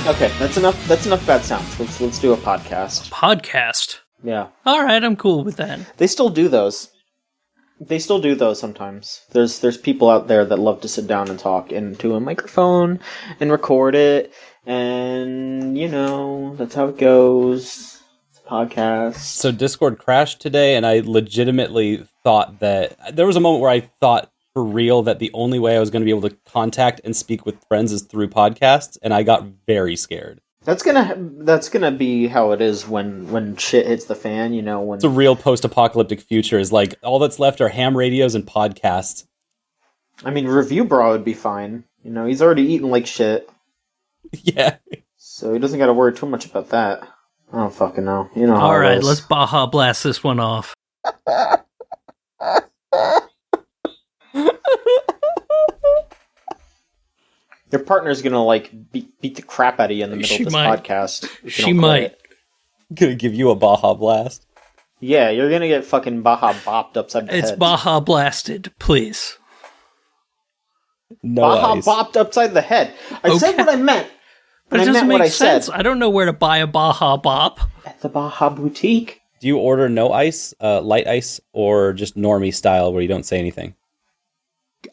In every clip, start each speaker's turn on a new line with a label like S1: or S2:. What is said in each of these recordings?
S1: Okay, that's enough. That's enough bad sounds. Let's do a podcast.
S2: Podcast?
S1: Yeah.
S2: All right, I'm cool with that.
S1: They still do those. They still do those sometimes. There's people out there that love to sit down and talk into a microphone and record it, and that's how it goes. It's a podcast.
S3: So Discord crashed today, and I legitimately thought that there was a moment where I thought for real that the only way I was going to be able to contact and speak with friends is through podcasts, and I got very scared.
S1: That's gonna be how it is when shit hits the fan. When
S3: it's a real post-apocalyptic future. Is like all that's left are ham radios and podcasts.
S1: I mean, Review Bra would be fine. He's already eaten like shit.
S3: Yeah.
S1: So he doesn't got to worry too much about that. I don't fucking know. How
S2: all right,
S1: it is.
S2: let's Baja Blast this one off.
S1: Your partner's gonna beat the crap out of you in the middle of this podcast.
S2: She might.
S3: Gonna give you a Baja Blast.
S1: Yeah, you're gonna get fucking Baja bopped upside the head.
S2: It's Baja Blasted, please.
S3: No
S1: Baja
S3: ice.
S1: bopped upside the head. I said what I meant.
S2: But it doesn't make sense. I don't know where to buy a Baja Bop.
S1: At the Baja Boutique.
S3: Do you order no ice, light ice, or just normie style where you don't say anything?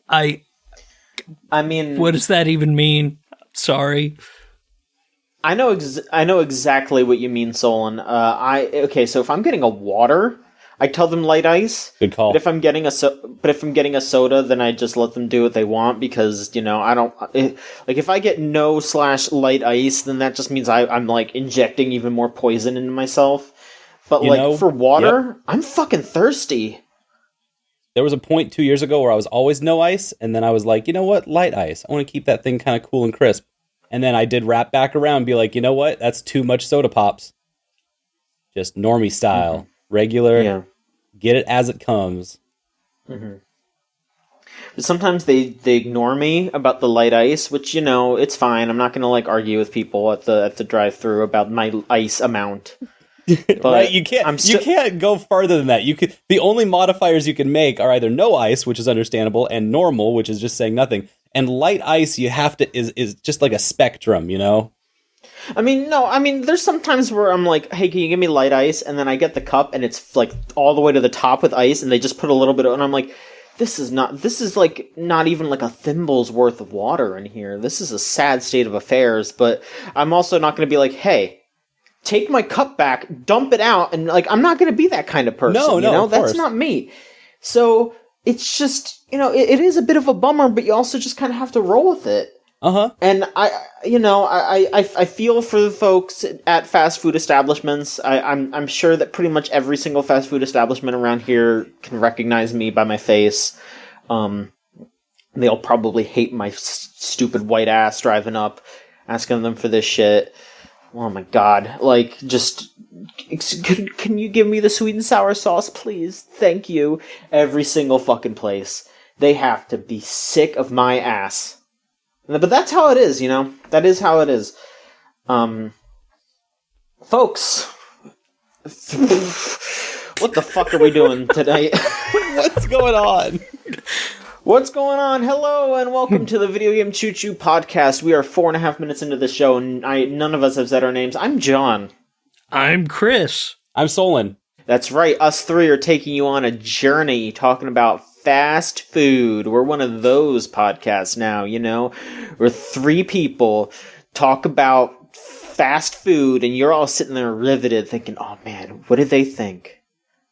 S1: I mean,
S2: what does that even mean? Sorry.
S1: I know exactly what you mean, Solon. So if I'm getting a water, I tell them light ice.
S3: Good call.
S1: But if I'm getting a soda, then I just let them do what they want because I don't if I get no/light ice, then that just means I'm injecting even more poison into myself. But for water, yep. I'm fucking thirsty.
S3: There was a point 2 years ago where I was always no ice, and then I was like, you know what, light ice. I want to keep that thing kind of cool and crisp. And then I did wrap back around and be like, you know what, that's too much soda pops. Just normie style, regular, get it as it comes.
S1: Mm-hmm. But sometimes they ignore me about the light ice, which, it's fine. I'm not going to argue with people at the drive-thru about my ice amount. But
S3: right, you can't go farther than that. The only modifiers you can make are either no ice, which is understandable, and normal, which is just saying nothing. And light ice, you have to is just like a spectrum,
S1: I mean, no. I mean, there's some times where I'm like, "Hey, can you give me light ice?" And then I get the cup, and it's all the way to the top with ice, and they just put a little bit of, and I'm like, "This is not even a thimble's worth of water in here. This is a sad state of affairs." But I'm also not going to be like, "Hey, take my cup back, dump it out," and I'm not going to be that kind of person.
S3: No,
S1: that's not me. So it's just it is a bit of a bummer, but you also just kind of have to roll with it. And I feel for the folks at fast food establishments. I'm sure that pretty much every single fast food establishment around here can recognize me by my face. They'll probably hate my stupid white ass driving up, asking them for this shit. Oh my god, can you give me the sweet and sour sauce, please? Thank you. Every single fucking place. They have to be sick of my ass. But that's how it is, That is how it is. Folks. What the fuck are we doing tonight?
S3: What's going on?
S1: What's going on? Hello and welcome to the Video Game Choo Choo podcast. We are 4.5 minutes into the show and none of us have said our names. I'm John.
S2: I'm Chris.
S3: I'm Solon.
S1: That's right. Us three are taking you on a journey talking about fast food. We're one of those podcasts now, where three people talk about fast food and you're all sitting there riveted thinking, oh man, what did they think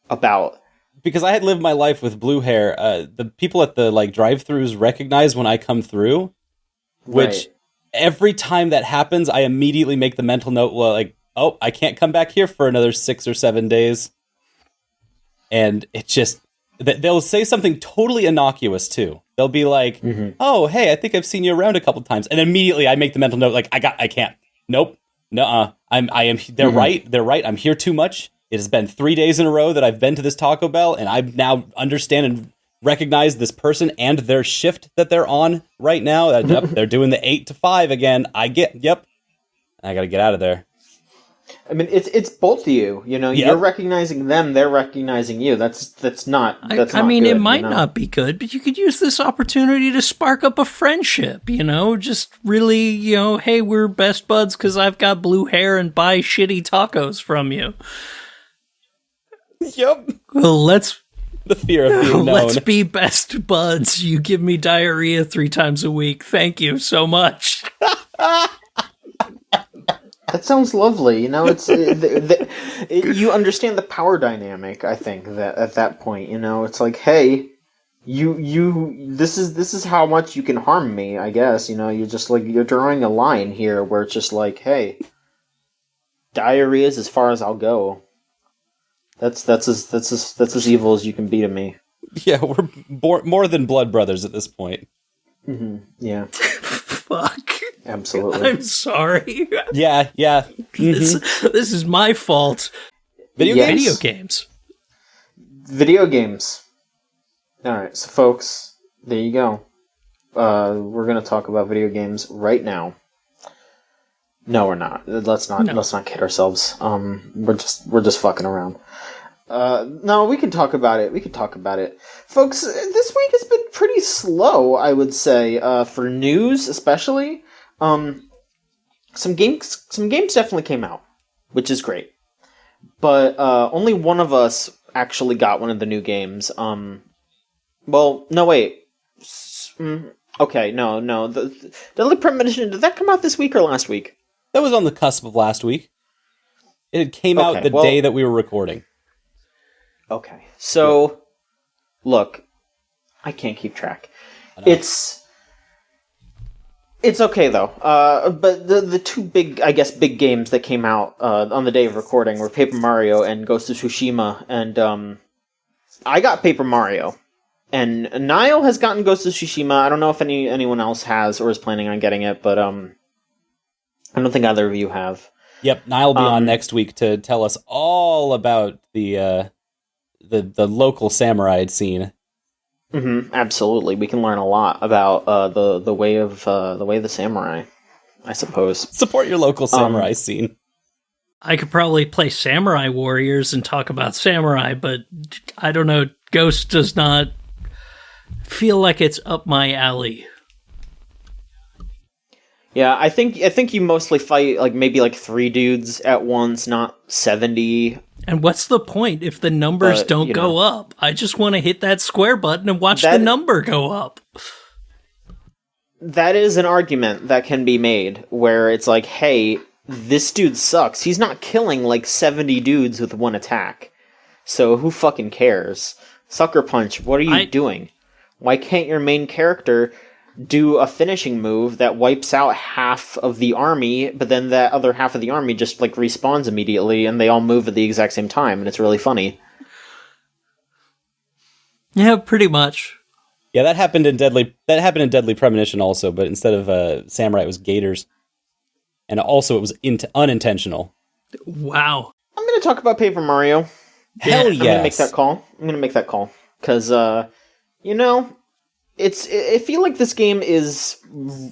S1: about?
S3: Because I had lived my life with blue hair, the people at the drive-thrus recognize when I come through, which every time that happens, I immediately make the mental note, oh, I can't come back here for another 6 or 7 days. And it just, they'll say something totally innocuous too. They'll be like, oh, hey, I think I've seen you around a couple times. And immediately I make the mental note, I can't. Nope. Nuh-uh. They're right. They're right. I'm here too much. It has been 3 days in a row that I've been to this Taco Bell, and I now understand and recognize this person and their shift that they're on right now. Yep, they're doing the 8 to 5 again. I got to get out of there.
S1: I mean, it's both of you. You know,
S3: Yep.
S1: you're recognizing them; they're recognizing you. That's not.
S2: I mean, good, it might not be good, but you could use this opportunity to spark up a friendship. You know, just really, hey, we're best buds because I've got blue hair and buy shitty tacos from you.
S3: Yep.
S2: Well,
S3: the fear of being known.
S2: Let's be best buds. You give me diarrhea 3 times a week. Thank you so much.
S1: That sounds lovely. You know, it's you understand the power dynamic. I think that at that point, you know, it's like, hey, this is how much you can harm me. I guess, you know, you're just like you're drawing a line here where it's just like, hey, diarrhea is as far as I'll go. That's as evil as you can be to me.
S3: Yeah, we're more than blood brothers at this point.
S1: Mm-hmm. Yeah.
S2: Fuck.
S1: Absolutely.
S2: I'm sorry.
S3: Yeah. Mm-hmm.
S2: This is my fault.
S3: Video
S2: games.
S1: Video games. Alright, so folks, there you go. We're gonna talk about video games right now. No, we're not. Let's not kid ourselves. We're just fucking around. No, we can talk about it. Folks, this week has been pretty slow, I would say, for news especially. Some games definitely came out, which is great. But only one of us actually got one of the new games. Well, no, wait. Okay, no. The Deadly Premonition, did that come out this week or last week?
S3: That was on the cusp of last week. It came out the day that we were recording.
S1: Okay, so, look, I can't keep track. It's okay, though. But the two big games that came out on the day of recording were Paper Mario and Ghost of Tsushima, and I got Paper Mario. And Niall has gotten Ghost of Tsushima. I don't know if anyone else has or is planning on getting it, but I don't think either of you have.
S3: Yep, Niall will be on next week to tell us all about the local samurai scene.
S1: Mm-hmm, absolutely, we can learn a lot about the way of the samurai, I suppose.
S3: Support your local samurai scene.
S2: I could probably play Samurai Warriors and talk about samurai, but I don't know. Ghost does not feel like it's up my alley.
S1: Yeah, I think you mostly fight maybe 3 dudes at once, not 70.
S2: And what's the point if the numbers don't go up? I just want to hit that square button and watch the number go up.
S1: That is an argument that can be made, where it's like, hey, this dude sucks. He's not killing 70 dudes with one attack. So who fucking cares? Sucker Punch, what are you doing? Why can't your main character do a finishing move that wipes out half of the army, but then that other half of the army just respawns immediately and they all move at the exact same time, and it's really funny.
S2: Yeah, pretty much.
S3: Yeah, that happened in Deadly Premonition also, but instead of samurai it was gators. And also it was unintentional.
S2: Wow.
S1: I'm going to talk about Paper Mario.
S3: Hell yes.
S1: I'm going to make that call. Because, I feel like this game is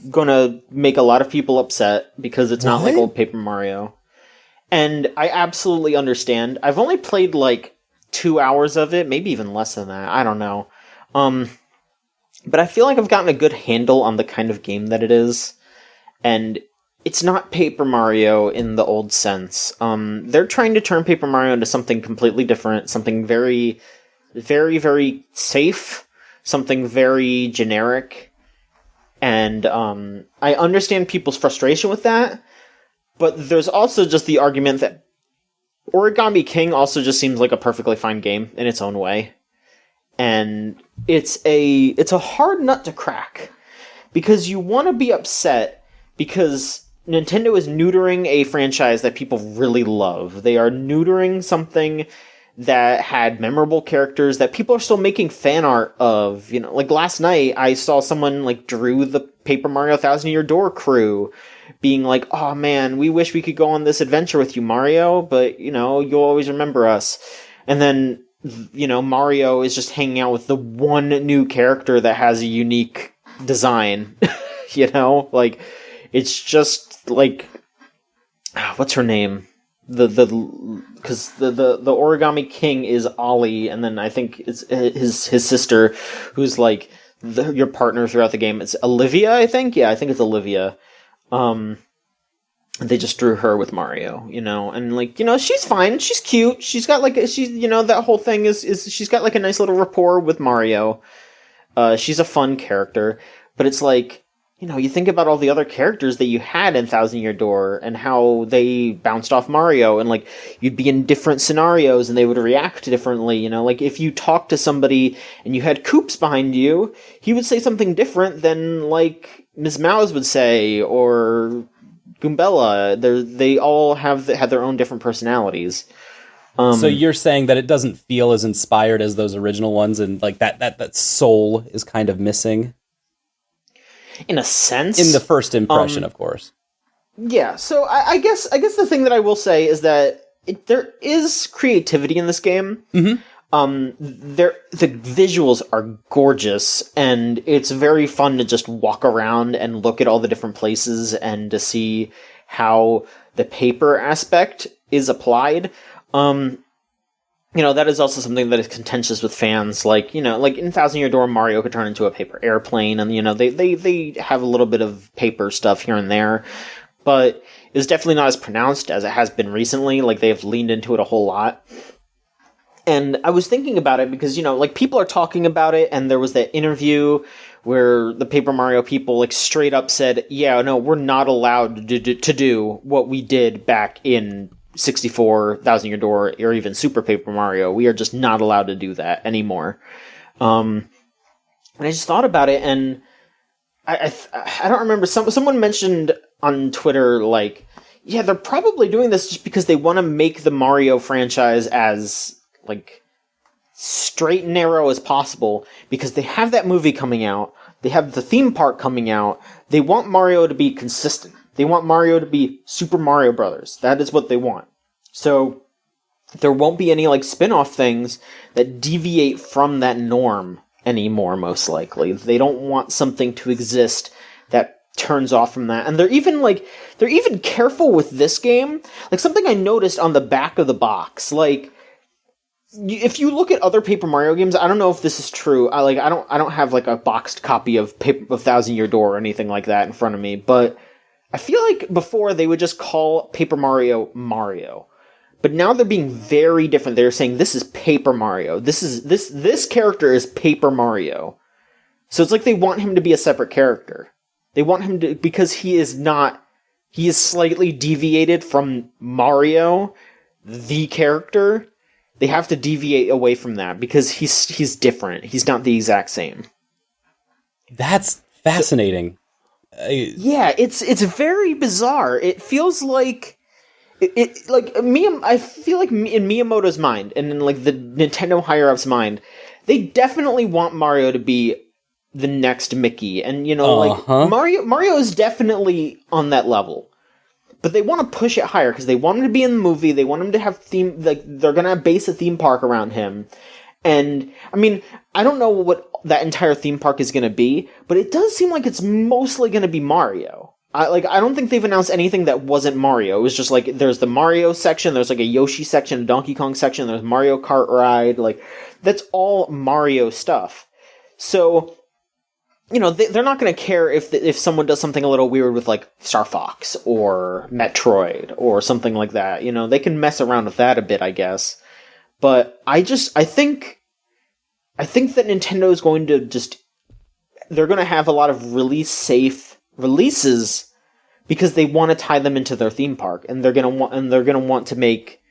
S1: gonna make a lot of people upset because it's not like old Paper Mario. And I absolutely understand. I've only played 2 hours of it, maybe even less than that. I don't know. But I feel like I've gotten a good handle on the kind of game that it is. And it's not Paper Mario in the old sense. They're trying to turn Paper Mario into something completely different, something very, very, very safe. Something very generic, and I understand people's frustration with that, but there's also just the argument that Origami King also just seems like a perfectly fine game in its own way, and it's a hard nut to crack, because you want to be upset because Nintendo is neutering a franchise that people really love. They are neutering something that had memorable characters that people are still making fan art of. Last night I saw someone drew the Paper Mario 1000-Year Door crew being like, oh man, we wish we could go on this adventure with you, Mario, but you'll always remember us. And then Mario is just hanging out with the one new character that has a unique design. It's just what's her name? because the Origami King is Ollie, and then I think it's his sister, who's like your partner throughout the game. It's Olivia, I think. Yeah, I think it's Olivia. They just drew her with Mario, and like, she's fine. She's cute. She's got like, that whole thing is she's got like a nice little rapport with Mario. She's a fun character, but it's like, you think about all the other characters that you had in Thousand Year Door and how they bounced off Mario, and like you'd be in different scenarios and they would react differently. Like if you talk to somebody and you had Koops behind you, he would say something different than like Ms. Mouse would say, or Goombella. They all had their own different personalities.
S3: So you're saying that it doesn't feel as inspired as those original ones, and like that soul is kind of missing?
S1: In a sense.
S3: In the first impression, of course.
S1: Yeah, so I guess the thing that I will say is that there is creativity in this game. Mm-hmm. The visuals are gorgeous, and it's very fun to just walk around and look at all the different places and to see how the paper aspect is applied. That is also something that is contentious with fans. Like, like in Thousand Year Door, Mario could turn into a paper airplane, and, they have a little bit of paper stuff here and there, but it's definitely not as pronounced as it has been recently. Like, they've leaned into it a whole lot. And I was thinking about it because, like, people are talking about it, and there was that interview where the Paper Mario people, like, straight up said, yeah, no, we're not allowed to do what we did back in 64, Thousand Year Door, or even Super Paper Mario. We are just not allowed to do that anymore. And I just thought about it, and I don't remember. Someone mentioned on Twitter, like, yeah, they're probably doing this just because they want to make the Mario franchise as, like, straight and narrow as possible, because they have that movie coming out, they have the theme park coming out, they want Mario to be consistent. They want Mario to be Super Mario Brothers. That is what they want. So there won't be any like spin-off things that deviate from that norm anymore, most likely. They don't want something to exist that turns off from that. And they're even careful with this game. Like, something I noticed on the back of the box, like, if you look at other Paper Mario games, I don't know if this is true. I don't have like a boxed copy of Thousand Year Door or anything like that in front of me, but I feel like before they would just call Paper Mario Mario. But now they're being very different. They're saying this is Paper Mario. This character is Paper Mario. So it's like they want him to be a separate character. They want him to, because he is slightly deviated from Mario, the character. They have to deviate away from that because he's different. He's not the exact same.
S3: That's fascinating.
S1: Yeah, it's very bizarre. It feels like I feel like in Miyamoto's mind and in like the Nintendo higher-ups' mind, they definitely want Mario to be the next Mickey, and like Mario is definitely on that level. But they want to push it higher because they want him to be in the movie. They want him to have theme, like they're gonna base a theme park around him. And I mean, I don't know what that entire theme park is gonna be, but it does seem like it's mostly gonna be Mario. I don't think they've announced anything that wasn't Mario. It was just like there's the Mario section, there's like a Yoshi section, a Donkey Kong section, there's Mario Kart ride. Like that's all Mario stuff. So, they're not going to care if someone does something a little weird with, like, Star Fox or Metroid or something like that. They can mess around with that a bit, I guess. But I think that Nintendo is going to they're going to have a lot of release-safe releases because they want to tie them into their theme park, and they're going to want to make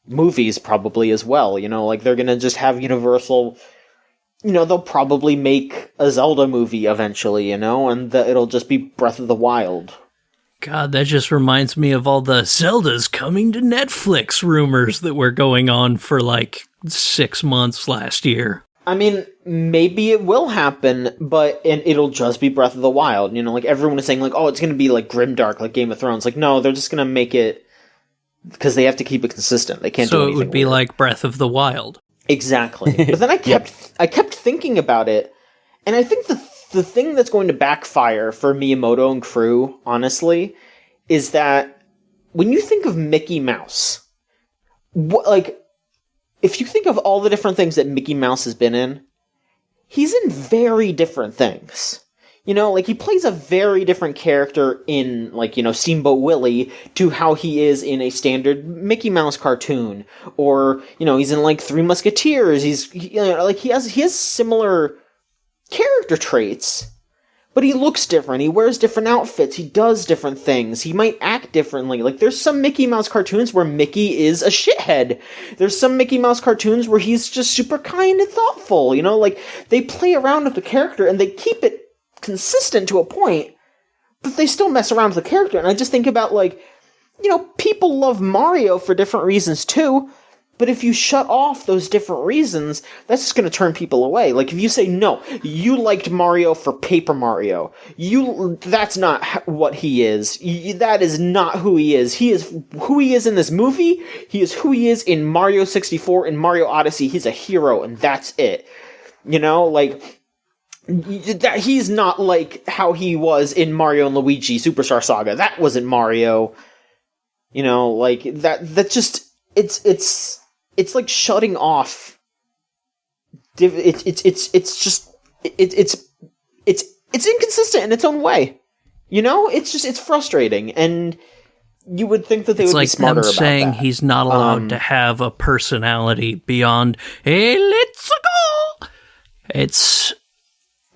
S1: movies probably as well. Like they're going to just have Universal. They'll probably make a Zelda movie eventually, and it'll just be Breath of the Wild.
S2: God, that just reminds me of all the Zelda's coming to Netflix rumors that were going on for like 6 months last year.
S1: I mean, maybe it will happen, but it'll just be Breath of the Wild. Like everyone is saying, like, oh, it's going to be like grimdark, like Game of Thrones. Like, no, they're just going to make it because they have to keep it consistent. They can't do anything.
S2: So it would be
S1: weird.
S2: Like Breath of the Wild.
S1: Exactly. But then I kept thinking about it, and I think the thing that's going to backfire for Miyamoto and crew, honestly, is that when you think of Mickey Mouse, like, if you think of all the different things that Mickey Mouse has been in, he's in very different things. You know, like, he plays a very different character in, like, you know, Steamboat Willie to how he is in a standard Mickey Mouse cartoon. Or, you know, he's in, like, Three Musketeers. He has similar character traits, but he looks different. He wears different outfits. He does different things. He might act differently. Like, there's some Mickey Mouse cartoons where Mickey is a shithead. There's some Mickey Mouse cartoons where he's just super kind and thoughtful. You know, like, they play around with the character and they keep it consistent to a point, but they still mess around with the character. And I just think about, like, you know, people love Mario for different reasons too, but if you shut off those different reasons, that's just going to turn people away. Like, if you say, no, you liked Mario for Paper Mario, that's not what he is. That is not who he is. He is who he is in this movie. He is who he is in Mario 64 and Mario Odyssey. He's a hero, and that's it. You know, like, that he's not like how he was in Mario and Luigi Superstar Saga. That wasn't Mario. You know, like, that just, it's like shutting off. It's inconsistent in its own way. You know, it's frustrating, and you would think that they would be smarter about that. It's like them saying
S2: he's not allowed to have a personality beyond, hey, let's go!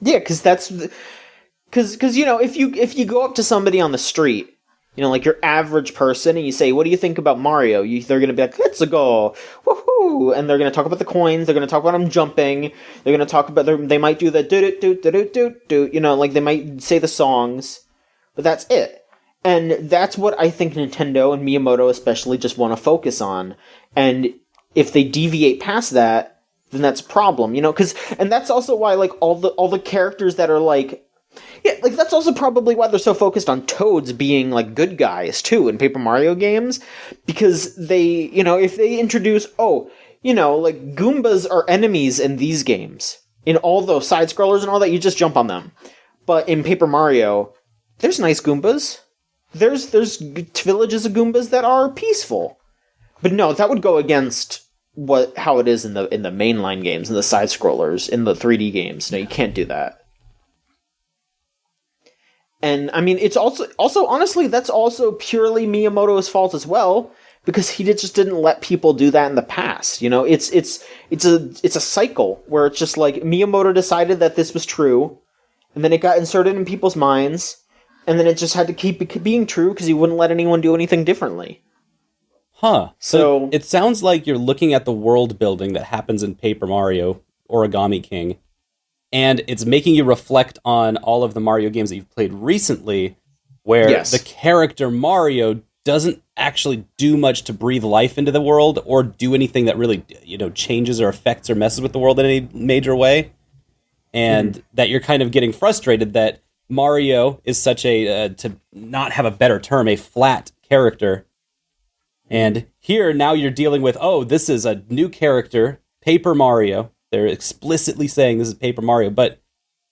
S1: Yeah, because you know, if you go up to somebody on the street, you know, like your average person, and you say, what do you think about Mario? They're going to be like, let's go, woohoo! And they're going to talk about the coins, they're going to talk about him jumping, they're going to talk about, they might do the do-do-do-do-do-do, you know, like, they might say the songs, but that's it. And that's what I think Nintendo and Miyamoto especially just want to focus on. And if they deviate past that, then that's a problem, you know, and that's also why, like, all the characters that are, like, yeah, like, that's also probably why they're so focused on Toads being, like, good guys, too, in Paper Mario games, because they, you know, if they introduce, you know, like, Goombas are enemies in these games, in all those side-scrollers and all that, you just jump on them, but in Paper Mario, there's nice Goombas, there's villages of Goombas that are peaceful, but no, that would go against how it is in the mainline games, in the side scrollers, in the 3D games. No, you can't do that. And I mean, it's also honestly, that's also purely Miyamoto's fault as well, because he just didn't let people do that in the past. You know, it's a cycle where it's just like Miyamoto decided that this was true, and then it got inserted in people's minds, and then it just had to keep being true because he wouldn't let anyone do anything differently.
S3: Huh. So it sounds like you're looking at the world building that happens in Paper Mario, Origami King, and it's making you reflect on all of the Mario games that you've played recently, where the character Mario doesn't actually do much to breathe life into the world or do anything that really, you know, changes or affects or messes with the world in any major way. And that you're kind of getting frustrated that Mario is such a, to not have a better term, a flat character. And here, now you're dealing with, this is a new character, Paper Mario. They're explicitly saying this is Paper Mario, but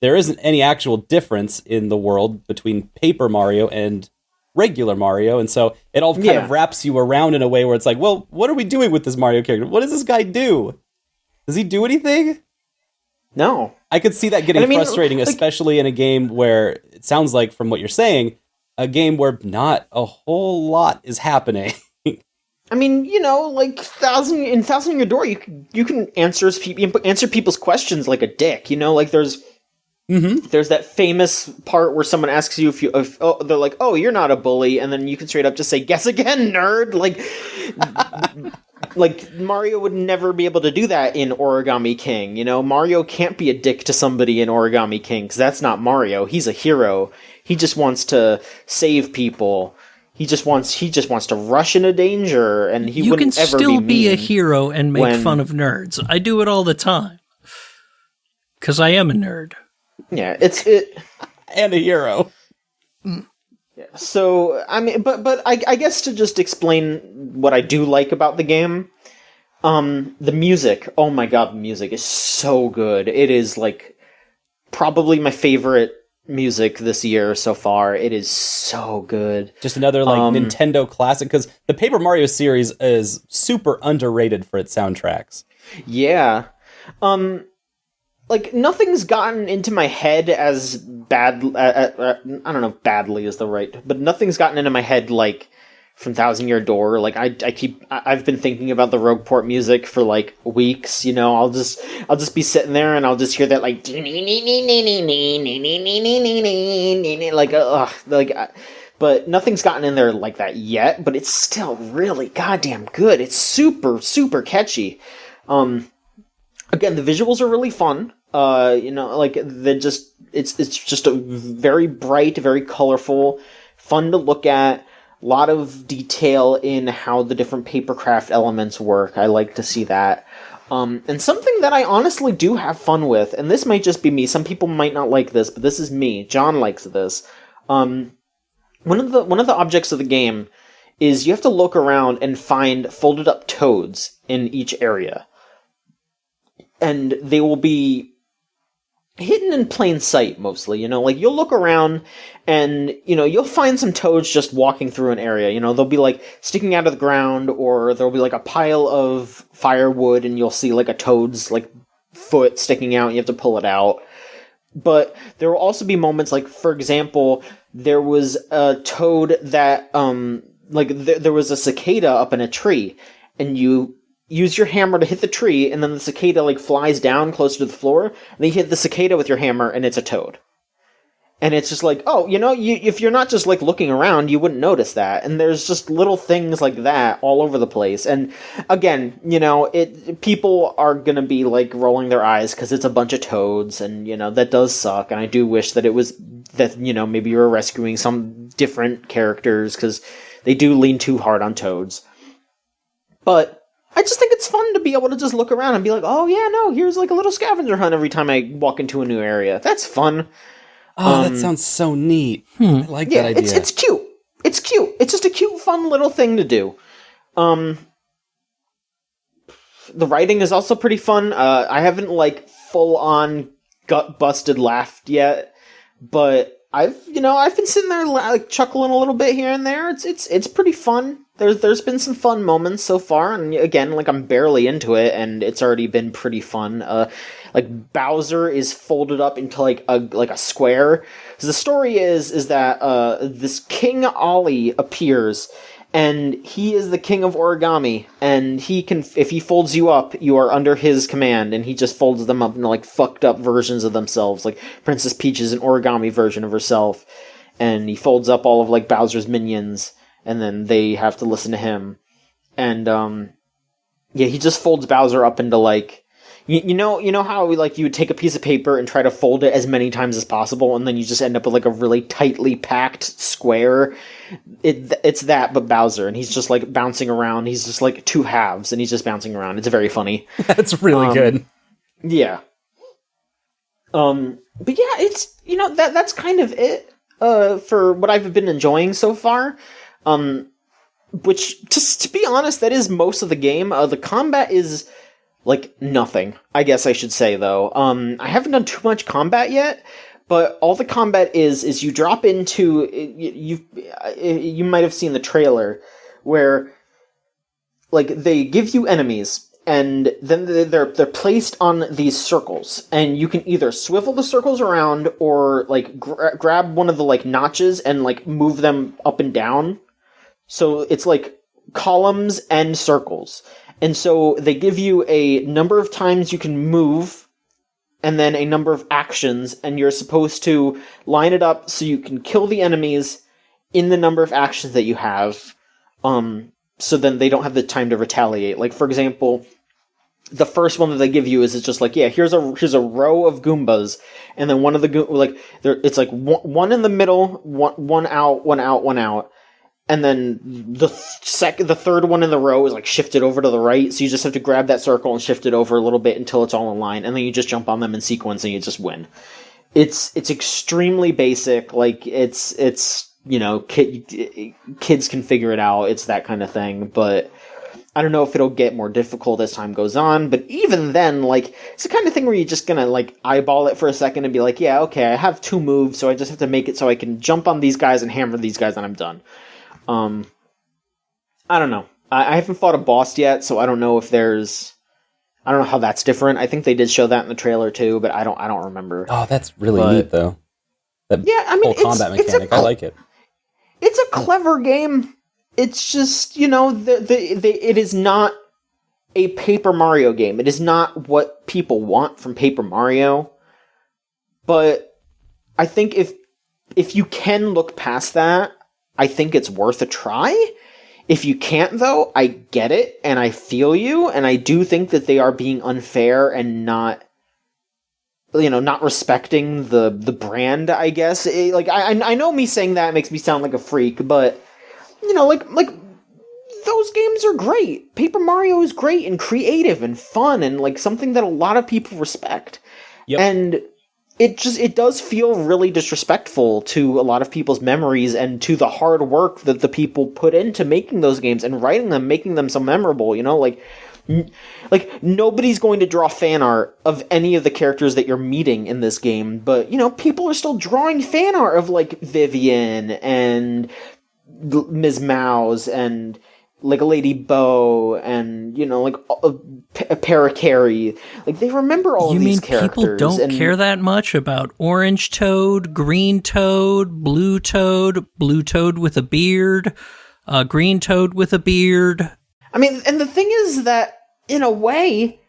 S3: there isn't any actual difference in the world between Paper Mario and regular Mario, and so it all kind of wraps you around in a way where it's like, well, what are we doing with this Mario character? What does this guy do? Does he do anything?
S1: No.
S3: I could see that getting frustrating, especially in a game where, it sounds like from what you're saying, a game where not a whole lot is happening.
S1: I mean, you know, like Thousand in Your Door, you can answer people's questions like a dick. You know, like there's that famous part where someone asks you if they're like, you're not a bully, and then you can straight up just say, guess again, nerd. Like Mario would never be able to do that in Origami King. You know, Mario can't be a dick to somebody in Origami King because that's not Mario. He's a hero. He just wants to save people. He just wants to rush into danger, and he wouldn't ever be mean.
S2: You can still be a hero and make fun of nerds. I do it all the time. Because I am a nerd.
S1: Yeah,
S3: and a hero.
S1: Yeah, so, I mean, but I guess to just explain what I do like about the game, the music, oh my god, the music is so good. It is, like, probably my favorite music this year so far. It is so good.
S3: Just another Nintendo classic, because the Paper Mario series is super underrated for its soundtracks.
S1: Yeah. Nothing's gotten into my head as bad. I don't know if badly is the right, but nothing's gotten into my head from Thousand Year Door. I've been thinking about the Rogueport music for weeks. I'll just be sitting there and I'll just hear that but nothing's gotten in there like that yet. But it's still really goddamn good. It's super super catchy. Again, the visuals are really fun. It's just a very bright, very colorful, fun to look at. A lot of detail in how the different papercraft elements work. I like to see that. And something that I honestly do have fun with, and this might just be me. Some people might not like this, but this is me. John likes this. One of the objects of the game is you have to look around and find folded up toads in each area. And they will be hidden in plain sight, mostly. You'll look around and, you'll find some toads just walking through an area. They'll be, sticking out of the ground, or there'll be, a pile of firewood, and you'll see, a toad's, foot sticking out, and you have to pull it out. But there will also be moments, for example, there was a toad that, there was a cicada up in a tree, and you use your hammer to hit the tree, and then the cicada, flies down closer to the floor, and then you hit the cicada with your hammer, and it's a toad. And it's just if you're not just, looking around, you wouldn't notice that. And there's just little things like that all over the place. And, again, people are gonna be, rolling their eyes because it's a bunch of toads, and, that does suck. And I do wish that it was, that, maybe you were rescuing some different characters, because they do lean too hard on toads. But I just think it's fun to be able to just look around and be oh yeah, no, here's a little scavenger hunt every time I walk into a new area. That's fun.
S3: Oh, that sounds so neat. I like that idea.
S1: It's cute. It's cute. It's just a cute, fun little thing to do. The writing is also pretty fun. I haven't full on gut busted laughed yet, but I've been sitting there chuckling a little bit here and there. It's pretty fun. There's been some fun moments so far, and again, I'm barely into it, and it's already been pretty fun. Bowser is folded up into a square. So the story is that this King Ollie appears, and he is the king of origami, and he can, if he folds you up, you are under his command, and he just folds them up into fucked up versions of themselves. Princess Peach is an origami version of herself, and he folds up all of Bowser's minions, and then they have to listen to him. And he just folds Bowser up into you know how you would take a piece of paper and try to fold it as many times as possible, and then you just end up with a really tightly packed square. It's that, but Bowser, and he's just bouncing around. He's just two halves, and he's just bouncing around. It's very funny.
S3: That's really good.
S1: Yeah. But yeah, it's that's kind of it for what I've been enjoying so far. Which, just to be honest, that is most of the game. The combat is nothing, I guess I should say, though. I haven't done too much combat yet, but all the combat is you drop into, you might have seen the trailer, where they give you enemies, and then they're placed on these circles, and you can either swivel the circles around, or grab one of the notches and move them up and down. So it's columns and circles. And so they give you a number of times you can move, and then a number of actions, and you're supposed to line it up so you can kill the enemies in the number of actions that you have, so then they don't have the time to retaliate. For example, the first one that they give you is it's just here's a row of Goombas, and then one of the it's one in the middle, one out, one out, one out. And then the third one in the row is shifted over to the right, so you just have to grab that circle and shift it over a little bit until it's all in line, and then you just jump on them in sequence and you just win. It's extremely basic. It's kids can figure it out. It's that kind of thing, but I don't know if it'll get more difficult as time goes on, but even then, like, it's the kind of thing where you're just gonna, like, eyeball it for a second and be like, yeah, okay, I have 2 moves, so I just have to make it so I can jump on these guys and hammer these guys and I'm done. I don't know. I haven't fought a boss yet, so I don't know if there's... I don't know how that's different. I think they did show that in the trailer too, but I don't remember.
S3: Oh, that's really neat, though. That whole combat mechanic, I like it.
S1: It's a clever game. It's just, you know, it is not a Paper Mario game. It is not what people want from Paper Mario. But I think if you can look past that, I think it's worth a try. If you can't, though, I get it, and I feel you, and I do think that they are being unfair and not, you know, not respecting the brand, I guess. I know me saying that makes me sound like a freak, but, you know, like those games are great. Paper Mario is great and creative and fun and, like, something that a lot of people respect. Yep. And it does feel really disrespectful to a lot of people's memories and to the hard work that the people put into making those games and writing them, making them so memorable, you know? Like, nobody's going to draw fan art of any of the characters that you're meeting in this game, but, you know, people are still drawing fan art of, like, Vivian and Ms. Mouse and, like, Lady Bo and, you know, like, a Parakarry. Like, they remember all of these characters.
S2: You mean people don't care that much about Orange Toad, Green Toad, Blue Toad with a beard, Green Toad with a beard?
S1: I mean, and the thing is that, in a way,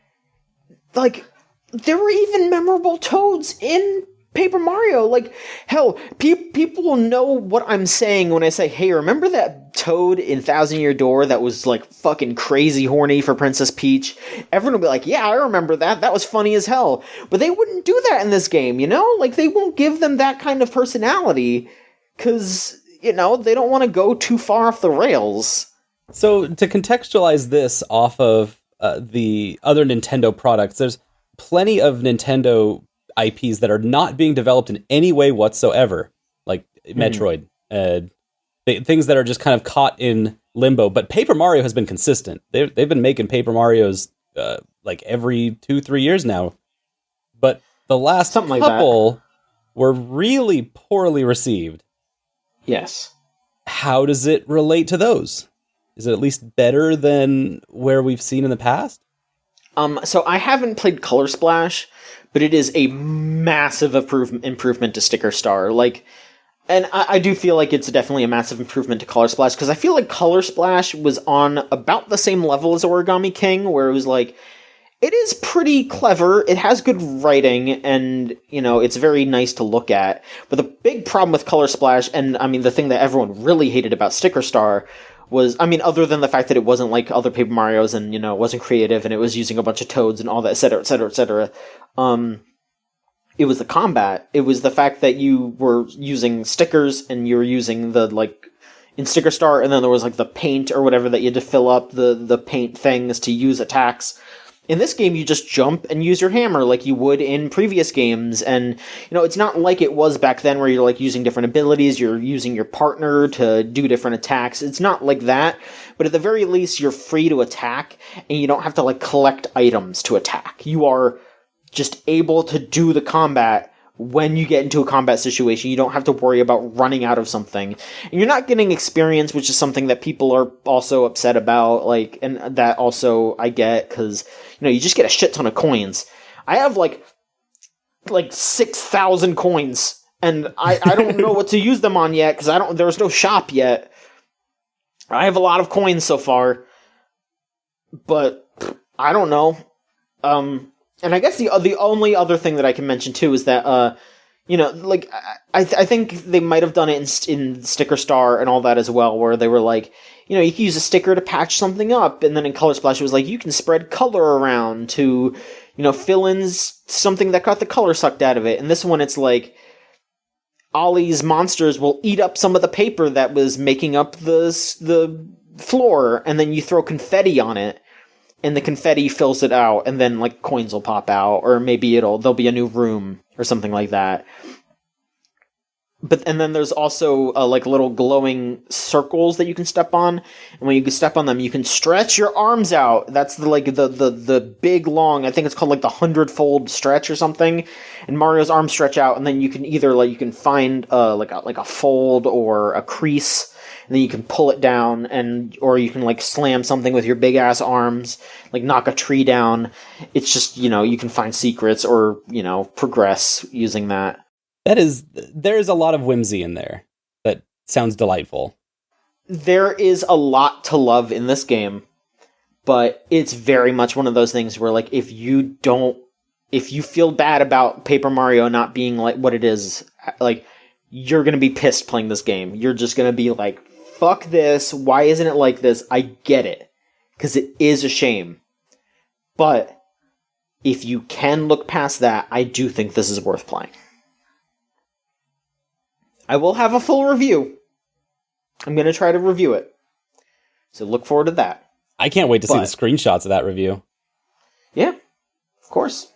S1: like, there were even memorable Toads in Paper Mario. Like, hell, people will know what I'm saying when I say, hey, remember that Toad in Thousand Year Door that was, like, fucking crazy horny for Princess Peach? Everyone will be like, yeah, I remember that. That was funny as hell. But they wouldn't do that in this game, you know? Like, they won't give them that kind of personality because, you know, they don't want to go too far off the rails.
S3: So, to contextualize this off of the other Nintendo products, there's plenty of Nintendo IPs that are not being developed in any way whatsoever, like Metroid, things that are just kind of caught in limbo. But Paper Mario has been consistent. They've been making Paper Marios like every 2-3 years now. But the last couple were really poorly received.
S1: Yes.
S3: How does it relate to those? Is it at least better than where we've seen in the past?
S1: So I haven't played Color Splash, but it is a massive improvement to Sticker Star. Like, and I do feel like it's definitely a massive improvement to Color Splash, because I feel like Color Splash was on about the same level as Origami King, where it was like, it is pretty clever, it has good writing, and, you know, it's very nice to look at. But the big problem with Color Splash, and, I mean, the thing that everyone really hated about Sticker Star was, I mean, other than the fact that it wasn't like other Paper Marios and, you know, it wasn't creative and it was using a bunch of toads and all that, et cetera, et cetera, et cetera, it was the combat. It was the fact that you were using stickers and you were using the, like, in Sticker Star, and then there was, like, the paint or whatever that you had to fill up the paint things to use attacks. In this game, you just jump and use your hammer like you would in previous games, and, you know, it's not like it was back then where you're, like, using different abilities, you're using your partner to do different attacks. It's not like that, but at the very least, you're free to attack, and you don't have to, like, collect items to attack. You are just able to do the combat when you get into a combat situation. You don't have to worry about running out of something. And you're not getting experience, which is something that people are also upset about, like, and that also I get, because, you know, you just get a shit ton of coins. I have, like 6,000 coins, and I don't know what to use them on yet, because there's no shop yet. I have a lot of coins so far, but I don't know. And I guess the only other thing that I can mention too is that, you know, like, I think they might have done it in Sticker Star and all that as well, where they were like, you know, you can use a sticker to patch something up, and then in Color Splash it was like, you can spread color around to, you know, fill in something that got the color sucked out of it. And this one, it's like, Ollie's monsters will eat up some of the paper that was making up the floor, and then you throw confetti on it, and the confetti fills it out, and then, like, coins will pop out, or maybe there'll be a new room, or something like that. and then there's also like little glowing circles that you can step on, and when you can step on them, you can stretch your arms out. That's the big long. I think it's called like the 100-fold stretch or something. And Mario's arms stretch out, and then you can either like you can find like a fold or a crease, and then you can pull it down, or you can like slam something with your big ass arms, like knock a tree down. It's just, you can find secrets or progress using that.
S3: There's a lot of whimsy in there that sounds delightful.
S1: There is a lot to love in this game, but it's very much one of those things where, like, if you feel bad about Paper Mario not being like what it is, like, you're gonna be pissed playing this game. You're just gonna be like, fuck this, why isn't it like this? I get it, because it is a shame. But if you can look past that, I do think this is worth playing. I will have a full review. I'm going to try to review it. So look forward to that.
S3: I can't wait to see the screenshots of that review.
S1: Yeah, of course.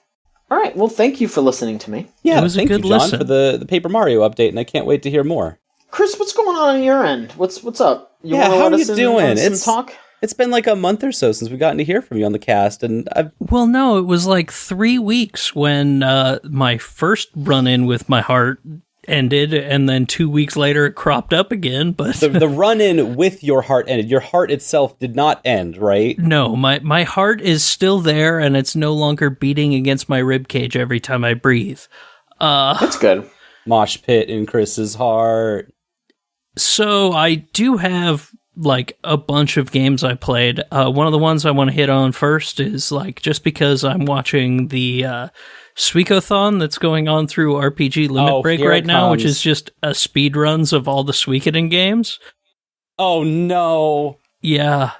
S1: All right, well, thank you for listening to me.
S3: Yeah, thank you, John, for the Paper Mario update, and I can't wait to hear more.
S1: Chris, what's going on your end? What's up?
S3: How are you doing?
S1: Talk?
S3: It's been like a month or so since we've gotten to hear from you on the cast, and
S2: Well, no, it was like 3 weeks when my first run-in with my heart ended, and then 2 weeks later it cropped up again. But
S3: the run-in with your heart ended. Your heart itself did not end, right?
S2: No, my heart is still there, and it's no longer beating against my ribcage every time I breathe.
S1: That's good.
S3: Mosh pit in Chris's heart.
S2: So I do have like a bunch of games I played. One of the ones I want to hit on first is like just because I'm watching the Suikothon that's going on through RPG Limit Break right now, which is just speed runs of all the Suikoden games.
S3: Oh no!
S2: Yeah.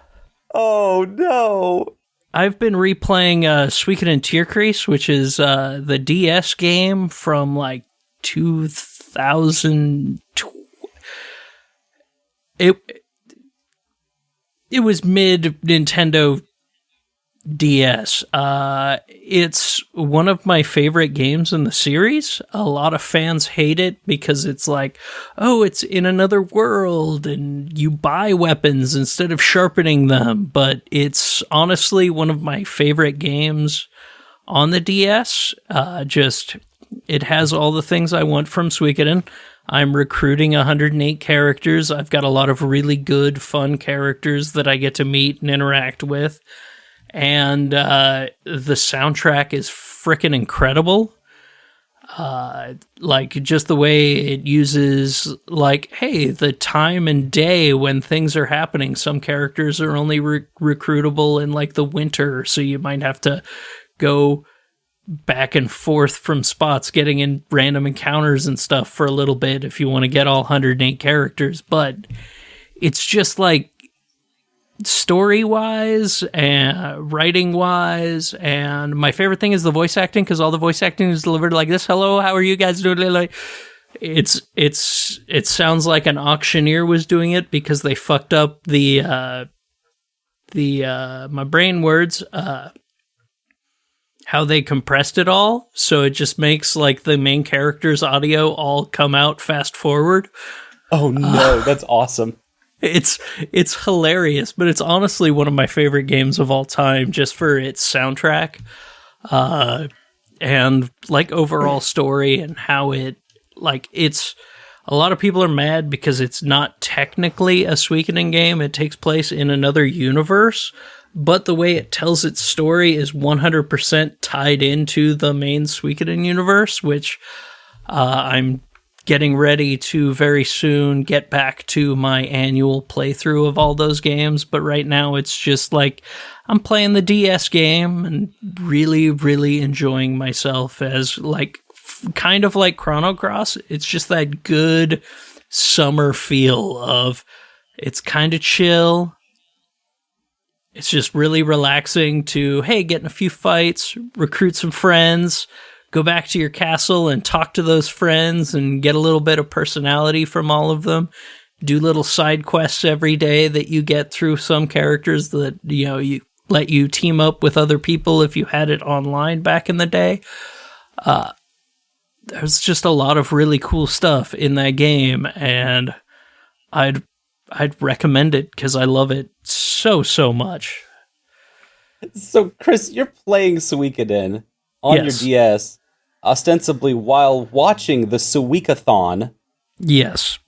S3: Oh no!
S2: I've been replaying Suikoden Tierkreis, which is the DS game from like 2012. It was mid Nintendo DS. It's one of my favorite games in the series. A lot of fans hate it because it's like, oh, it's in another world and you buy weapons instead of sharpening them. But it's honestly one of my favorite games on the DS. It has all the things I want from Suikoden. I'm recruiting 108 characters. I've got a lot of really good, fun characters that I get to meet and interact with. And the soundtrack is frickin' incredible. Like, just the way it uses, like, hey, the time and day when things are happening. Some characters are only recruitable in, like, the winter, so you might have to go back and forth from spots, getting in random encounters and stuff for a little bit if you want to get all 108 characters. But it's just like story-wise and writing-wise, and my favorite thing is the voice acting, because all the voice acting is delivered like this. Hello, how are you guys doing? Like, it sounds like an auctioneer was doing it because they fucked up the my brain words, how they compressed it all, so it just makes like the main character's audio all come out fast forward.
S3: Oh no, that's awesome.
S2: It's hilarious, but it's honestly one of my favorite games of all time just for its soundtrack and like overall story and how it's a lot of people are mad because it's not technically a Suikoden game. It takes place in another universe, but the way it tells its story is 100% tied into the main Suikoden universe, which I'm getting ready to very soon get back to my annual playthrough of all those games. But right now it's just like I'm playing the DS game and really, really enjoying myself as like kind of like Chrono Cross. It's just that good summer feel of it's kind of chill. It's just really relaxing to, hey, get in a few fights, recruit some friends, go back to your castle and talk to those friends and get a little bit of personality from all of them. Do little side quests every day that you get through some characters that, you let you team up with other people if you had it online back in the day. there's just a lot of really cool stuff in that game, and I'd recommend it because I love it so much.
S3: So, Chris, you're playing Suikoden on your DS, ostensibly while watching the Suikothon.
S2: Yes.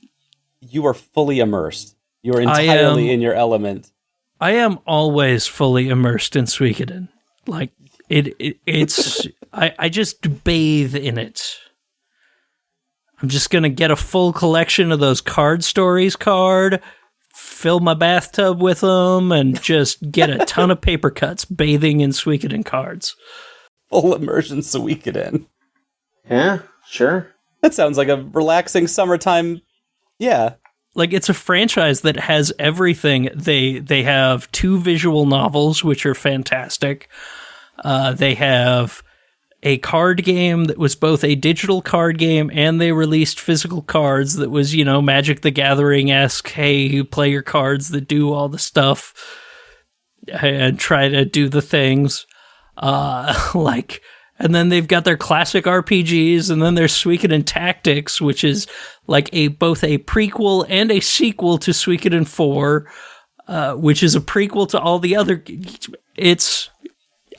S2: You
S3: are fully immersed. You are entirely in your element.
S2: I am always fully immersed in Suikoden. Like, it's... I just bathe in it. I'm just going to get a full collection of those card stories fill my bathtub with them, and just get a ton of paper cuts bathing in Suikoden cards.
S3: Full immersion Suikoden.
S1: Yeah, sure.
S3: That sounds like a relaxing summertime. Yeah.
S2: Like, it's a franchise that has everything. They have 2 visual novels, which are fantastic. They have a card game that was both a digital card game, and they released physical cards that was, Magic the Gathering-esque. Hey, you play your cards that do all the stuff and try to do the things. And then they've got their classic RPGs, and then there's Suikoden Tactics, which is like both a prequel and a sequel to Suikoden 4, which is a prequel to all the other.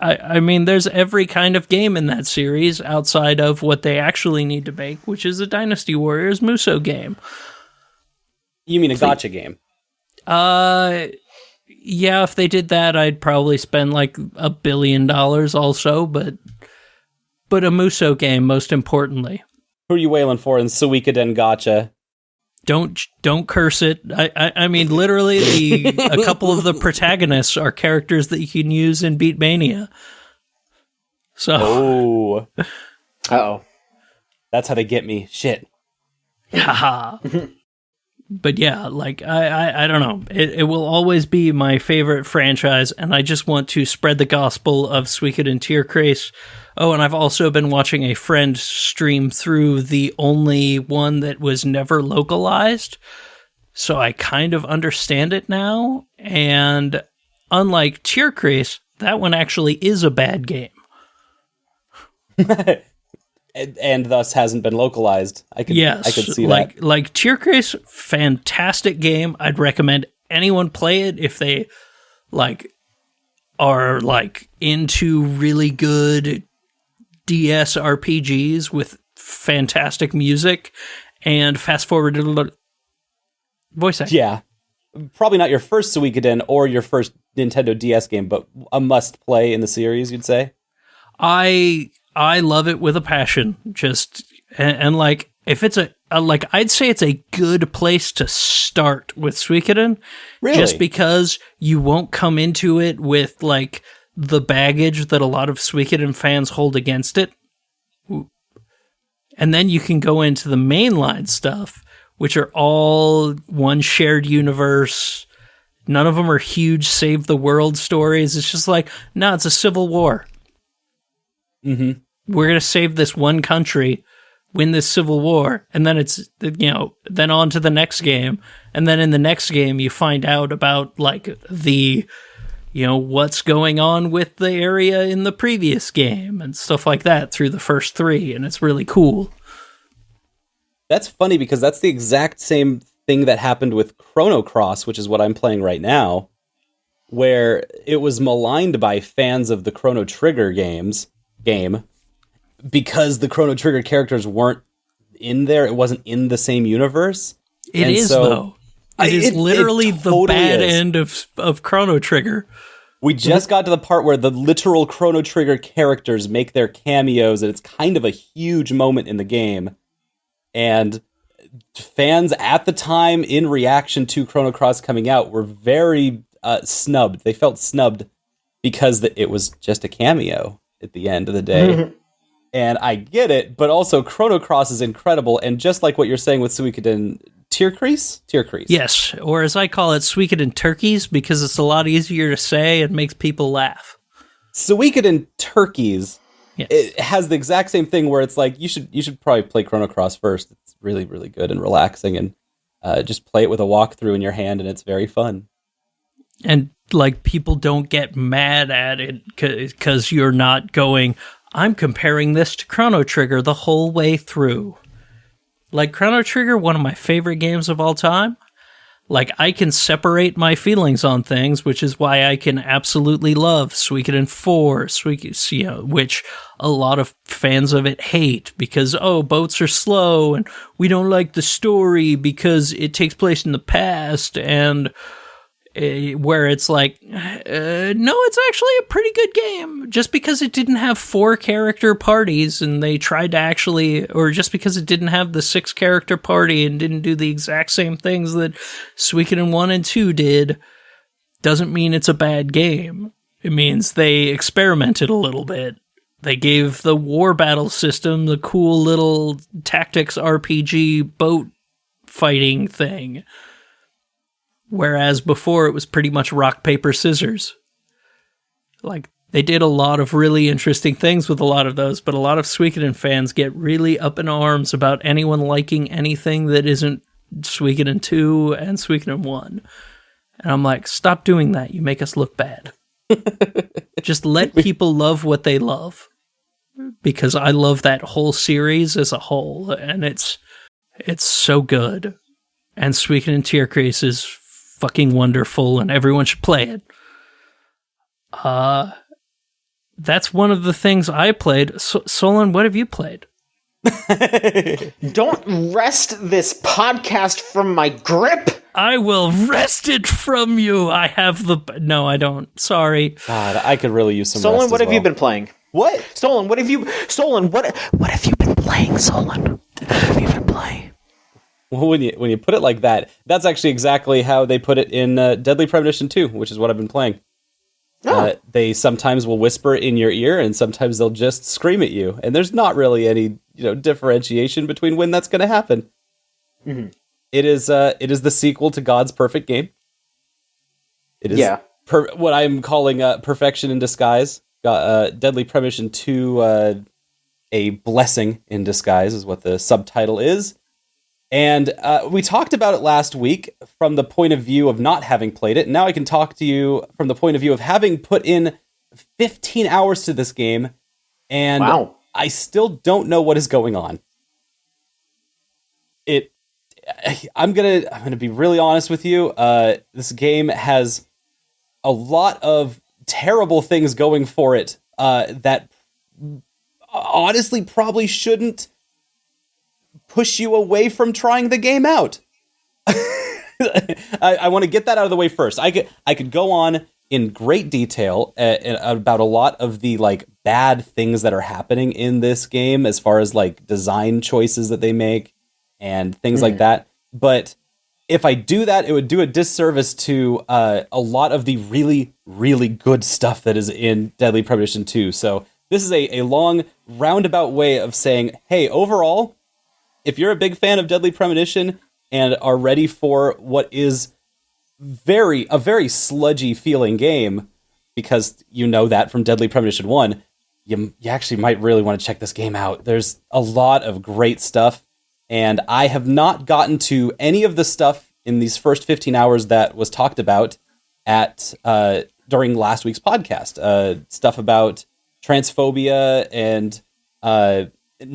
S2: I mean, there's every kind of game in that series outside of what they actually need to make, which is a Dynasty Warriors Musou game.
S3: You mean a gacha game?
S2: Yeah, if they did that, I'd probably spend like $1 billion also, but a Musou game, most importantly.
S3: Who are you wailing for in Suikoden gacha?
S2: Don't curse it. I mean, literally, a couple of the protagonists are characters that you can use in Beatmania. So,
S1: uh-oh,
S3: that's how they get me. Shit.
S2: Haha. But yeah, like I don't know. It will always be my favorite franchise, and I just want to spread the gospel of Suikoden Tierkreis. Oh, and I've also been watching a friend stream through the only one that was never localized, so I kind of understand it now. And unlike Tierkreis, that one actually is a bad game.
S3: and thus hasn't been localized. I could see that.
S2: Like Tierkreis, fantastic game. I'd recommend anyone play it if they are into really good DS RPGs with fantastic music and fast forward voice acting.
S3: Yeah. Probably not your first Suikoden or your first Nintendo DS game, but a must play in the series, you'd say?
S2: I love it with a passion. And like, if it's I'd say it's a good place to start with Suikoden.
S3: Really?
S2: Just because you won't come into it with like the baggage that a lot of Suikoden fans hold against it. And then you can go into the mainline stuff, which are all one shared universe. None of them are huge save the world stories. It's just like, no, it's a civil war.
S3: Mm-hmm.
S2: We're going to save this one country, win this civil war, and then it's, then on to the next game. And then in the next game, you find out about like the, what's going on with the area in the previous game and stuff like that through the first 3. And it's really cool.
S3: That's funny because that's the exact same thing that happened with Chrono Cross, which is what I'm playing right now, where it was maligned by fans of the Chrono Trigger game because the Chrono Trigger characters weren't in there. It wasn't in the same universe.
S2: It is, though. It is literally the bad end of Chrono Trigger.
S3: We just got to the part where the literal Chrono Trigger characters make their cameos, and it's kind of a huge moment in the game. And fans at the time, in reaction to Chrono Cross coming out, were very snubbed. They felt snubbed because it was just a cameo at the end of the day. And I get it, but also Chrono Cross is incredible, and just like what you're saying with Suikoden Tierkreis? Tierkreis.
S2: Yes, or as I call it, Suikoden Turkeys, because it's a lot easier to say and makes people laugh.
S3: Suikoden Turkeys.
S2: Yes.
S3: It has the exact same thing where it's like, you should probably play Chrono Cross first. It's really, really good and relaxing, and just play it with a walkthrough in your hand, and it's very fun.
S2: And like, people don't get mad at it because you're not going, I'm comparing this to Chrono Trigger the whole way through. Like, Chrono Trigger, one of my favorite games of all time. Like, I can separate my feelings on things, which is why I can absolutely love Suikoden 4, which a lot of fans of it hate because, boats are slow and we don't like the story because it takes place in the past, and where it's like, no, it's actually a pretty good game. Just because it didn't have 4 character parties and they tried to actually, or just because it didn't have the 6 character party and didn't do the exact same things that Suikoden 1 and 2 did, doesn't mean it's a bad game. It means they experimented a little bit. They gave the war battle system the cool little tactics RPG boat fighting thing. Whereas before it was pretty much rock, paper, scissors. Like, they did a lot of really interesting things with a lot of those, but a lot of Suikoden fans get really up in arms about anyone liking anything that isn't Suikoden 2 and Suikoden 1. And I'm like, stop doing that. You make us look bad. Just let people love what they love. Because I love that whole series as a whole, and it's so good. And Suikoden Tear Crease is fucking wonderful, and everyone should play it. That's one of the things I played. Solon, what have you played?
S1: Don't wrest this podcast from my grip!
S2: I will wrest it from you! I have the... No, I don't. Sorry.
S3: God, I could really use some
S1: Solon,
S3: rest
S1: what
S3: as
S1: have you been playing?
S3: What?
S1: Solon, what have you... Solon, what have you been playing, Solon? What have you been playing?
S3: Well, when you put it like that, that's actually exactly how they put it in Deadly Premonition 2, which is what I've been playing. Oh. They sometimes will whisper in your ear, and sometimes they'll just scream at you. And there's not really any differentiation between when that's going to happen. Mm-hmm. It is the sequel to God's perfect game. It is what I'm calling perfection in disguise. Deadly Premonition 2, a blessing in disguise is what the subtitle is. And we talked about it last week from the point of view of not having played it. Now I can talk to you from the point of view of having put in 15 hours to this game, and I still don't know what is going on. I'm gonna be really honest with you. This game has a lot of terrible things going for it that honestly probably shouldn't push you away from trying the game out. I want to get that out of the way first. I could go on in great detail about a lot of the bad things that are happening in this game as far as design choices that they make and things like that. But if I do that, it would do a disservice to a lot of the really, really good stuff that is in Deadly Premonition 2. So this is a long roundabout way of saying, hey, overall, if you're a big fan of Deadly Premonition and are ready for what is a very sludgy feeling game, because you know that from Deadly Premonition 1, you actually might really want to check this game out. There's a lot of great stuff, and I have not gotten to any of the stuff in these first 15 hours that was talked about at during last week's podcast. Stuff about transphobia and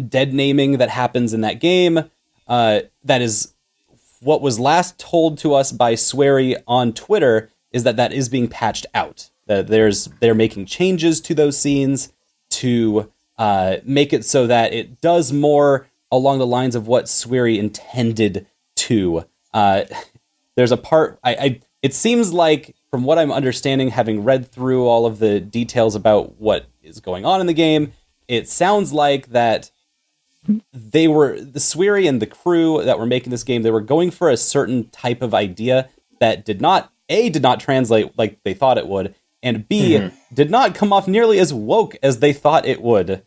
S3: dead naming that happens in that game. That is what was last told to us by Swery on Twitter, is that is being patched out. They're making changes to those scenes to make it so that it does more along the lines of what Swery intended to. There's a part, it seems like, from what I'm understanding, having read through all of the details about what is going on in the game, it sounds like that the Swery and the crew that were making this game, they were going for a certain type of idea that did not translate like they thought it would, and B, did not come off nearly as woke as they thought it would.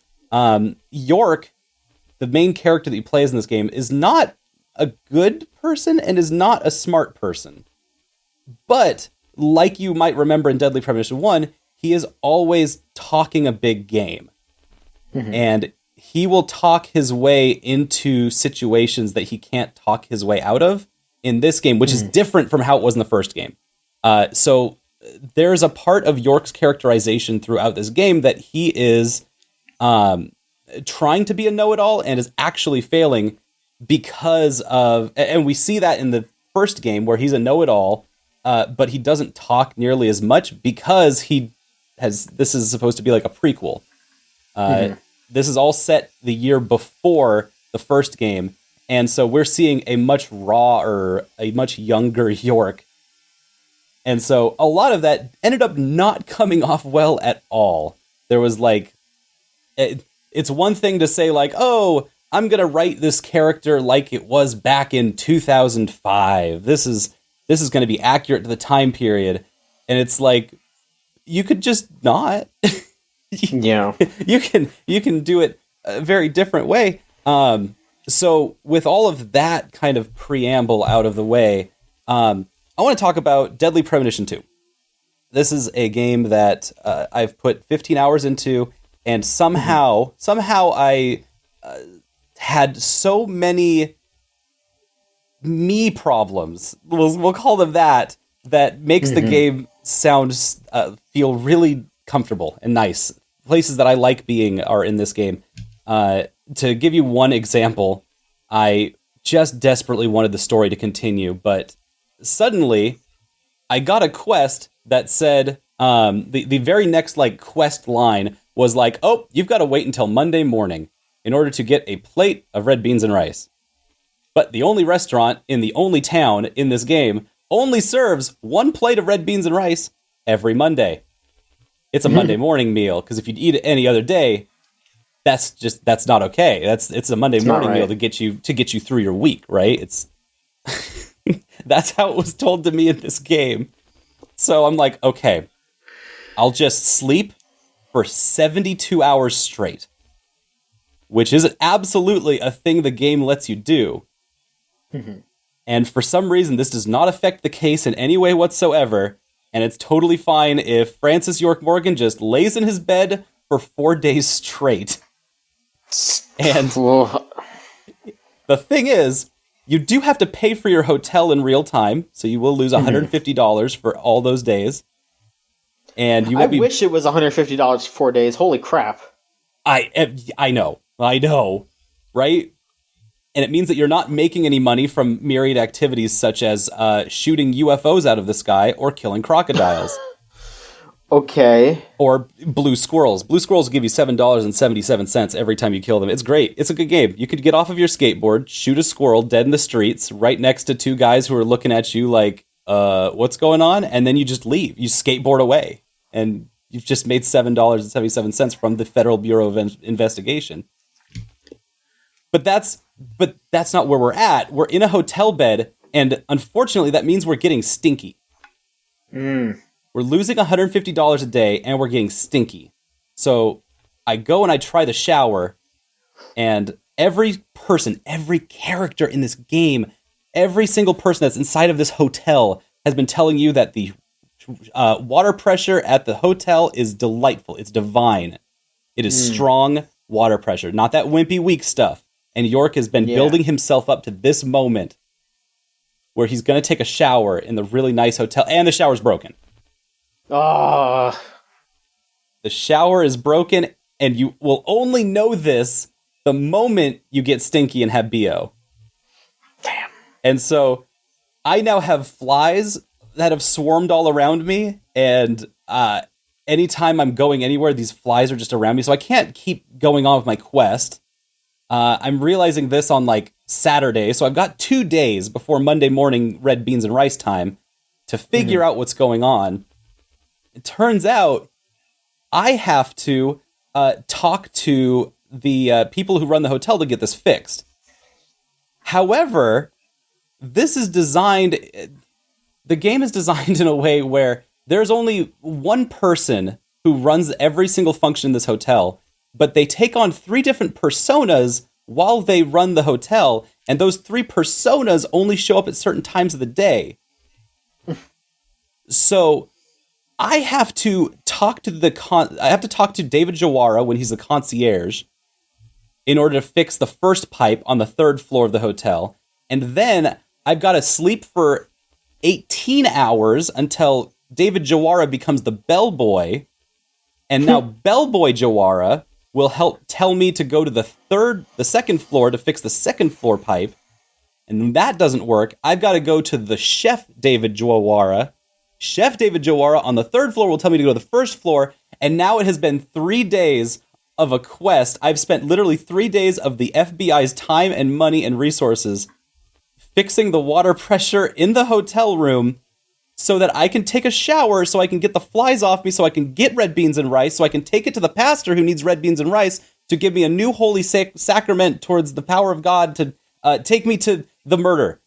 S3: York, the main character that he plays in this game, is not a good person and is not a smart person. But, like you might remember in Deadly Premonition 1, he is always talking a big game. And he will talk his way into situations that he can't talk his way out of in this game, which is different from how it was in the first game. So there's a part of York's characterization throughout this game that he is trying to be a know-it-all and is actually failing because of, and we see that in the first game where he's a know-it-all, but he doesn't talk nearly as much because this is supposed to be like a prequel. This is all set the year before the first game, and so we're seeing a much rawer, a much younger York. And so a lot of that ended up not coming off well at all. There was like, it's one thing to say like, oh, I'm going to write this character like it was back in 2005. This is going to be accurate to the time period. And it's like, you could just not.
S1: Yeah.
S3: You can do it a very different way. So with all of that kind of preamble out of the way, I want to talk about Deadly Premonition 2. This is a game that I've put 15 hours into, and somehow I had so many me problems, we'll call them that makes the game feel really comfortable and nice. Places that I like being are in this game. To give you one example, I just desperately wanted the story to continue, but suddenly I got a quest that said, the very next like quest line was like, oh, you've got to wait until Monday morning in order to get a plate of red beans and rice. But the only restaurant in the only town in this game only serves one plate of red beans and rice every Monday. It's a Monday morning meal, because if you'd eat it any other day, that's not okay. It's a Monday morning meal to get you through your week, right? It's that's how it was told to me in this game. So I'm like, okay, I'll just sleep for 72 hours straight, which is absolutely a thing the game lets you do. And for some reason, this does not affect the case in any way whatsoever. And it's totally fine if Francis York Morgan just lays in his bed for 4 days straight. And the thing is, you do have to pay for your hotel in real time, so you will lose $150 for all those days. And you won't
S1: wish it was $150 for 4 days. Holy crap.
S3: I know, right? And it means that you're not making any money from myriad activities such as shooting UFOs out of the sky or killing crocodiles.
S1: Okay.
S3: Or blue squirrels. Blue squirrels will give you $7.77 every time you kill them. It's great. It's a good game. You could get off of your skateboard, shoot a squirrel dead in the streets, right next to two guys who are looking at you like, what's going on? And then you just leave. You skateboard away. And you've just made $7.77 from the Federal Bureau of Investigation. But that's not where we're at. We're in a hotel bed, and unfortunately, that means we're getting stinky. We're losing $150 a day, and we're getting stinky. So I go and I try the shower, and every person, every character in this game, every single person that's inside of this hotel has been telling you that the water pressure at the hotel is delightful. It's divine. It is strong water pressure, not that wimpy, weak stuff. And York has been building himself up to this moment where he's going to take a shower in the really nice hotel, and the shower's broken. The shower is broken, and you will only know this the moment you get stinky and have BO.
S1: Damn.
S3: And so I now have flies that have swarmed all around me, and anytime I'm going anywhere, these flies are just around me, so I can't keep going on with my quest. I'm realizing this on like Saturday, so I've got 2 days before Monday morning red beans and rice time to figure out what's going on. It turns out I have to talk to the people who run the hotel to get this fixed. However, this is designed... The game is designed in a way where there's only one person who runs every single function in this hotel, but they take on 3 different personas while they run the hotel, and those 3 personas only show up at certain times of the day. So I have to talk to David Jawara when he's the concierge in order to fix the first pipe on the 3rd floor of the hotel, and then I've got to sleep for 18 hours until David Jawara becomes the bellboy, and now bellboy Jawara will help tell me to go to the second floor to fix the second floor pipe. And when that doesn't work, I've got to go to the Chef David Jawara. Chef David Jawara on the third floor will tell me to go to the first floor. And now it has been 3 days of a quest. I've spent literally 3 days of the FBI's time and money and resources fixing the water pressure in the hotel room so that I can take a shower, so I can get the flies off me, so I can get red beans and rice, so I can take it to the pastor who needs red beans and rice to give me a new holy sacrament towards the power of God to take me to the murder.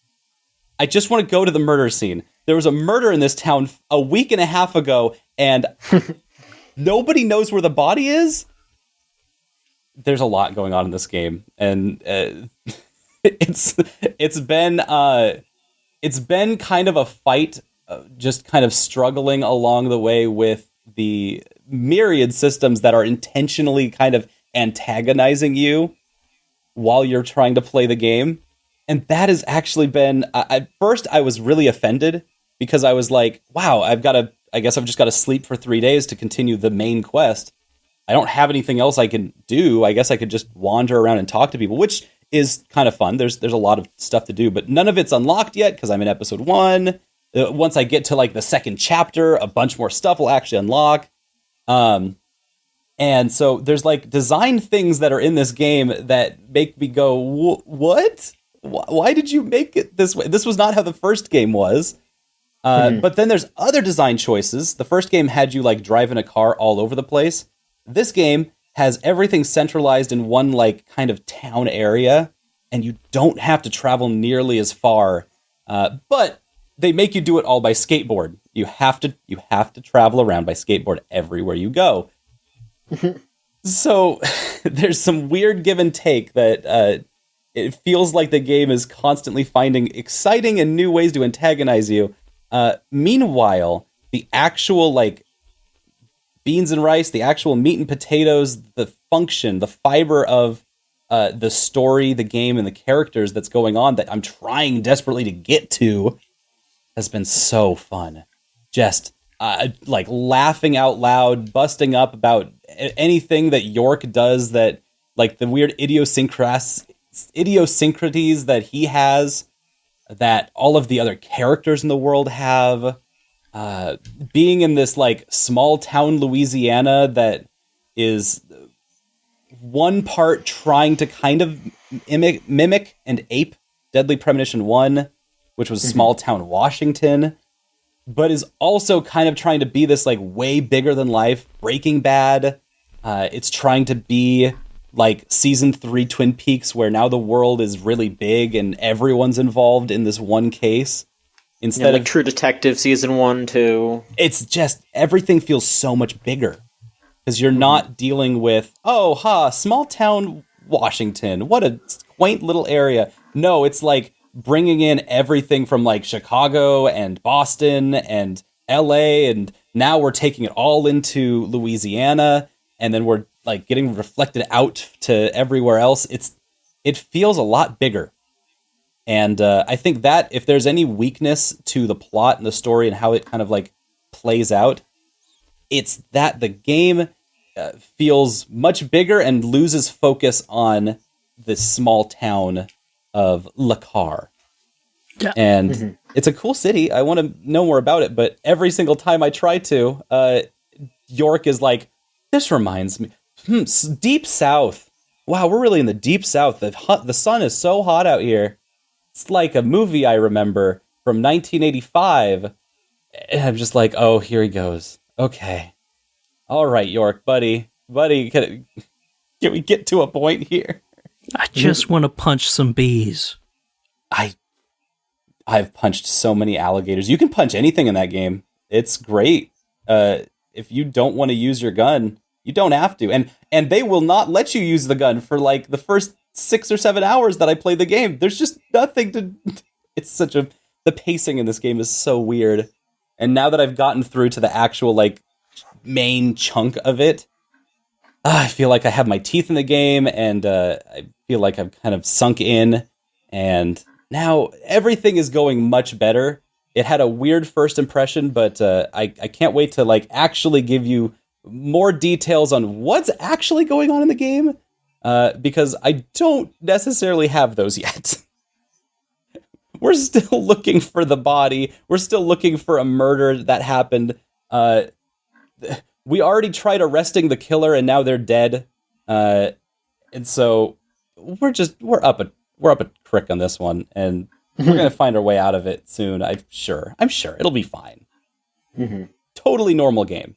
S3: I just want to go to the murder scene. There was a murder in this town a week and a half ago, and nobody knows where the body is. There's a lot going on in this game, and it's been kind of a fight, just kind of struggling along the way with the myriad systems that are intentionally kind of antagonizing you while you're trying to play the game. And that has actually been, at first I was really offended because I was like, wow, I guess I've just got to sleep for 3 days to continue the main quest. I don't have anything else I can do. I guess I could just wander around and talk to people, which is kind of fun. There's a lot of stuff to do, but none of it's unlocked yet because I'm in episode 1. Once I get to like the second chapter, a bunch more stuff will actually unlock. And so there's like design things that are in this game that make me go, what? Why did you make it this way? This was not how the first game was. But then there's other design choices. The first game had you like driving a car all over the place. This game has everything centralized in one like kind of town area, and you don't have to travel nearly as far. But they make you do it all by skateboard. You have to travel around by skateboard everywhere you go. So there's some weird give and take that it feels like the game is constantly finding exciting and new ways to antagonize you. Meanwhile, the actual like beans and rice, the actual meat and potatoes, the function, the fiber of the story, the game, and the characters that's going on that I'm trying desperately to get to has been so fun. Just like laughing out loud, busting up about anything that York does, that like the weird idiosyncrasies that he has, that all of the other characters in the world have. Being in this like small town Louisiana that is one part trying to kind of mimic and ape Deadly Premonition 1, which was small town Washington, but is also kind of trying to be this like way bigger than life Breaking Bad. It's trying to be like season 3 Twin Peaks, where now the world is really big and everyone's involved in this one case. Instead
S1: of True Detective season 1, 2.
S3: It's just, everything feels so much bigger. Because you're not dealing with, small town Washington. What a quaint little area. No, it's like bringing in everything from like Chicago and Boston and LA. And now we're taking it all into Louisiana. And then we're like getting reflected out to everywhere else. It feels a lot bigger. And I think that if there's any weakness to the plot and the story and how it kind of like plays out, it's that the game feels much bigger and loses focus on this small town of Le Car. Yeah. And it's a cool city. I want to know more about it, but every single time I try to, York is like, this reminds me, Deep South. Wow, we're really in the Deep South. The sun is so hot out here. It's like a movie I remember from 1985. And I'm just like, oh, here he goes. Okay. All right, York, buddy, can we get to a point here?
S2: I just want to punch some bees.
S3: I've punched so many alligators. You can punch anything in that game. It's great. If you don't want to use your gun, you don't have to. And they will not let you use the gun for like the first 6 or 7 hours that I played the game. There's just nothing to... It's the pacing in this game is so weird. And now that I've gotten through to the actual like main chunk of it, I feel like I have my teeth in the game, and I feel like I've kind of sunk in, and now everything is going much better. It had a weird first impression, but I can't wait to like actually give you more details on what's actually going on in the game, because I don't necessarily have those yet. We're still looking for the body. We're still looking for a murder that happened. We already tried arresting the killer, and now they're dead. And so we're up a crick on this one, and we're gonna find our way out of it soon. I'm sure it'll be fine. Mm-hmm. Totally normal game.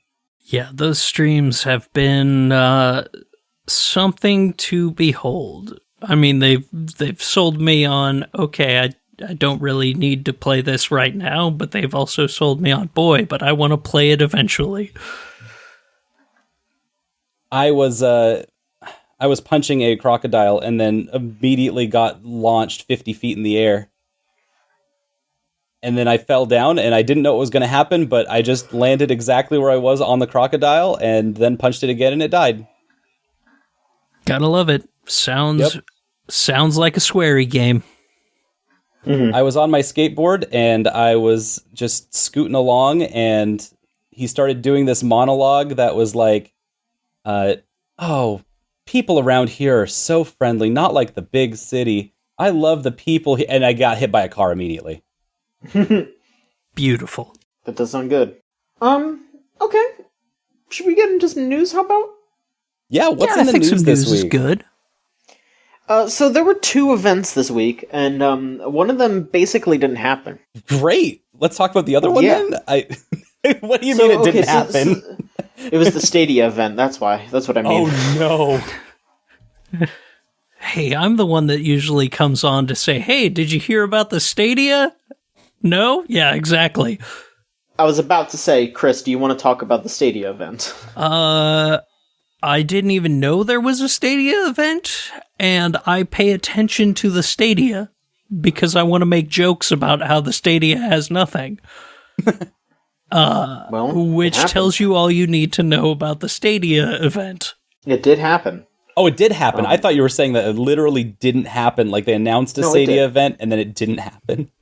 S2: Yeah, those streams have been something to behold. I mean, they've sold me on, okay, I don't really need to play this right now, but they've also sold me on, boy, but I want to play it eventually.
S3: I was punching a crocodile and then immediately got launched 50 feet in the air. And then I fell down, and I didn't know what was going to happen, but I just landed exactly where I was on the crocodile, and then punched it again, and it died.
S2: Gotta love it. Sounds like a sweary game.
S3: Mm-hmm. I was on my skateboard, and I was just scooting along, and he started doing this monologue that was like, oh, people around here are so friendly, not like the big city. I love the people, and I got hit by a car immediately.
S2: Beautiful.
S1: That does sound good. Okay. Should we get into some news, how about?
S3: Yeah, what's in the news this week?
S2: Is good.
S1: So there were 2 events this week, and one of them basically didn't happen.
S3: Great. Let's talk about the other one then. What do you mean it didn't happen?
S1: It was the Stadia event, that's why. That's what I mean.
S3: Oh,
S2: no. Hey, I'm the one that usually comes on to say, hey, did you hear about the Stadia? No? Yeah, exactly.
S1: I was about to say, Chris, do you want to talk about the Stadia event?
S2: I didn't even know there was a Stadia event, and I pay attention to the Stadia because I want to make jokes about how the Stadia has nothing. Which tells you all you need to know about the Stadia event.
S1: It did happen.
S3: Oh, it did happen. I thought you were saying that it literally didn't happen. Like they announced a Stadia event and then it didn't happen.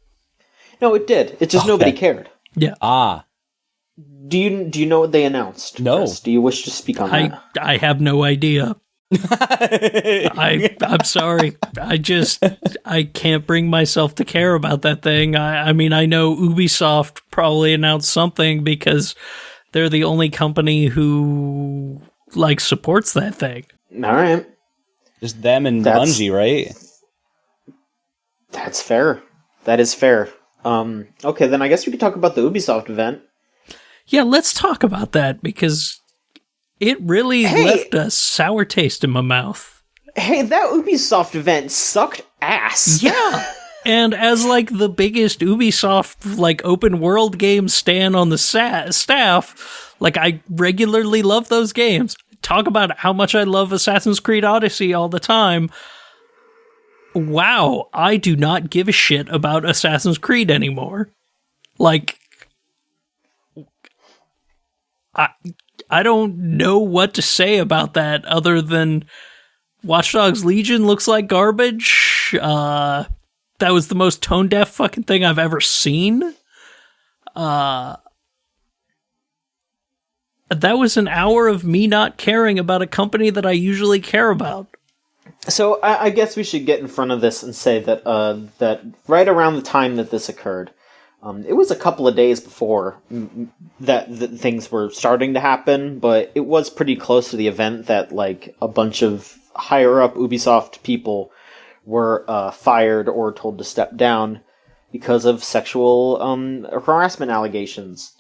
S1: No, it did. It's just nobody cared.
S2: Yeah.
S1: Do you know what they announced?
S3: No.
S1: Chris? Do you wish to speak on that?
S2: I have no idea. I'm sorry. I can't bring myself to care about that thing. I mean, I know Ubisoft probably announced something because they're the only company who supports that thing.
S1: All right.
S3: Just them and Bungie, right?
S1: That's fair. That is fair. Okay, then I guess we could talk about the Ubisoft event.
S2: Yeah, let's talk about that because it really left a sour taste in my mouth.
S1: Hey, that Ubisoft event sucked ass.
S2: Yeah. And as the biggest Ubisoft open world game stan on the staff, I regularly love those games. Talk about how much I love Assassin's Creed Odyssey all the time. Wow, I do not give a shit about Assassin's Creed anymore. I don't know what to say about that other than Watch Dogs Legion looks like garbage. That was the most tone-deaf fucking thing I've ever seen. That was an hour of me not caring about a company that I usually care about.
S1: So I guess we should get in front of this and say that that right around the time that this occurred, it was a couple of days before that things were starting to happen, but it was pretty close to the event that a bunch of higher up Ubisoft people were fired or told to step down because of sexual harassment allegations.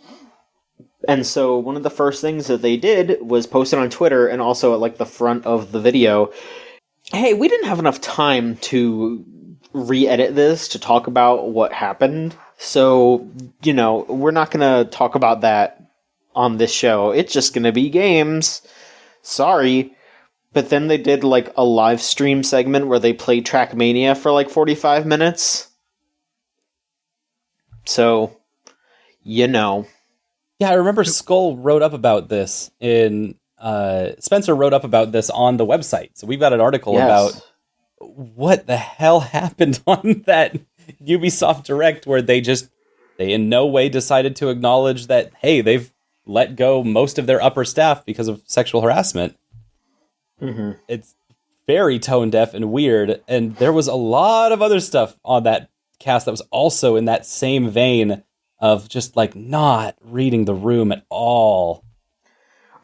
S1: And so one of the first things that they did was post it on Twitter and also at the front of the video. Hey, we didn't have enough time to re-edit this to talk about what happened. So, we're not going to talk about that on this show. It's just going to be games. Sorry. But then they did a live stream segment where they played Trackmania for 45 minutes. So, Yeah,
S3: I remember Skull wrote up about this Spencer wrote up about this on the website. So we've got an article about what the hell happened on that Ubisoft Direct where they in no way decided to acknowledge that, hey, they've let go most of their upper staff because of sexual harassment. Mm-hmm. It's very tone deaf and weird, and there was a lot of other stuff on that cast that was also in that same vein of just like not reading the room at all.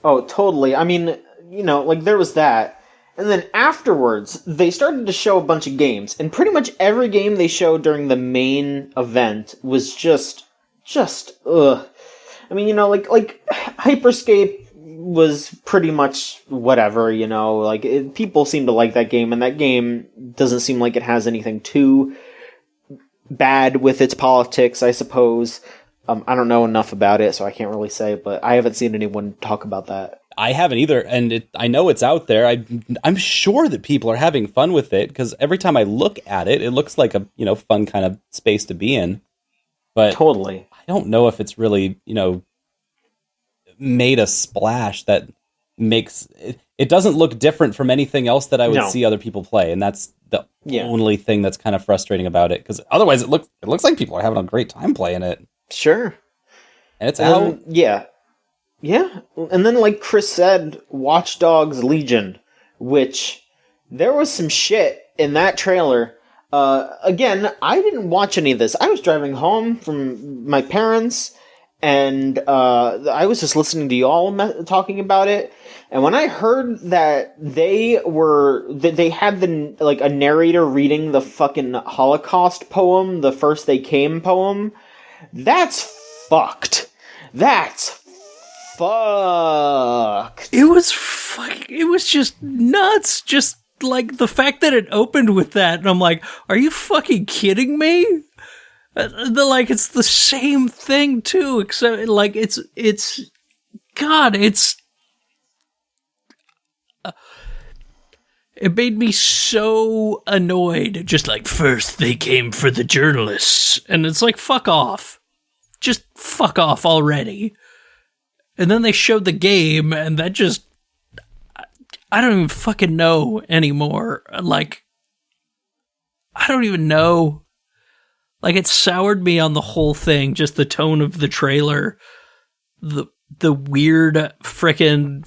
S1: Oh, totally. I mean, like there was that. And then afterwards, they started to show a bunch of games. And pretty much every game they showed during the main event was just, ugh. I mean, like Hyperscape was pretty much whatever, people seem to like that game, and that game doesn't seem like it has anything too bad with its politics, I suppose. I don't know enough about it, so I can't really say, but I haven't seen anyone talk about that.
S3: I haven't either, and I know it's out there. I'm sure that people are having fun with it, because every time I look at it, it looks like a fun kind of space to be in. But
S1: totally,
S3: I don't know if it's really made a splash that makes it doesn't look different from anything else that I would see other people play, and that's the only thing that's kind of frustrating about it. Because otherwise, it looks like people are having a great time playing it.
S1: Sure,
S3: and it's out.
S1: Yeah, and then like Chris said, Watch Dogs Legion, which there was some shit in that trailer. Again, I didn't watch any of this. I was driving home from my parents, and I was just listening to y'all talking about it. And when I heard that they had a narrator reading the fucking Holocaust poem, the First They Came poem, that's fucked. That's fucked.
S2: It was just nuts. Just like the fact that it opened with that, and I'm like, are you fucking kidding me? It's the same thing too, except like it's it made me so annoyed. Just like, first they came for the journalists, and it's like, fuck off. Just fuck off already. And then they showed the game, and that just... I don't even fucking know anymore. Like, I don't even know. Like, it soured me on the whole thing, just the tone of the trailer. The weird frickin'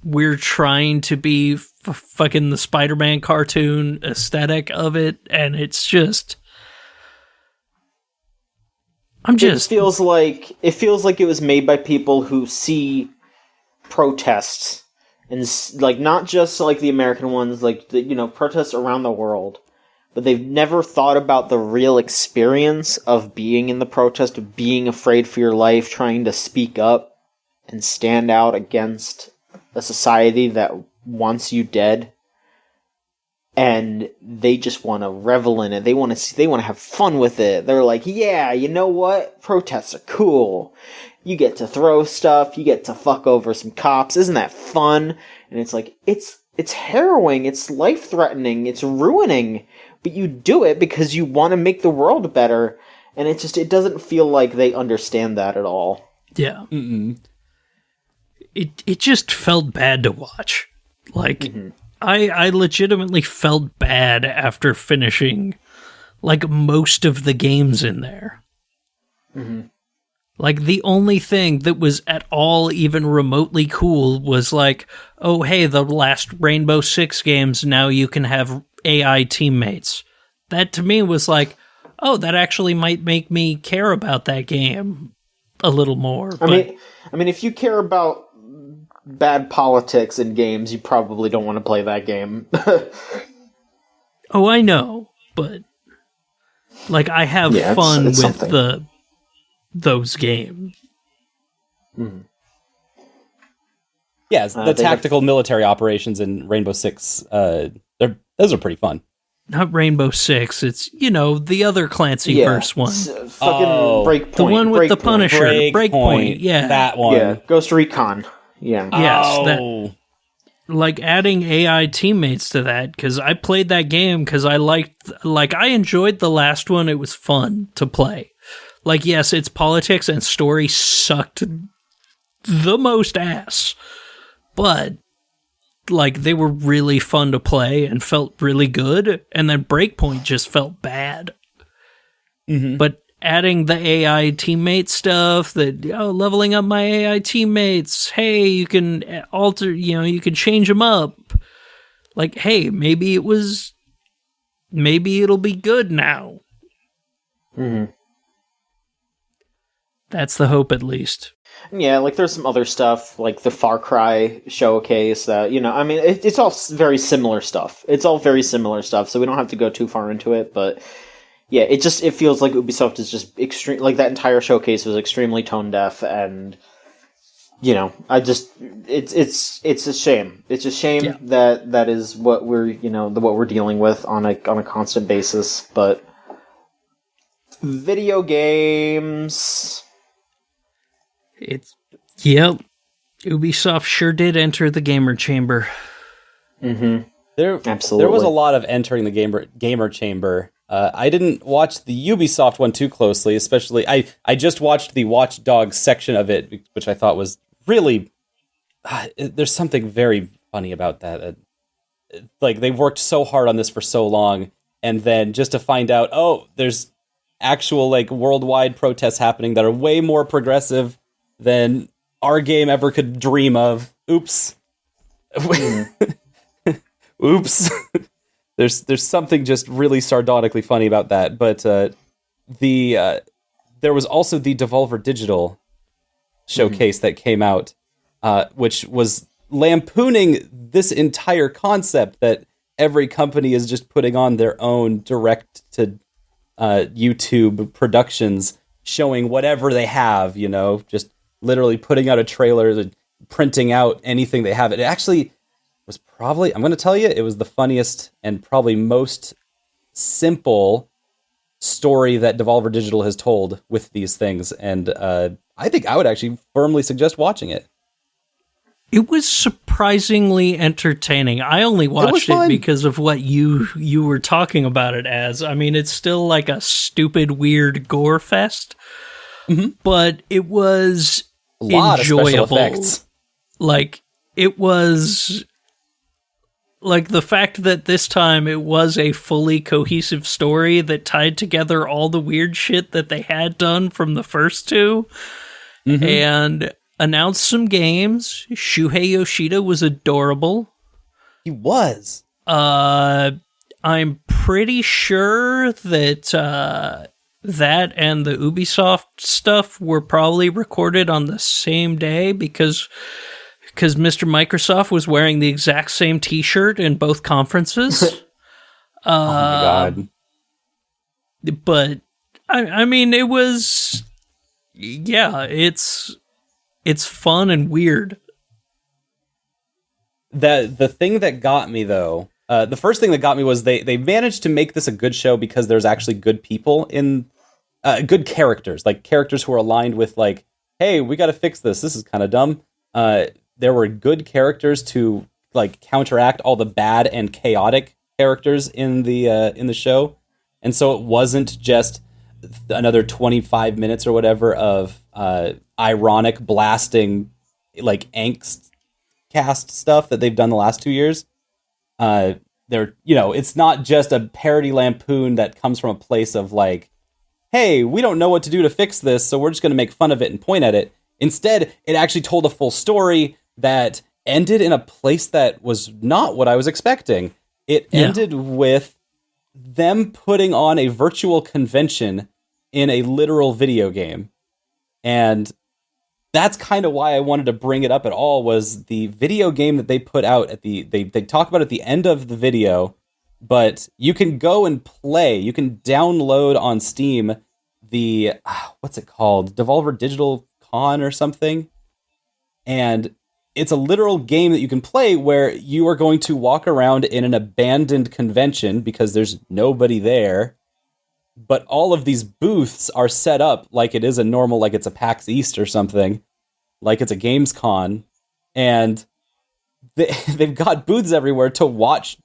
S2: we're trying to be fucking the Spider-Man cartoon aesthetic of it, and it's just...
S1: It feels like it was made by people who see protests and like not just like the American ones, like protests around the world, but they've never thought about the real experience of being in the protest, of being afraid for your life, trying to speak up and stand out against a society that wants you dead. And they just want to revel in it. They want to have fun with it. They're like, yeah, you know what? Protests are cool. You get to throw stuff. You get to fuck over some cops. Isn't that fun? And it's like, it's harrowing. It's life-threatening. It's ruining. But you do it because you want to make the world better. And it doesn't feel like they understand that at all.
S2: Yeah. Mm-mm. It just felt bad to watch. Like... Mm-hmm. I legitimately felt bad after finishing, like, most of the games in there. Mm-hmm. Like, the only thing that was at all even remotely cool was like, oh, hey, the last Rainbow Six games, now you can have AI teammates. That, to me, was like, oh, that actually might make me care about that game a little more.
S1: I mean, if you care about bad politics in games, you probably don't want to play that game.
S2: Oh, I know, but like I have fun with something. Those games.
S3: Mm-hmm. Yeah, the tactical military operations in Rainbow Six, those are pretty fun.
S2: Not Rainbow Six, it's, the other Clancy-verse one.
S1: Fucking Breakpoint.
S2: The one with the Punisher. Breakpoint, yeah.
S3: That one.
S1: Yeah, Ghost Recon. Yeah.
S2: Yes. Like adding AI teammates to that, because I played that game because I I enjoyed the last one. It was fun to play. Like, yes, its politics and story sucked the most ass, but like they were really fun to play and felt really good. And then Breakpoint just felt bad. Mm-hmm. But adding the AI teammate stuff, that leveling up my AI teammates. Hey, you can alter, you can change them up. Like, hey, maybe it'll be good now.
S1: Mm-hmm.
S2: That's the hope, at least.
S1: Yeah, like there's some other stuff, like the Far Cry showcase that, I mean, it's all very similar stuff. It's all very similar stuff, so we don't have to go too far into it, but yeah, it feels like Ubisoft is just extreme, like that entire showcase was extremely tone deaf, and, it's a shame. It's a shame that is what we're, what we're dealing with on a constant basis, but video games...
S2: Ubisoft sure did enter the gamer chamber.
S1: Mm-hmm.
S3: Absolutely. There was a lot of entering the gamer chamber. I didn't watch the Ubisoft one too closely, especially I just watched the Watch Dogs section of it, which I thought was really there's something very funny about that. Like, they've worked so hard on this for so long, and then just to find out, there's actual like worldwide protests happening that are way more progressive than our game ever could dream of. Oops. Oops. There's something just really sardonically funny about that. But there was also the Devolver Digital showcase that came out, which was lampooning this entire concept that every company is just putting on their own direct to YouTube productions, showing whatever they have, just literally putting out a trailer, printing out anything they have. It actually was probably, I'm going to tell you, it was the funniest and probably most simple story that Devolver Digital has told with these things. And I think I would actually firmly suggest watching it.
S2: It was surprisingly entertaining. I only watched it because of what you were talking about it as. I mean, it's still like a stupid, weird gore fest, but it was
S3: a lot
S2: enjoyable.
S3: Of special effects.
S2: Like, it was like the fact that this time it was a fully cohesive story that tied together all the weird shit that they had done from the first two, and announced some games. Shuhei Yoshida was adorable.
S3: He was.
S2: I'm pretty sure that that and the Ubisoft stuff were probably recorded on the same day because Mr. Microsoft was wearing the exact same t-shirt in both conferences.
S3: Oh my God.
S2: But I mean, it was, it's fun and weird.
S3: The thing that got me, though, the first thing that got me was they managed to make this a good show because there's actually good people in, good characters, like characters who are aligned with, like, hey, we got to fix this. This is kind of dumb. There were good characters to like counteract all the bad and chaotic characters in the show, and so it wasn't just another 25 minutes or whatever of ironic blasting like angst cast stuff that they've done the last 2 years. It's not just a parody lampoon that comes from a place of like, hey, we don't know what to do to fix this, so we're just going to make fun of it and point at it. Instead, it actually told a full story that ended in a place that was not what I was expecting. It ended with them putting on a virtual convention in a literal video game. And that's kind of why I wanted to bring it up at all, was the video game that they put out at they talk about at the end of the video, but you can go and play. You can download on Steam the, what's it called? Devolver Digital Con or something. And it's a literal game that you can play where you are going to walk around in an abandoned convention because there's nobody there. But all of these booths are set up like it is a normal, like it's a PAX East or something, like it's a Gamescom. And they've got booths everywhere to watch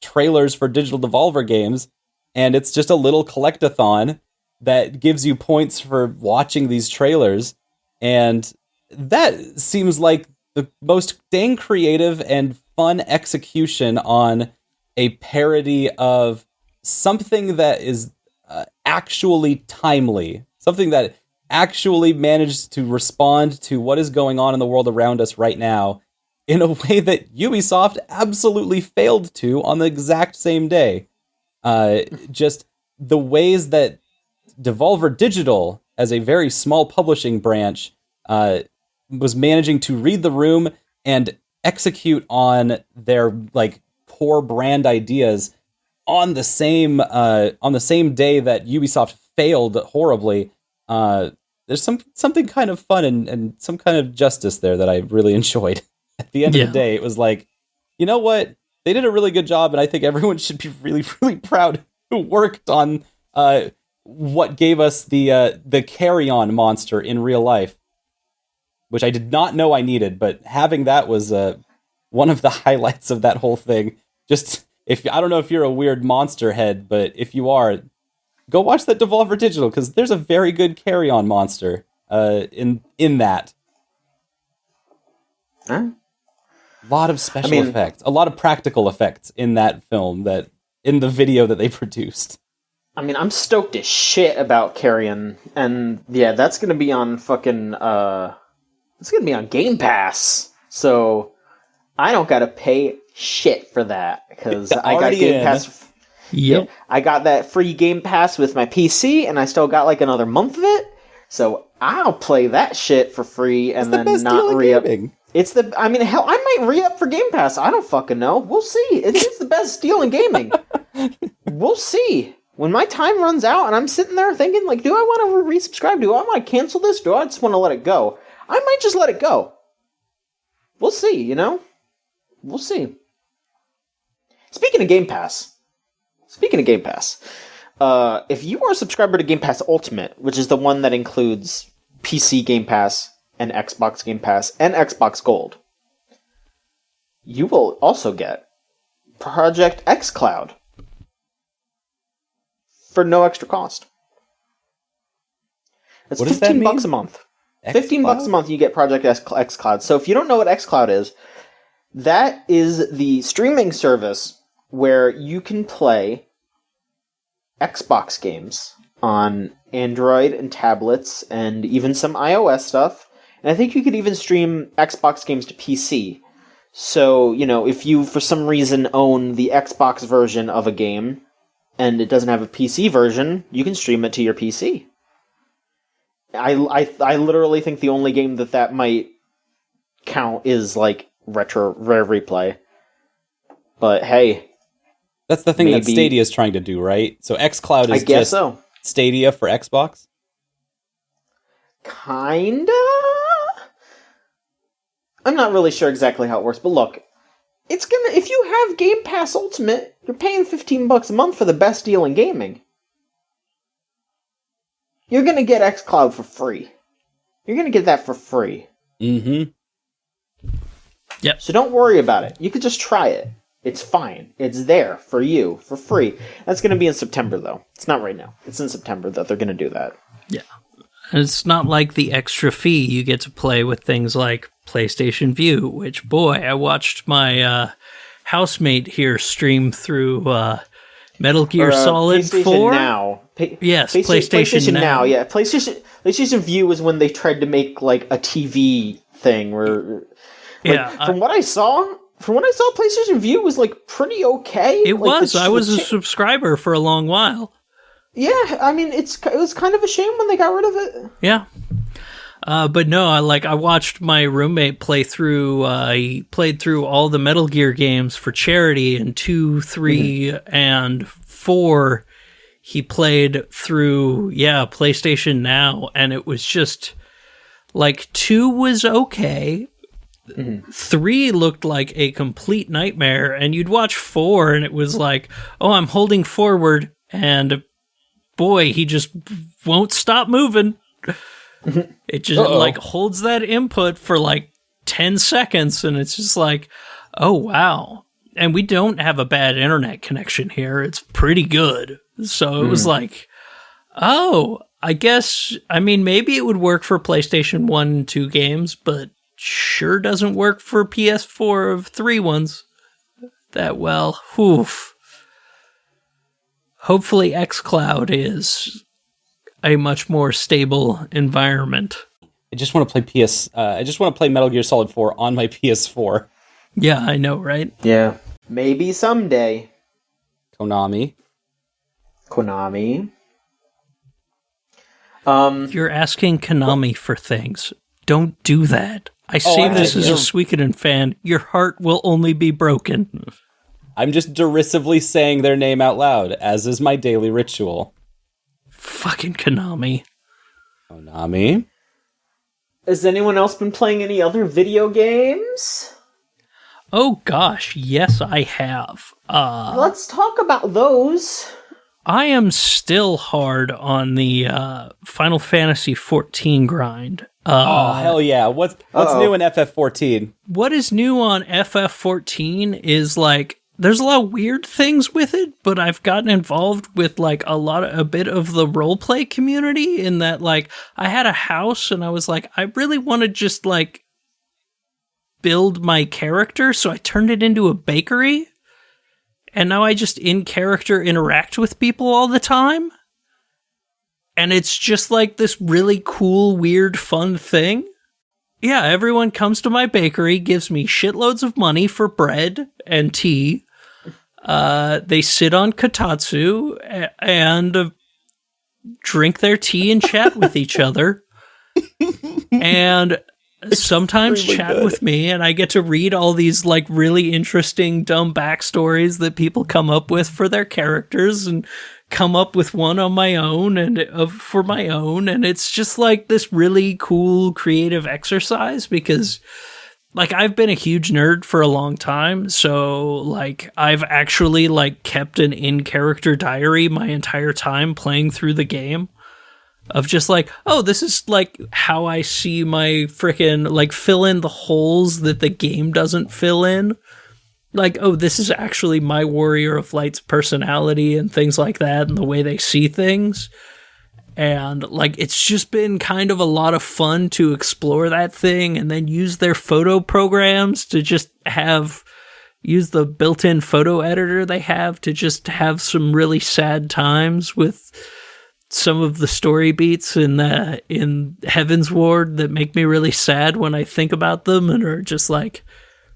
S3: trailers for digital Devolver games. And it's just a little collectathon that gives you points for watching these trailers. And that seems like the most dang creative and fun execution on a parody of something that is actually timely, something that actually managed to respond to what is going on in the world around us right now in a way that Ubisoft absolutely failed to on the exact same day. Just the ways that Devolver Digital, as a very small publishing branch, was managing to read the room and execute on their like core brand ideas on the same day that Ubisoft failed horribly. There's something kind of fun and some kind of justice there that I really enjoyed. At the end of the day, it was like, you know what? They did a really good job, and I think everyone should be really, really proud who worked on what gave us the carry-on monster in real life, which I did not know I needed, but having that was one of the highlights of that whole thing. Just, I don't know if you're a weird monster head, but if you are, go watch that Devolver Digital, because there's a very good carry-on monster in that.
S1: Huh?
S3: A lot of special effects, a lot of practical effects in that film, in the video that they produced.
S1: I mean, I'm stoked as shit about Carrion, and yeah, that's gonna be on fucking, it's gonna be on Game Pass, so I don't gotta pay shit for that, because I got Game Pass.
S2: Yep.
S1: Yeah, I got that free Game Pass with my PC, and I still got like another month of it, so I'll play that shit for free and then not re-up. I mean, hell, I might re-up for Game Pass. I don't fucking know. We'll see. It's the best deal in gaming. We'll see. When my time runs out and I'm sitting there thinking, like, do I want to resubscribe? Do I want to cancel this? Do I just want to let it go? I might just let it go. We'll see, you know? We'll see. Speaking of Game Pass, if you are a subscriber to Game Pass Ultimate, which is the one that includes PC Game Pass and Xbox Game Pass and Xbox Gold, you will also get Project xCloud for no extra cost. It's $15 a month. $15 a month you get Project xCloud. So if you don't know what xCloud is, that is the streaming service where you can play Xbox games on Android and tablets and even some iOS stuff. And I think you could even stream Xbox games to PC. So, you know, if you for some reason own the Xbox version of a game and it doesn't have a PC version, you can stream it to your PC. I literally think the only game that might count is like Rare Replay. But hey,
S3: that's the thing that Stadia is trying to do, right? So xCloud is just Stadia for Xbox?
S1: Kinda? I'm not really sure exactly how it works, but look, if you have Game Pass Ultimate, you're paying $15 a month for the best deal in gaming. You're gonna get xCloud for free. You're gonna get that for free.
S3: Mm-hmm.
S2: Yep.
S1: So don't worry about it. You could just try it. It's fine. It's there for you, for free. That's gonna be in September, though. It's not right now. It's in September that they're gonna do that.
S2: Yeah. And it's not like the extra fee you get to play with things like PlayStation Vue, which, boy, I watched my housemate here stream through Metal Gear Solid 4.
S1: Now.
S2: Yes, PlayStation Now.
S1: Yeah, PlayStation Vue was when they tried to make like a TV thing where, from what I saw, PlayStation Vue was like pretty okay.
S2: It was. I was a subscriber for a long while.
S1: Yeah, I mean, it was kind of a shame when they got rid of it.
S2: Yeah. But no, I watched my roommate play through, he played through all the Metal Gear games for charity, and 2, 3, and 4, he played through, PlayStation Now, and it was just, 2 was okay, 3 looked like a complete nightmare, and you'd watch 4, and it was like, oh, I'm holding forward, and boy, he just won't stop moving. It just holds that input for 10 seconds, and it's just like, oh wow. And we don't have a bad internet connection here. It's pretty good. So it was like, oh, I guess, maybe it would work for PlayStation 1 and 2 games, but sure doesn't work for PS4 of 3 ones that well. Oof. Hopefully xCloud is a much more stable environment.
S3: I just want to play I just want to play Metal Gear Solid 4 on my PS4.
S2: Yeah, I know, right?
S1: Yeah. Maybe someday.
S3: Konami.
S2: You're asking Konami for things. Don't do that. I say this as a Suikoden fan. Your heart will only be broken.
S3: I'm just derisively saying their name out loud, as is my daily ritual.
S2: Fucking Konami.
S1: Has anyone else been playing any other video games?
S2: Oh gosh, yes I have.
S1: Let's talk about those.
S2: I am still hard on the Final Fantasy XIV grind.
S3: Oh, hell yeah. What's new in FF14?
S2: What is new on FF14 is, like, there's a lot of weird things with it, but I've gotten involved with, like, a bit of the roleplay community in that, like, I had a house and I was like, I really want to just, like, build my character, so I turned it into a bakery. And now I just in-character interact with people all the time. And it's just like this really cool, weird, fun thing. Yeah, everyone comes to my bakery, gives me shitloads of money for bread and tea. They sit on kotatsu and drink their tea and chat with each other. And sometimes chat with me, and I get to read all these, like, really interesting dumb backstories that people come up with for their characters, and come up with one on my own and for my own. And it's just like this really cool creative exercise because, like, I've been a huge nerd for a long time. So, like, I've actually, like, kept an in-character diary my entire time playing through the game. Of just like, oh, this is like how I see my frickin', like, fill in the holes that the game doesn't fill in. Like, oh, this is actually my Warrior of Light's personality and things like that and the way they see things. And, like, it's just been kind of a lot of fun to explore that thing and then use their photo programs to just use the built-in photo editor they have to just have some really sad times with some of the story beats in Heaven's Ward that make me really sad when I think about them and are just, like,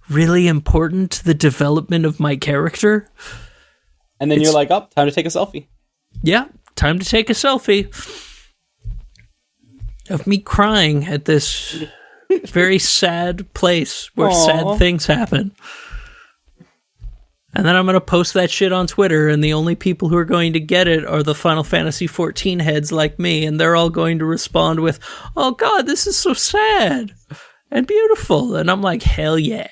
S2: really important to the development of my character.
S3: And then you're like, oh, time to take a selfie.
S2: Yeah, time to take a selfie of me crying at this very sad place where sad things happen. And then I'm going to post that shit on Twitter, and the only people who are going to get it are the Final Fantasy XIV heads like me, and they're all going to respond with, oh god, this is so sad and beautiful. And I'm like, hell yeah.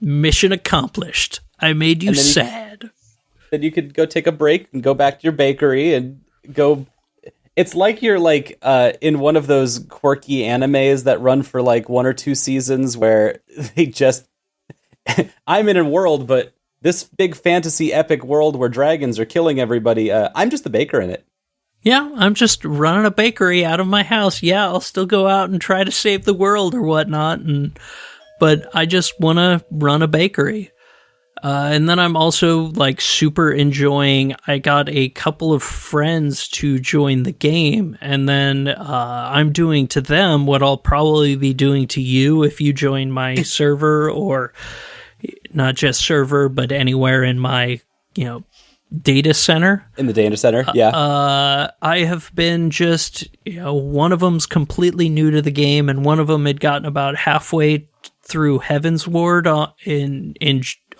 S2: Mission accomplished. I made you sad.
S3: Then you could go take a break and go back to your bakery and go... It's like you're, like, in one of those quirky animes that run for, like, 1 or 2 seasons where they just... I'm in a world, but this big fantasy epic world where dragons are killing everybody, I'm just the baker in it.
S2: Yeah, I'm just running a bakery out of my house. Yeah, I'll still go out and try to save the world or whatnot, but I just want to run a bakery. And then I'm also, like, super enjoying, I got a couple of friends to join the game, and then I'm doing to them what I'll probably be doing to you if you join my server, or not just server, but anywhere in my, data center.
S3: In the data center, yeah.
S2: I have been just, one of them's completely new to the game, and one of them had gotten about halfway through Heaven's Ward on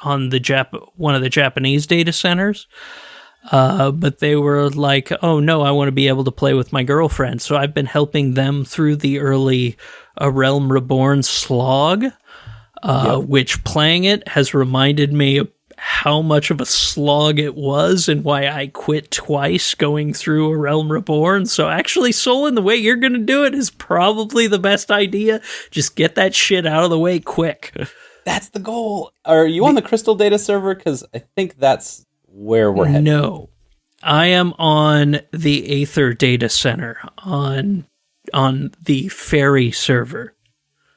S2: one of the Japanese data centers. But they were like, oh no, I want to be able to play with my girlfriend. So I've been helping them through the early A Realm Reborn slog, which playing it has reminded me of how much of a slog it was and why I quit twice going through A Realm Reborn. So actually, Solon, the way you're going to do it is probably the best idea. Just get that shit out of the way quick.
S3: That's the goal. Are you on the Crystal data server? Because I think that's where we're headed.
S2: No, I am on the Aether data center on the Fairy server.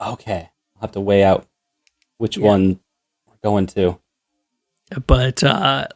S3: Okay, I'll have to weigh out which one we're going to.
S2: But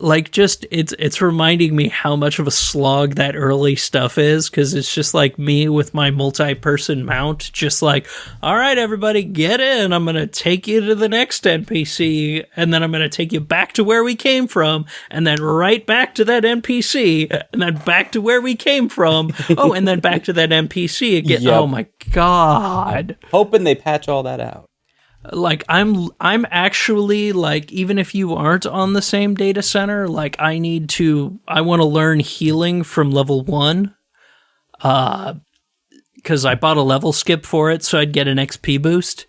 S2: like, just it's reminding me how much of a slog that early stuff is, because it's just like me with my multi-person mount, just like, all right, everybody, get in. I'm gonna take you to the next NPC, and then I'm gonna take you back to where we came from, and then right back to that NPC, and then back to where we came from. Oh, and then back to that NPC again. Yep. Oh my god!
S3: I'm hoping they patch all that out.
S2: Like, I'm actually, like, even if you aren't on the same data center, like, I want to learn healing from level 1, because I bought a level skip for it, so I'd get an XP boost.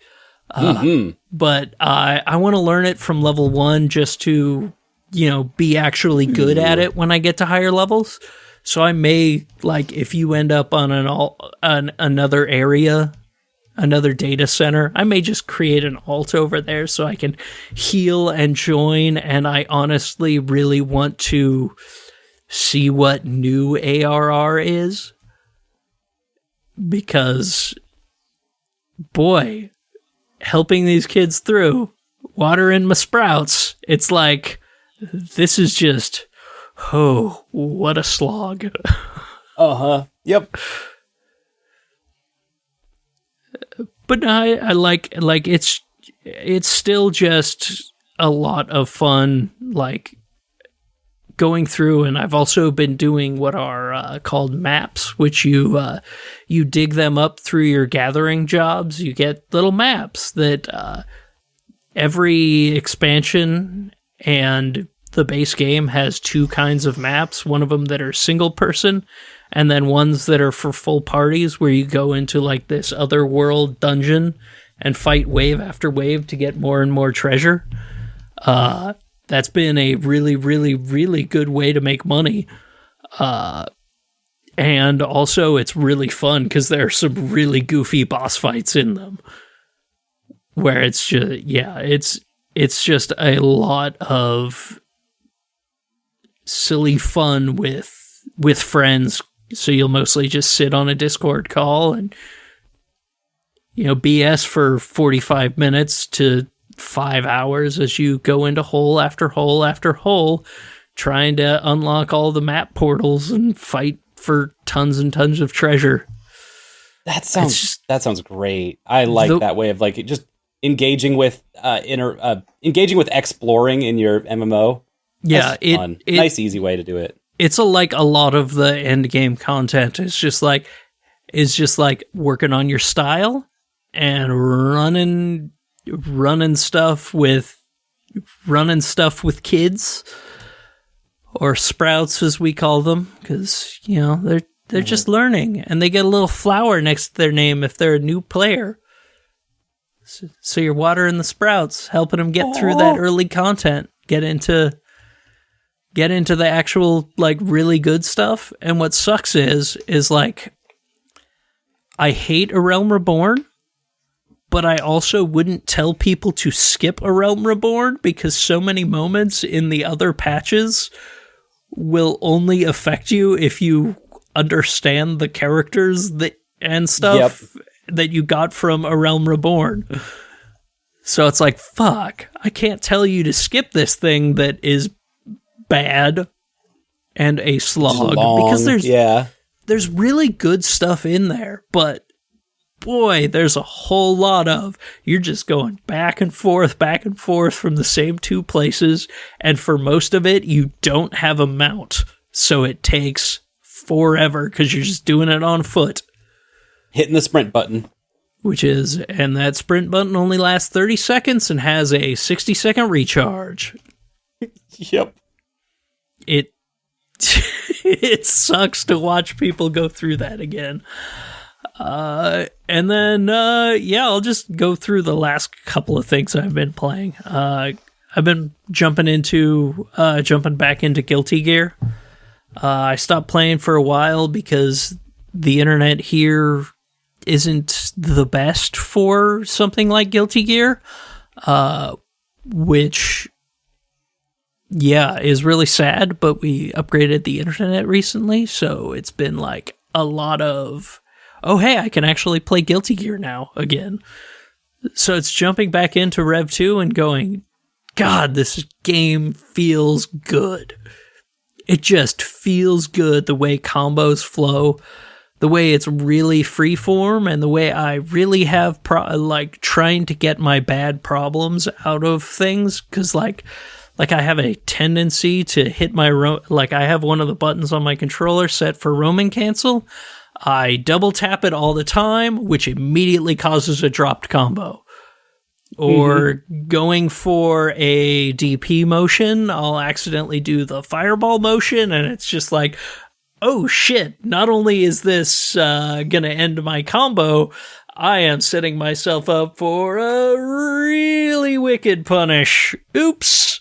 S2: But I want to learn it from level 1 just to, be actually good at it when I get to higher levels. So I may, like, if you end up on another area, another data center, I may just create an alt over there so I can heal and join. And I honestly really want to see what new ARR is, because, boy, helping these kids through, watering my sprouts, it's like, this is just, oh, what a slog.
S3: Yep.
S2: But I like it's still just a lot of fun, like, going through. And I've also been doing what are called maps, which you dig them up through your gathering jobs. You get little maps that every expansion and the base game has 2 kinds of maps. One of them that are single person, and then ones that are for full parties, where you go into, like, this other world dungeon and fight wave after wave to get more and more treasure. That's been a really, really, really good way to make money. And also it's really fun because there are some really goofy boss fights in them, where it's just, it's just a lot of silly fun with friends. So you'll mostly just sit on a Discord call and, BS for 45 minutes to 5 hours as you go into hole after hole after hole, trying to unlock all the map portals and fight for tons and tons of treasure.
S3: That sounds great. I like that way of, like, just engaging with exploring in your MMO.
S2: Yeah,
S3: fun. Nice, easy way to do it.
S2: It's a lot of the end game content is just like working on your style and running stuff with kids, or sprouts as we call them, because they're just learning, and they get a little flower next to their name if they're a new player. So you're watering the sprouts, helping them get through that early content, get into the actual, like, really good stuff. And what sucks is like, I hate A Realm Reborn, but I also wouldn't tell people to skip A Realm Reborn, because so many moments in the other patches will only affect you if you understand the characters and stuff that you got from A Realm Reborn. So it's like, fuck, I can't tell you to skip this thing that is bad and a slog, because there's really good stuff in there, but boy, there's a whole lot of, you're just going back and forth from the same 2 places, and for most of it you don't have a mount, so it takes forever because you're just doing it on foot,
S3: hitting the sprint button,
S2: and that sprint button only lasts 30 seconds and has a 60-second recharge.
S3: Yep.
S2: It sucks to watch people go through that again. And then, I'll just go through the last couple of things I've been playing. I've been jumping back into Guilty Gear. I stopped playing for a while because the internet here isn't the best for something like Guilty Gear, which, is really sad, but we upgraded the internet recently, so it's been like a lot of, oh hey, I can actually play Guilty Gear now again. So it's jumping back into Rev 2 and going, God, this game feels good. It just feels good the way combos flow, the way it's really freeform, and the way I really have trying to get my bad problems out of things. Because like I have a tendency to hit my I have one of the buttons on my controller set for roaming cancel. I double tap it all the time, which immediately causes a dropped combo. Or going for a DP motion, I'll accidentally do the fireball motion, and it's just like, oh shit, not only is this gonna end my combo, I am setting myself up for a really wicked punish. Oops.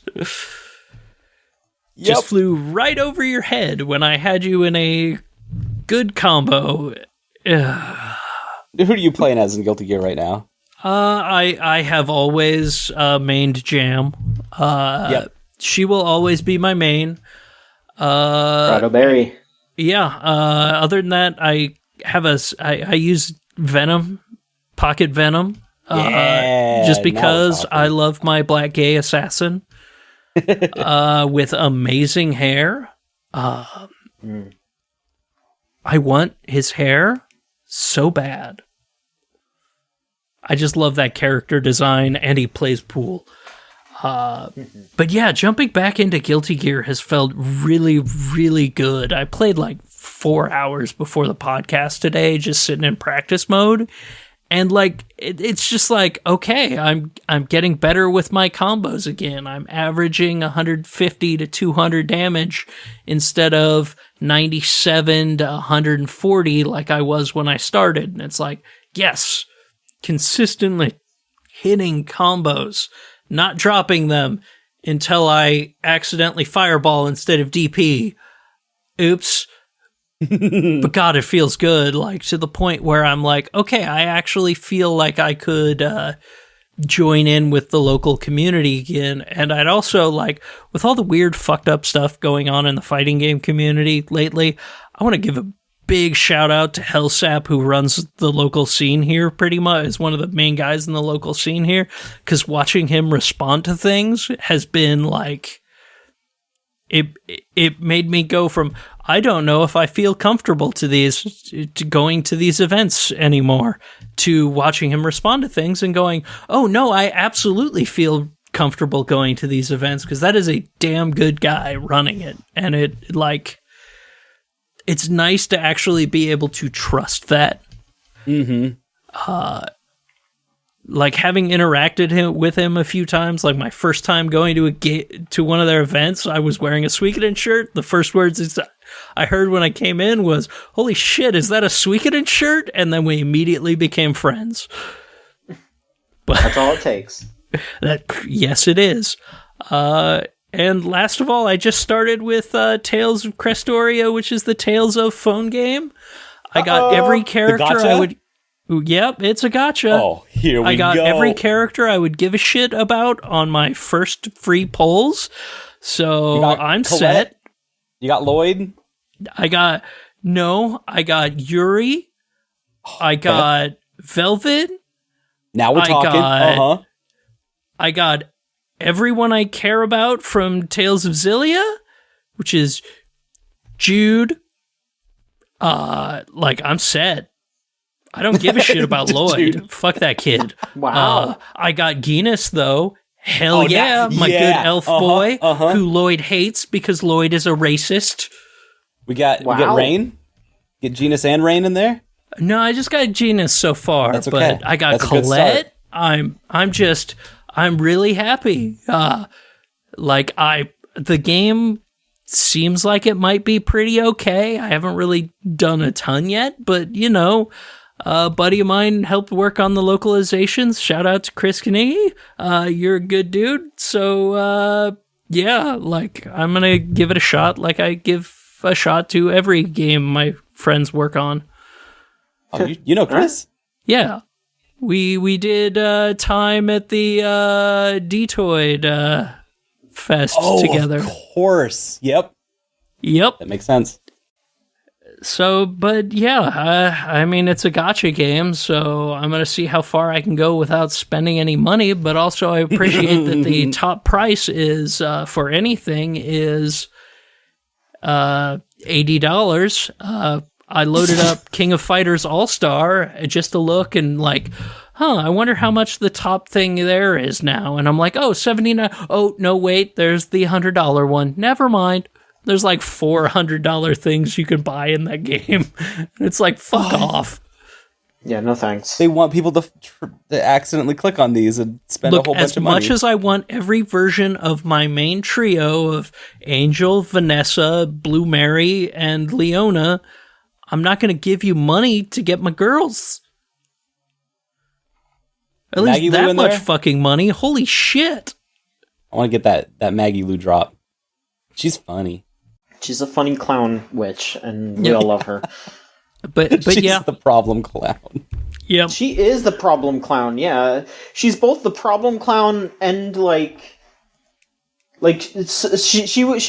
S2: Just flew right over your head when I had you in a good combo.
S3: Who are you playing as in Guilty Gear right now?
S2: I have always mained Jam. She will always be my main.
S1: Grotto Berry.
S2: Yeah. Other than that, I use Venom, Pocket Venom. Just because I love my black gay assassin. With amazing hair. I want his hair so bad. I just love that character design, and he plays pool. But yeah, jumping back into Guilty Gear has felt really, really good. I played like 4 hours before the podcast today, just sitting in practice mode. And like, it's just like, okay, I'm getting better with my combos again. I'm averaging 150 to 200 damage instead of 97 to 140 like I was when I started. And it's like, yes, consistently hitting combos, not dropping them until I accidentally fireball instead of DP. Oops. But God, it feels good, like to the point where I'm like, okay, I actually feel like I could join in with the local community again. And I'd also like, with all the weird fucked up stuff going on in the fighting game community lately, I want to give a big shout out to Hellsap, who runs the local scene here pretty much, is one of the main guys in the local scene here, because watching him respond to things has been like, it made me go from, I don't know if I feel comfortable to going to these events anymore, to watching him respond to things and going, oh no, I absolutely feel comfortable going to these events, because that is a damn good guy running it. And it like, it's nice to actually be able to trust that. Like having interacted with him a few times, like my first time going to one of their events, I was wearing a Suikoden shirt. The first words I heard when I came in was, holy shit, is that a Suikoden shirt? And then we immediately became friends. But
S1: that's all it takes.
S2: Yes, it is. And last of all, I just started with Tales of Crestoria, which is the Tales of phone game. I got every character I would... Yep, it's a gacha.
S3: Oh, here we go.
S2: I got every character I would give a shit about on my first free polls. So I'm Colette? Set.
S3: You got Lloyd?
S2: I got Yuri. I got Velvet.
S3: Now we're talking.
S2: I got everyone I care about from Tales of Xillia, which is Jude. I'm set. I don't give a shit about Lloyd. Fuck that kid.
S1: Wow.
S2: I got Genis, though. Hell yeah, my good elf boy, who Lloyd hates because Lloyd is a racist.
S3: We got Rain? Get Genis and Rain in there?
S2: No, I just got Genis so far.
S3: That's okay.
S2: But I got Colette. I'm really happy. The game seems like it might be pretty okay. I haven't really done a ton yet, but a buddy of mine helped work on the localizations. Shout out to Chris Knee. You're a good dude. So, I'm going to give it a shot like I give a shot to every game my friends work on.
S3: Oh, you know Chris?
S2: Yeah. We did time at the Detoid Fest together.
S3: Of course. Yep.
S2: That
S3: makes sense.
S2: So, but yeah, I mean, it's a gacha game, so I'm going to see how far I can go without spending any money, but also I appreciate that the top price is, for anything, is $80. I loaded up King of Fighters All-Star just to look and like, I wonder how much the top thing there is now. And I'm like, $79. Oh, no, wait, there's the $100 one. Never mind. There's like $400 things you can buy in that game. It's like, fuck off.
S1: Yeah, no thanks.
S3: They want people to accidentally click on these and spend a whole bunch of money.
S2: As much as I want every version of my main trio of Angel, Vanessa, Blue Mary, and Leona, I'm not going to give you money to get my girls. At least that much fucking money. Holy shit.
S3: I want to get that Maggie Lou drop. She's funny.
S1: She's a funny clown witch, and we all love her.
S2: But
S3: she's
S2: yeah,
S3: the problem clown.
S2: Yeah,
S1: she is the problem clown. Yeah, she's both the problem clown and she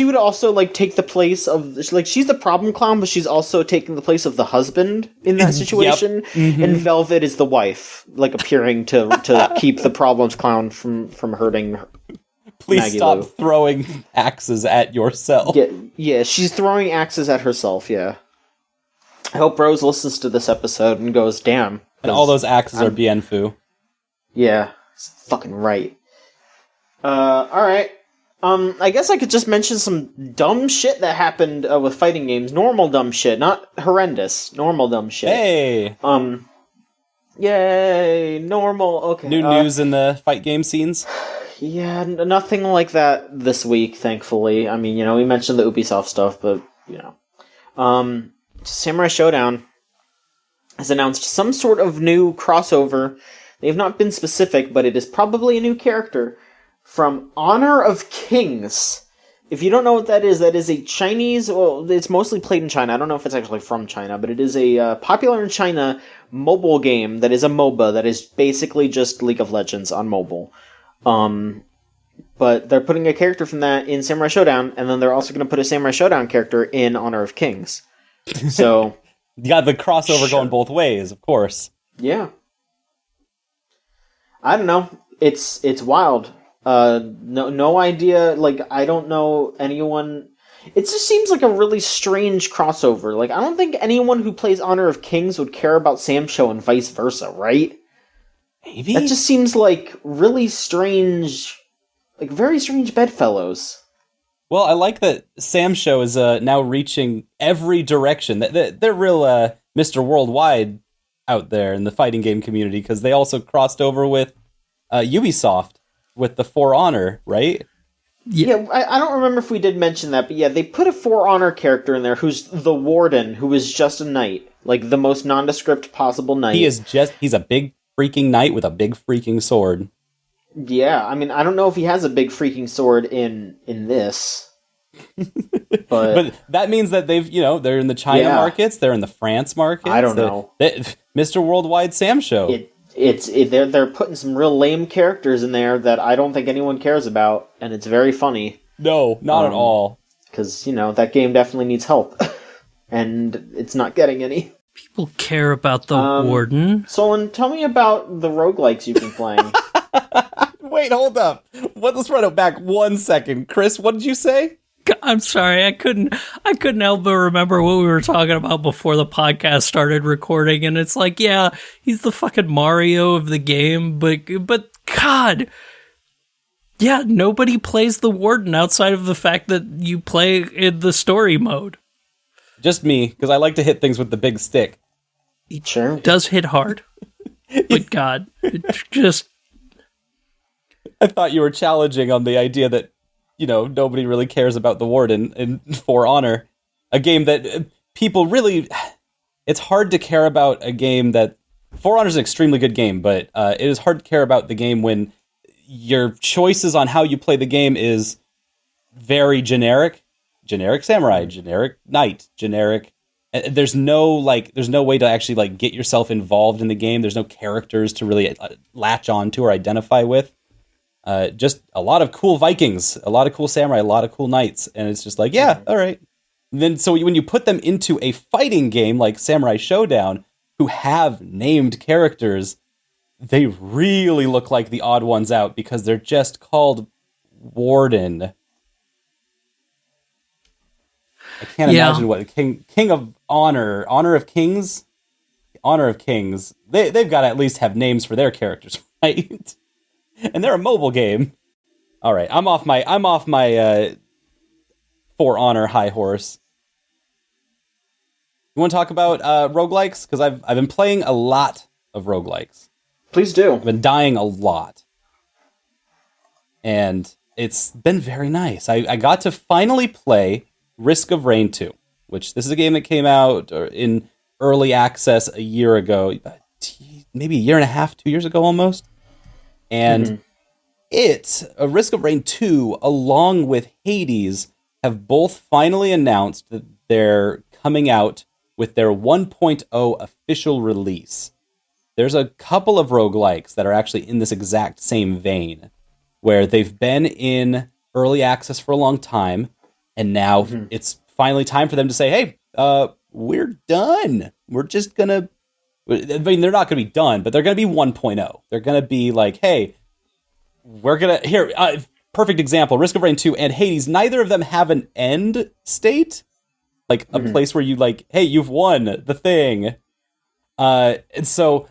S1: would also like take the place of like she's the problem clown, but she's also taking the place of the husband in that situation. Yep. Mm-hmm. And Velvet is the wife, like appearing to keep the problems clown from hurting her.
S3: Please
S1: Maggie
S3: stop
S1: Lou.
S3: throwing axes at yourself.
S1: Yeah, she's throwing axes at herself, yeah. I hope Rose listens to this episode and goes, damn.
S3: And all those axes are Bien Phu.
S1: Yeah, fucking right. Alright. I guess I could just mention some dumb shit that happened with fighting games. Normal dumb shit, not horrendous. Normal dumb shit.
S3: Hey!
S1: Yay, normal, okay.
S3: New news in the fight game scenes?
S1: Yeah, nothing like that this week, thankfully. I mean, we mentioned the Ubisoft stuff, but, Samurai Showdown has announced some sort of new crossover. They have not been specific, but it is probably a new character from Honor of Kings. If you don't know what that is a Chinese, well, it's mostly played in China. I don't know if it's actually from China, but it is a popular in China mobile game that is a MOBA that is basically just League of Legends on mobile. But they're putting a character from that in Samurai Showdown, and then they're also going to put a Samurai Showdown character in Honor of Kings. So
S3: you got the crossover going both ways, of course.
S1: Yeah. I don't know. It's wild. No idea. Like, I don't know anyone. It just seems like a really strange crossover. Like, I don't think anyone who plays Honor of Kings would care about Sam Show and vice versa, right?
S3: Maybe?
S1: That just seems like really strange, like very strange bedfellows.
S3: Well, I like that Sam Show is now reaching every direction. They're real Mr. Worldwide out there in the fighting game community, because they also crossed over with Ubisoft with the For Honor, right?
S1: Yeah, I don't remember if we did mention that, but yeah, they put a For Honor character in there who's the Warden, who is just a knight. Like, the most nondescript possible knight.
S3: He's a big freaking knight with a big freaking sword.
S1: Yeah, I mean, I don't know if he has a big freaking sword in this. But
S3: that means that they're in the China markets, they're in the France markets.
S1: I don't know.
S3: Mr. Worldwide Sam Show.
S1: They're putting some real lame characters in there that I don't think anyone cares about, and it's very funny.
S3: No, not at all.
S1: Because, that game definitely needs help. And it's not getting any.
S2: People care about the Warden.
S1: Solon, tell me about the roguelikes you've been playing.
S3: Wait, hold up. Let's run it back 1 second. Chris, what did you say?
S2: I'm sorry, I couldn't help but remember what we were talking about before the podcast started recording, and it's like, yeah, he's the fucking Mario of the game, but God, yeah, nobody plays the Warden outside of the fact that you play in the story mode.
S3: Just me, because I like to hit things with the big stick.
S2: It sure does hit hard, but God, it's just...
S3: I thought you were challenging on the idea that, nobody really cares about the Warden in For Honor. A game that people really... It's hard to care about a game that... For Honor is an extremely good game, but it is hard to care about the game when your choices on how you play the game is very generic. Generic samurai, generic knight, generic... There's no way to actually get yourself involved in the game. There's no characters to really latch on to or identify with. Just a lot of cool Vikings, a lot of cool samurai, a lot of cool knights, and it's just like, yeah, all right, Then so when you put them into a fighting game like Samurai Showdown, who have named characters, they really look like the odd ones out because they're just called Warden. I can't imagine what King of Honor of Kings. They've got to at least have names for their characters, right? And they're a mobile game. All right, I'm off my For Honor high horse. You want to talk about roguelikes? Because I've been playing a lot of roguelikes.
S1: Please do.
S3: I've been dying a lot. And it's been very nice. I got to finally play Risk of Rain 2, which this is a game that came out in early access a year ago, maybe a year and a half, 2 years ago almost. And Risk of Rain 2, along with Hades, have both finally announced that they're coming out with their 1.0 official release. There's a couple of roguelikes that are actually in this exact same vein, where they've been in early access for a long time, and now it's finally time for them to say, hey, we're done. We're just gonna... I mean, they're not gonna be done, but they're gonna be 1.0. They're gonna be like, hey, we're gonna... Here, perfect example, Risk of Rain 2 and Hades, neither of them have an end state. Like, a place where you, like, hey, you've won the thing. And so,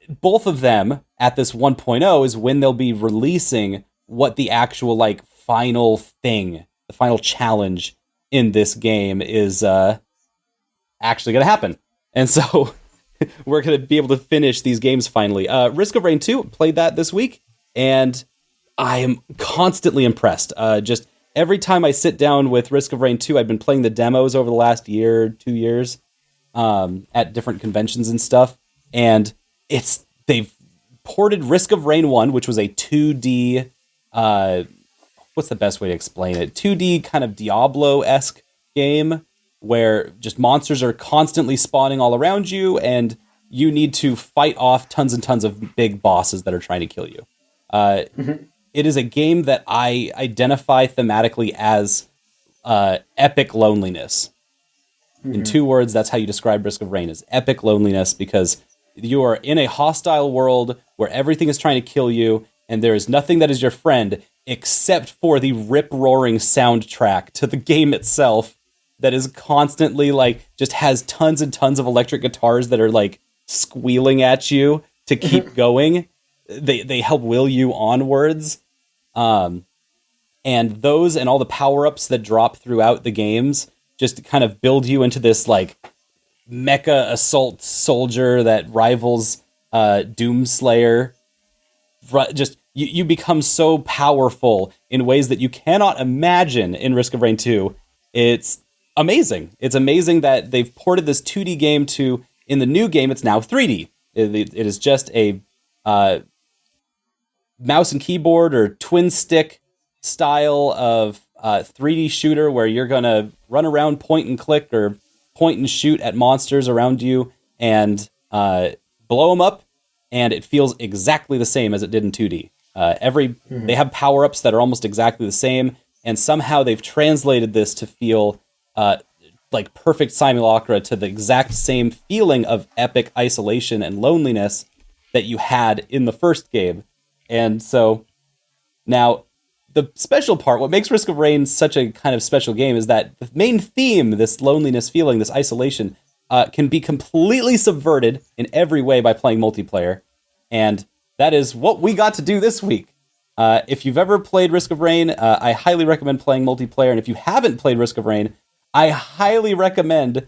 S3: both of them, at this 1.0, is when they'll be releasing what the actual, like, final thing, the final challenge in this game is actually going to happen. And so, we're going to be able to finish these games finally. Risk of Rain 2, played that this week, and I am constantly impressed. Just every time I sit down with Risk of Rain 2, I've been playing the demos over the last year, 2 years, at different conventions and stuff, and they've ported Risk of Rain 1, which was a 2D, what's the best way to explain it? 2D kind of Diablo-esque game, where just monsters are constantly spawning all around you, and you need to fight off tons and tons of big bosses that are trying to kill you. It is a game that I identify thematically as epic loneliness. In 2 words, that's how you describe Risk of Rain, is epic loneliness, because you are in a hostile world where everything is trying to kill you, and there is nothing that is your friend except for the rip-roaring soundtrack to the game itself that is constantly, like, just has tons and tons of electric guitars that are, like, squealing at you to keep going. They help will you onwards. And those and all the power-ups that drop throughout the games just kind of build you into this, like, mecha assault soldier that rivals Doomslayer. Just, you become so powerful in ways that you cannot imagine in Risk of Rain 2. It's amazing. It's amazing that they've ported this 2D game to, in the new game, it's now 3D. It is just a mouse and keyboard or twin stick style of 3D shooter where you're going to run around, point and click, or point and shoot at monsters around you and blow them up, and it feels exactly the same as it did in 2D. They have power-ups that are almost exactly the same, and somehow they've translated this to feel like perfect simulacra to the exact same feeling of epic isolation and loneliness that you had in the first game. And so now the special part, what makes Risk of Rain such a kind of special game, is that the main theme, this loneliness feeling, this isolation, can be completely subverted in every way by playing multiplayer. And that is what we got to do this week. If you've ever played Risk of Rain, I highly recommend playing multiplayer. And if you haven't played Risk of Rain, I highly recommend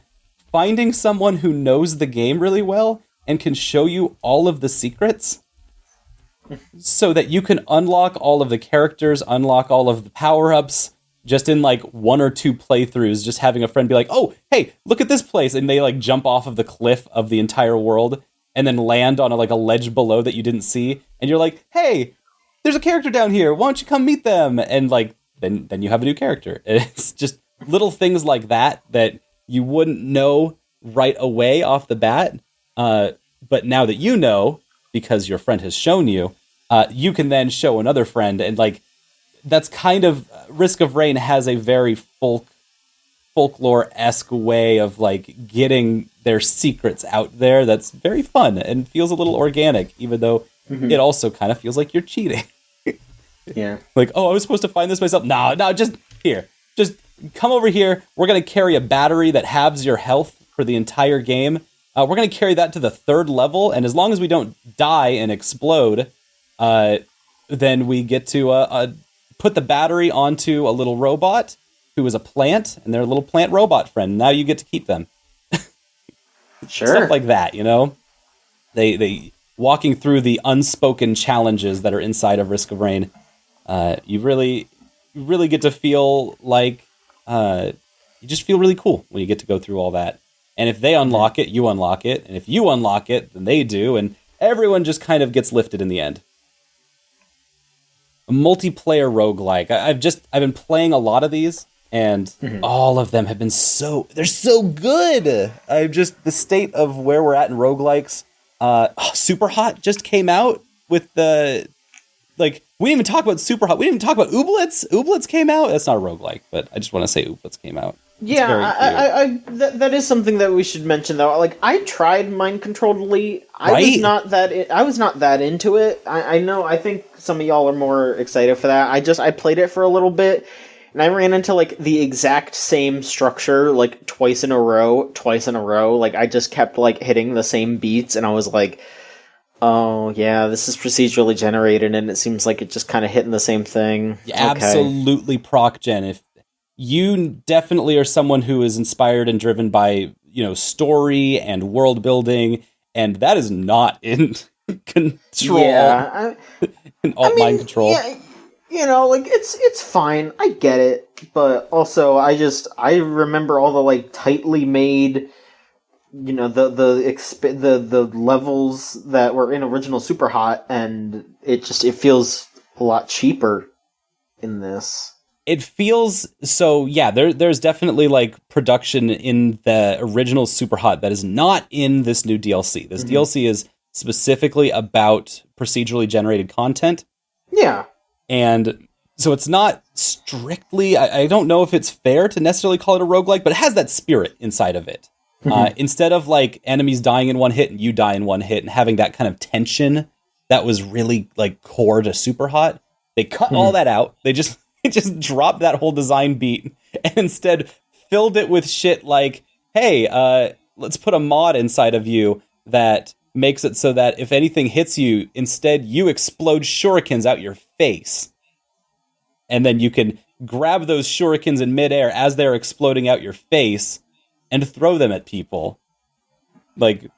S3: finding someone who knows the game really well and can show you all of the secrets so that you can unlock all of the characters, unlock all of the power-ups, just in like 1 or 2 playthroughs, just having a friend be like, oh, hey, look at this place, and they like jump off of the cliff of the entire world and then land on a ledge below that you didn't see, and you're like, hey, there's a character down here, why don't you come meet them? And like then you have a new character. It's just little things like that you wouldn't know right away off the bat, but now that you know, because your friend has shown you, you can then show another friend, and like that's kind of Risk of Rain has a very folk folklore-esque way of like getting their secrets out there that's very fun and feels a little organic, even though it also kind of feels like you're cheating.
S1: Yeah.
S3: Like, oh, I was supposed to find this myself. No, just here. Just come over here. We're going to carry a battery that halves your health for the entire game. We're going to carry that to the 3rd level, and as long as we don't die and explode, then we get to put the battery onto a little robot who is a plant, and they're a little plant robot friend. Now you get to keep them.
S1: Sure.
S3: Stuff like that, you know? They walking through the unspoken challenges that are inside of Risk of Rain. You really get to feel like you just feel really cool when you get to go through all that. And if they unlock it, you unlock it. And if you unlock it, then they do. And everyone just kind of gets lifted in the end. A multiplayer roguelike. I've been playing a lot of these, and all of them have been they're so good. The state of where we're at in roguelikes. Super Hot just came out with the, like, we didn't even talk about Super Hot. We didn't even talk about Ooblets. Ooblets came out. That's not a roguelike, but I just want to say Ooblets came out.
S1: Yeah, that is something that we should mention, though. Like, I tried Mind Controlledly. I was not that into it. I know. I think some of y'all are more excited for that. I played it for a little bit, and I ran into like the exact same structure like twice in a row. Like, I just kept like hitting the same beats, and I was like, oh yeah, this is procedurally generated, and it seems like it just kind of hitting the same thing.
S3: Yeah, okay. Absolutely proc gen. If you definitely are someone who is inspired and driven by, you know, story and world building, and that is not in control.
S1: Yeah,
S3: Mind control.
S1: Yeah, you know, like it's fine. I get it, but also I remember all the like tightly made, you know, the levels that were in original Super Hot, and it feels a lot cheaper in this.
S3: It feels so, yeah, there's definitely like production in the original Super Hot that is not in this new DLC. This DLC is specifically about procedurally generated content.
S1: Yeah.
S3: And so it's not strictly, I don't know if it's fair to necessarily call it a roguelike, but it has that spirit inside of it. Instead of like enemies dying in one hit and you die in one hit and having that kind of tension that was really like core to Super Hot, they cut all that out. They just dropped that whole design beat and instead filled it with shit like, hey, let's put a mod inside of you that makes it so that if anything hits you, instead you explode shurikens out your face. And then you can grab those shurikens in midair as they're exploding out your face and throw them at people. Like,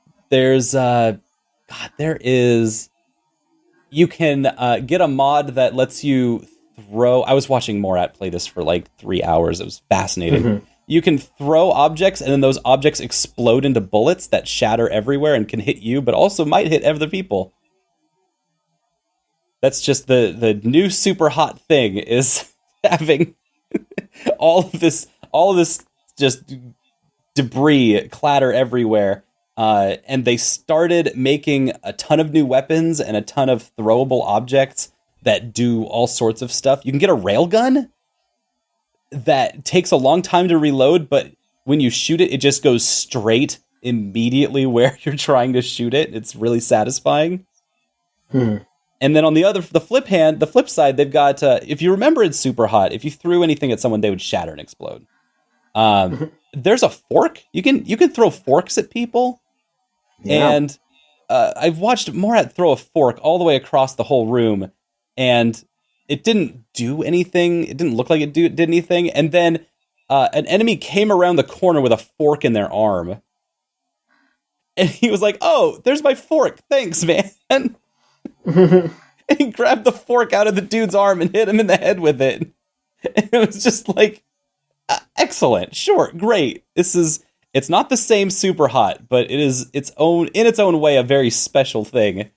S3: you can get a mod that lets you throw. I was watching Morat play this for like 3 hours. It was fascinating. You can throw objects, and then those objects explode into bullets that shatter everywhere and can hit you, but also might hit other people. That's just the new Super Hot thing, is having all of this just debris clatter everywhere. And they started making a ton of new weapons and a ton of throwable objects that do all sorts of stuff. You can get a railgun that takes a long time to reload, but when you shoot it, it just goes straight immediately where you're trying to shoot it. It's really satisfying. And then on the flip side, they've got, if you remember it's Super Hot, if you threw anything at someone, they would shatter and explode. There's a fork. You can throw forks at people. Yeah. And I've watched Morat throw a fork all the way across the whole room, and it didn't do anything. It didn't look like it did anything. And then an enemy came around the corner with a fork in their arm. And he was like, oh, there's my fork. Thanks, man. And he grabbed the fork out of the dude's arm and hit him in the head with it. And it was just like, excellent. Sure. Great. It's not the same Super Hot, but it is in its own way, a very special thing.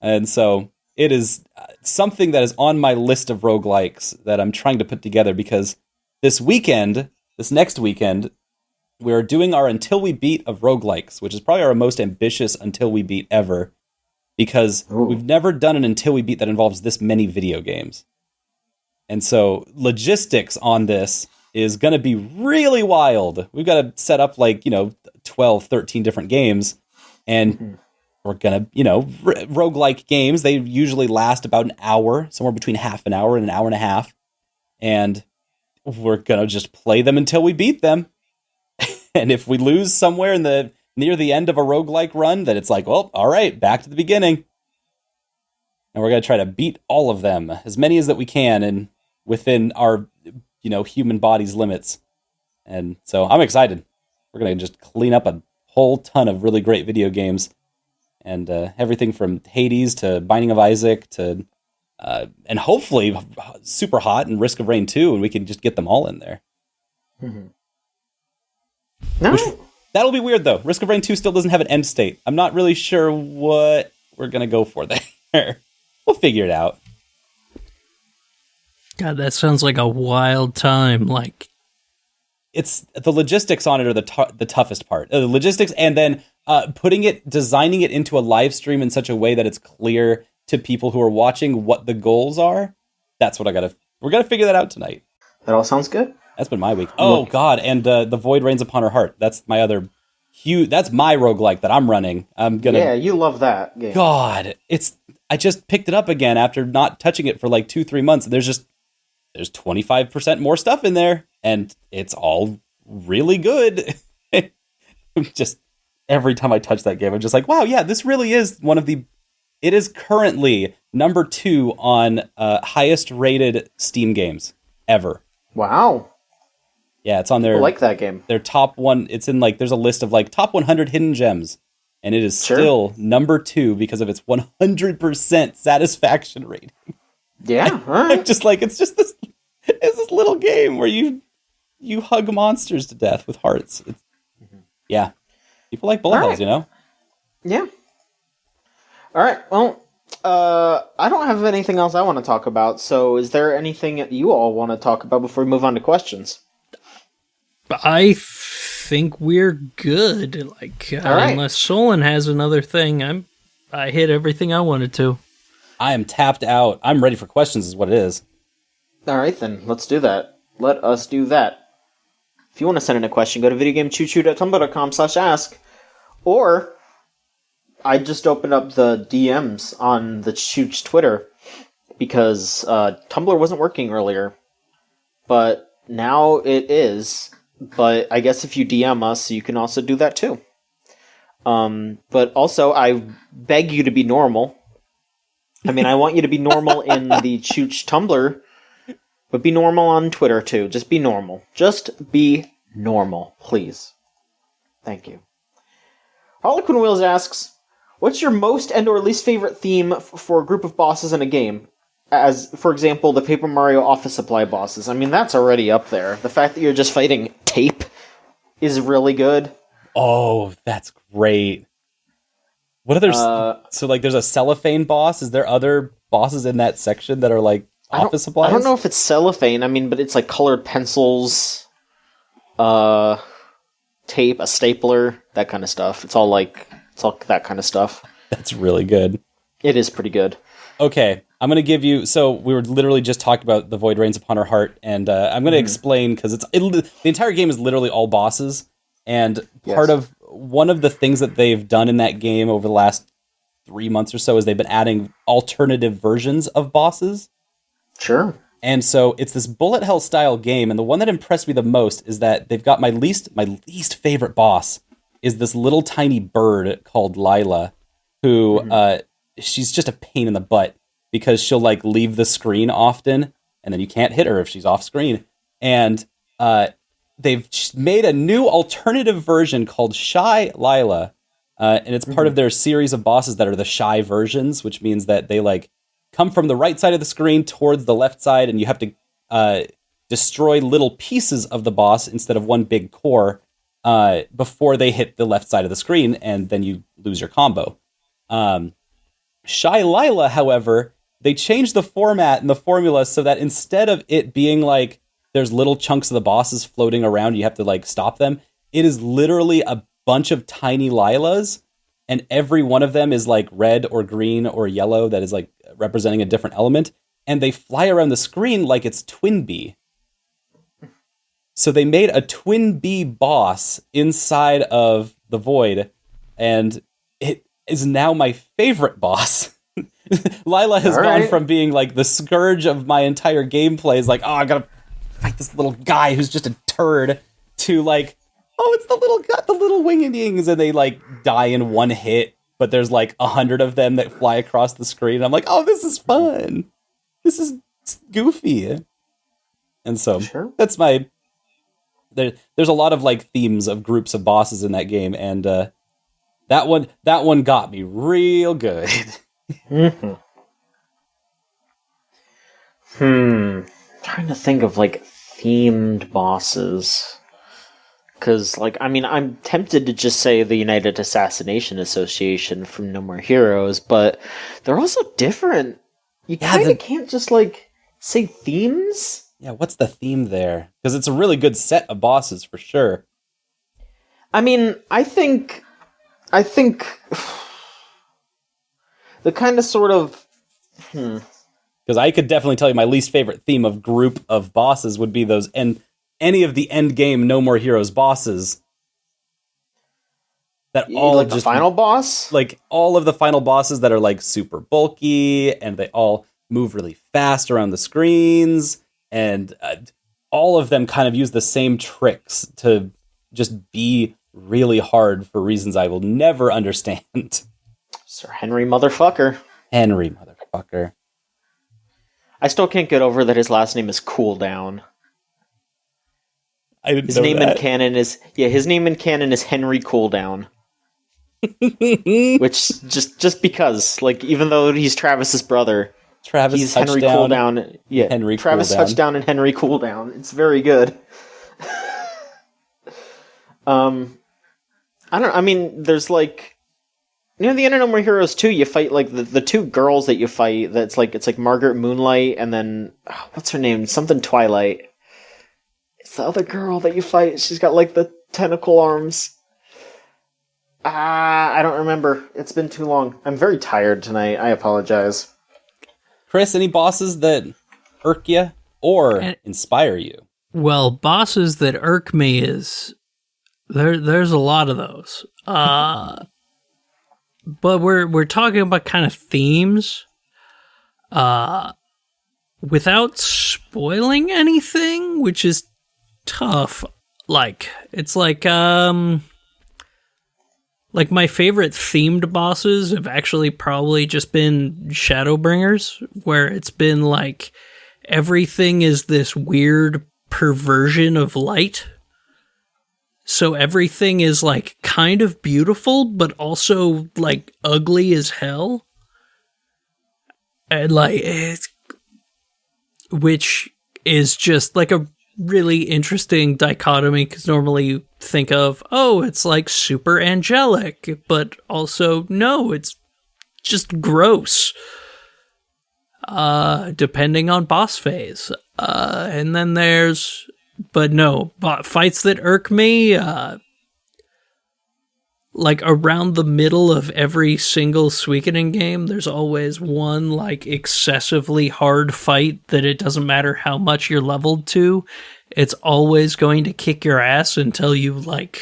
S3: And so it is something that is on my list of roguelikes that I'm trying to put together, because this next weekend, we're doing our Until We Beat of roguelikes, which is probably our most ambitious Until We Beat ever, because we've never done an Until We Beat that involves this many video games. And so logistics on this is going to be really wild. We've got to set up 12, 13 different games, and we're going to, roguelike games, they usually last about an hour, somewhere between half an hour and an hour and a half, and we're going to just play them until we beat them. And if we lose somewhere near the end of a roguelike run, then it's like, well, all right, back to the beginning. And we're going to try to beat all of them, as many as that we can, and within our, human body's limits. And so I'm excited. We're going to just clean up a whole ton of really great video games. And everything from Hades to Binding of Isaac to, and hopefully Super Hot and Risk of Rain 2, and we can just get them all in there.
S1: Mm-hmm. No.
S3: That'll be weird, though. Risk of Rain 2 still doesn't have an end state. I'm not really sure what we're going to go for there. We'll figure it out.
S2: God, that sounds like a wild time.
S3: It's the logistics on it are the toughest part. The logistics, and then designing it into a live stream in such a way that it's clear to people who are watching what the goals are. That's what we're going to figure that out tonight.
S1: That all sounds good.
S3: That's been my week. Oh, God, and The Void Rains Upon Her Heart. That's my other that's my roguelike that I'm running.
S1: Yeah, you love that game.
S3: God, I just picked it up again after not touching it for 2-3 months. And there's 25% more stuff in there, and it's all really good. Just every time I touch that game, I'm just like, wow, yeah, this really is it is currently number 2 on highest rated Steam games ever.
S1: Wow.
S3: Yeah, it's on their...
S1: I like that game.
S3: Their top one, it's in there's a list of top 100 hidden gems, and it is still number 2 because of its 100% satisfaction rating.
S1: Yeah, all right.
S3: I'm just it's just this little game where you hug monsters to death with hearts. Yeah. People like bullet hells,
S1: Yeah. All right, well, I don't have anything else I want to talk about, so is there anything that you all want to talk about before we move on to questions?
S2: I think we're good. Unless Solon has another thing, I hit everything I wanted to.
S3: I am tapped out. I'm ready for questions is what it is.
S1: All right, then. Let's do that. Let us do that. If you want to send in a question, go to videogamechoochoo.tumblr.com/ask. Or, I just opened up the DMs on the Chooch Twitter because Tumblr wasn't working earlier. But now it is. But I guess if you DM us, you can also do that too. But also, I beg you to be normal. I mean, I want you to be normal in the Chooch Tumblr, but be normal on Twitter too. Just be normal. Just be normal, please. Thank you. Harlequin Wheels asks, what's your most and or least favorite theme for a group of bosses in a game? As, for example, the Paper Mario office supply bosses. I mean, that's already up there. The fact that you're just fighting tape is really good.
S3: Oh, that's great. What others? So, there's a cellophane boss. Is there other bosses in that section that are office supplies?
S1: I don't know if it's cellophane. I mean, but it's colored pencils, tape, a stapler, that kind of stuff. It's all that kind of stuff.
S3: That's really good.
S1: It is pretty good.
S3: Okay, I'm going to give you... So, we were literally just talking about The Void Rains Upon Her Heart, and I'm going to explain, because the entire game is literally all bosses, and one of the things that they've done in that game over the last 3 months or so is they've been adding alternative versions of bosses.
S1: Sure.
S3: And so it's this bullet hell style game, and the one that impressed me the most is that they've got my least favorite boss is this little tiny bird called Lila, who she's just a pain in the butt because she'll leave the screen often, and then you can't hit her if she's off screen. And they've made a new alternative version called Shy Lila, and it's part of their series of bosses that are the shy versions, which means that they come from the right side of the screen towards the left side, and you have to destroy little pieces of the boss instead of one big core before they hit the left side of the screen, and then you lose your combo. Shy Lila, however, they changed the format and the formula so that instead of it being there's little chunks of the bosses floating around, you have to stop them, it is literally a bunch of tiny Lilas, and every one of them is red or green or yellow that is representing a different element, and they fly around the screen like it's Twinbee. So they made a Twin B boss inside of the Void, and it is now my favorite boss. Lila has gone from being like the scourge of my entire gameplay, is like, oh, I gotta fight this little guy who's just a turd, to like, oh, it's the little wingedings, and they like die in one hit, but there's like 100 of them that fly across the screen. I'm like, oh, this is fun. This is goofy. And so that's my... There's a lot of like themes of groups of bosses in that game, and that one got me real good.
S1: Trying to think of like themed bosses. Because, like, I mean, I'm tempted to just say the United Assassination Association from No More Heroes, but they're also different. You kind of can't just, like, say themes?
S3: Yeah, what's the theme there? Because it's a really good set of bosses, for sure.
S1: I mean, I think the kind of sort of...
S3: Because I could definitely tell you my least favorite theme of group of bosses would be those... any of the end game No More Heroes bosses that all
S1: like
S3: just
S1: the final boss,
S3: like all of the final bosses that are like super bulky and they all move really fast around the screens, and all of them kind of use the same tricks to just be really hard for reasons I will never understand.
S1: Sir Henry motherfucker. I still can't get over that his last name is Cooldown. His name in canon is Henry Cooldown. Which just because, like, even though he's Travis's brother, he's Henry Cooldown. Yeah, Travis Touchdown and Henry Cooldown. It's very good. I mean, there's like near the end of No More Heroes 2, you fight like the two girls that you fight. It's like Margaret Moonlight and then what's her name? Something Twilight. It's the other girl that you fight. She's got, like, the tentacle arms. I don't remember. It's been too long. I'm very tired tonight. I apologize.
S3: Chris, any bosses that irk you or inspire you?
S2: Well, bosses that irk me is... There's a lot of those. But we're talking about kind of themes. Without spoiling anything, which is tough. Like, it's like my favorite themed bosses have actually probably just been Shadowbringers, where it's been like everything is this weird perversion of light. So everything is like kind of beautiful, but also like ugly as hell. And like, which is just like a really interesting dichotomy, because normally you think of, oh, it's like super angelic, but also no, it's just gross, depending on boss phase. And then there's, but no, fights that irk me, like around the middle of every single Suikoden game, there's always one like excessively hard fight that it doesn't matter how much you're leveled to. It's always going to kick your ass until you like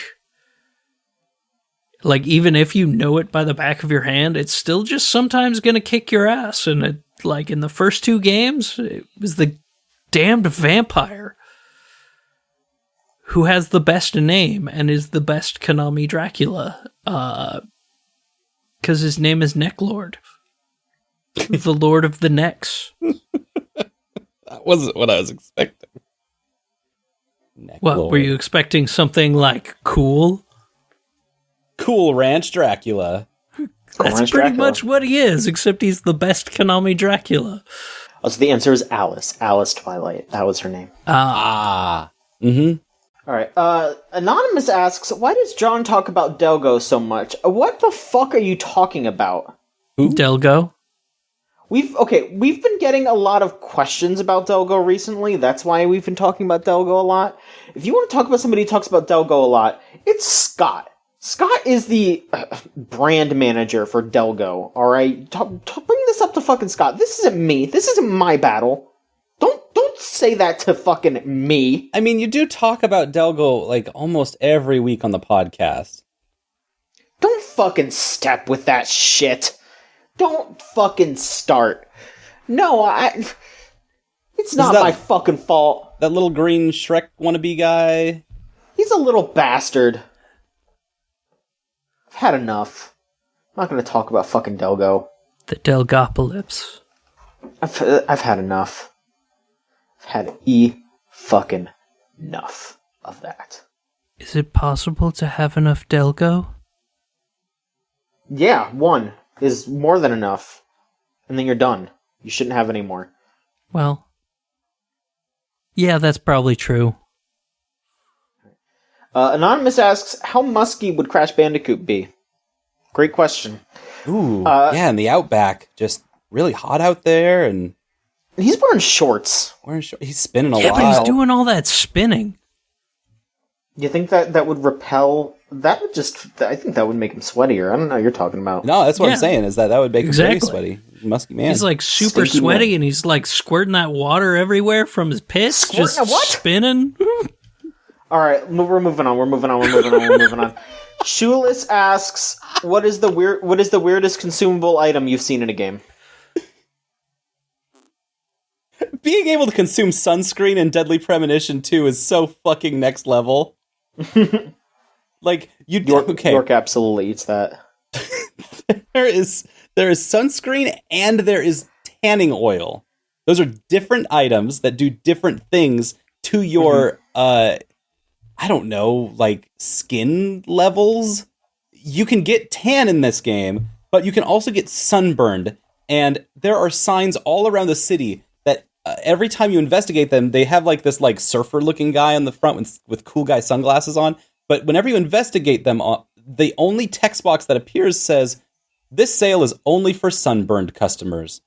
S2: even if you know it by the back of your hand, it's still just sometimes going to kick your ass. And it, like in the first two games, it was the damned vampire who has the best name and is the best Konami Dracula, because his name is Necklord, the Lord of the Necks.
S3: That wasn't what I was expecting.
S2: What, were you expecting something like cool?
S3: Cool Ranch Dracula.
S2: That's pretty much what he is, except he's the best Konami Dracula.
S1: Oh, so the answer is Alice. Alice Twilight. That was her name.
S3: Mm-hmm.
S1: All right. Anonymous asks, why does John talk about Delgo so much? What the fuck are you talking about?
S2: Who? Delgo?
S1: We've been getting a lot of questions about Delgo recently. That's why we've been talking about Delgo a lot. If you want to talk about somebody who talks about Delgo a lot, it's Scott. Scott is the brand manager for Delgo, all right? Bring this up to fucking Scott. This isn't me. This isn't my battle. Don't say that to fucking me.
S3: I mean, you do talk about Delgo, like, almost every week on the podcast.
S1: Don't fucking step with that shit. Don't fucking start. No, it's not my fucking fault.
S3: That little green Shrek wannabe guy?
S1: He's a little bastard. I've had enough. I'm not going to talk about fucking Delgo.
S2: The Delgopolis.
S1: I've had enough. I've had fucking enough of that.
S2: Is it possible to have enough Delgo?
S1: Yeah, one is more than enough. And then you're done. You shouldn't have any more.
S2: Well, yeah, that's probably true.
S1: Anonymous asks, how musky would Crash Bandicoot be? Great question.
S3: Ooh, yeah, in the outback. Just really hot out there, and...
S1: He's wearing shorts.
S3: He's spinning a lot.
S2: Yeah, but he's doing all that spinning.
S1: You think that would repel... That would just... I think that would make him sweatier. I don't know what you're talking about.
S3: No, that's what I'm saying, is that would make him very sweaty. Musky man.
S2: He's like super
S1: Stinky
S2: sweaty,
S1: man.
S2: and he's like squirting that water everywhere from his pits.
S1: Squirting
S2: just
S1: what?
S2: Spinning.
S1: All right, we're moving on. We're moving on. Shoeless asks, what is the weirdest consumable item you've seen in a game?
S3: Being able to consume sunscreen in Deadly Premonition 2 is so fucking next level. Like,
S1: York absolutely eats that.
S3: There is sunscreen and there is tanning oil. Those are different items that do different things to your, I don't know, like, skin levels. You can get tan in this game, but you can also get sunburned. And there are signs all around the city that every time you investigate them, they have, like, this, like, surfer-looking guy on the front with cool guy sunglasses on. But whenever you investigate them, the only text box that appears says, this sale is only for sunburned customers.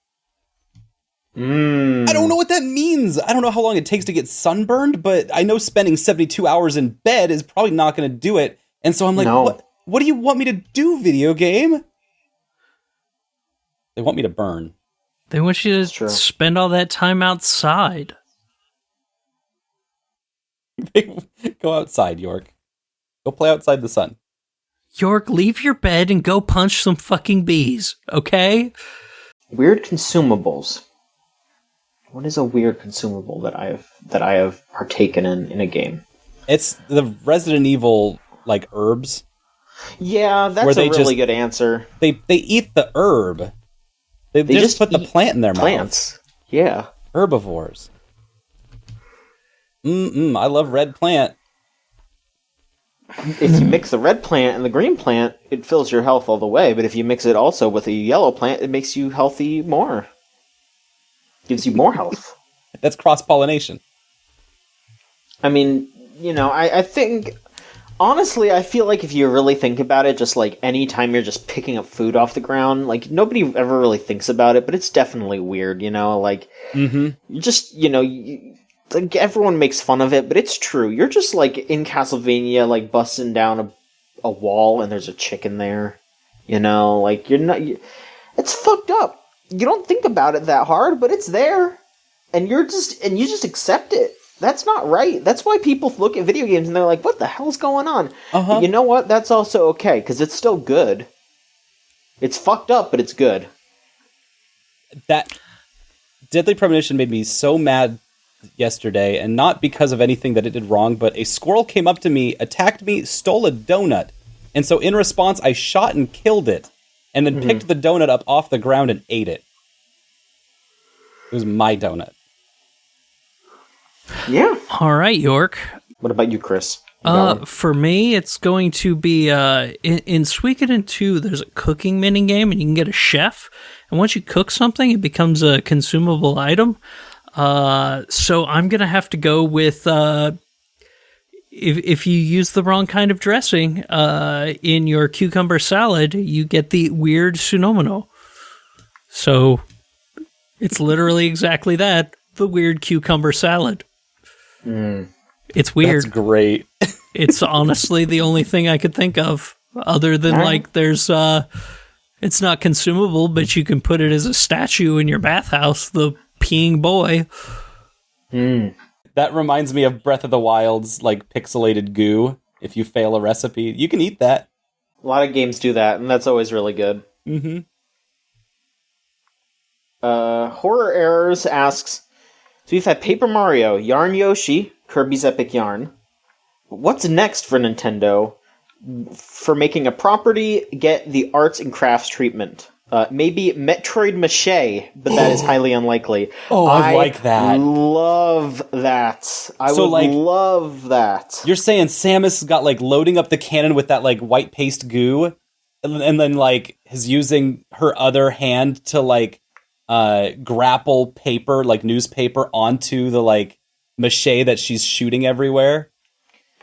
S3: I don't know what that means. I don't know how long it takes to get sunburned, but I know spending 72 hours in bed is probably not going to do it. And so I'm like, what do you want me to do, video game? They want me to burn.
S2: They want you to spend all that time outside.
S3: Go outside, York. Go play outside the sun.
S2: York, leave your bed and go punch some fucking bees, okay?
S1: Weird consumables. What is a weird consumable that I have partaken in a game?
S3: It's the Resident Evil, like, herbs.
S1: Yeah, that's a really good answer.
S3: They eat the herb. They just put the plant in their
S1: plants.
S3: mouth.
S1: Yeah.
S3: Herbivores. I love red plant.
S1: If you mix the red plant and the green plant, it fills your health all the way. But if you mix it also with a yellow plant, it makes you healthy more. Gives you more health.
S3: That's cross-pollination.
S1: I mean, I think... Honestly, I feel like if you really think about it, just like any time you're just picking up food off the ground, like nobody ever really thinks about it, but it's definitely weird, like you just, like everyone makes fun of it, but it's true. You're just like in Castlevania, like busting down a wall and there's a chicken there, like you're not, it's fucked up. You don't think about it that hard, but it's there and you just accept it. That's not right. That's why people look at video games and they're like, what the hell's going on? But you know what? That's also okay, because it's still good. It's fucked up, but it's good.
S3: That Deadly Premonition made me so mad yesterday, and not because of anything that it did wrong, but a squirrel came up to me, attacked me, stole a donut. And so in response, I shot and killed it, and then picked the donut up off the ground and ate it. It was my donut.
S1: Yeah.
S2: All right, York.
S1: What about you, Chris?
S2: For me, it's going to be in Suikoden 2, there's a cooking mini game, and you can get a chef. And once you cook something, it becomes a consumable item. So I'm going to have to go with if you use the wrong kind of dressing in your cucumber salad, you get the weird Tsunomono. So it's literally exactly that, the weird cucumber salad. It's weird.
S3: That's great.
S2: It's honestly the only thing I could think of, other than like there's it's not consumable, but you can put it as a statue in your bathhouse, the peeing boy.
S3: That reminds me of Breath of the Wild's like pixelated goo. If you fail a recipe, you can eat that.
S1: A lot of games do that, and that's always really good.
S3: Mm-hmm.
S1: Horror Errors asks, so we've had Paper Mario, Yarn Yoshi, Kirby's Epic Yarn. What's next for Nintendo? For making a property, get the arts and crafts treatment. Maybe Metroid Mache, but that is highly unlikely.
S3: Oh, I like that.
S1: Love that. I would love that.
S3: You're saying Samus got like loading up the cannon with that like white paste goo, and then like is using her other hand to like grapple paper, like newspaper, onto the like mache that she's shooting everywhere.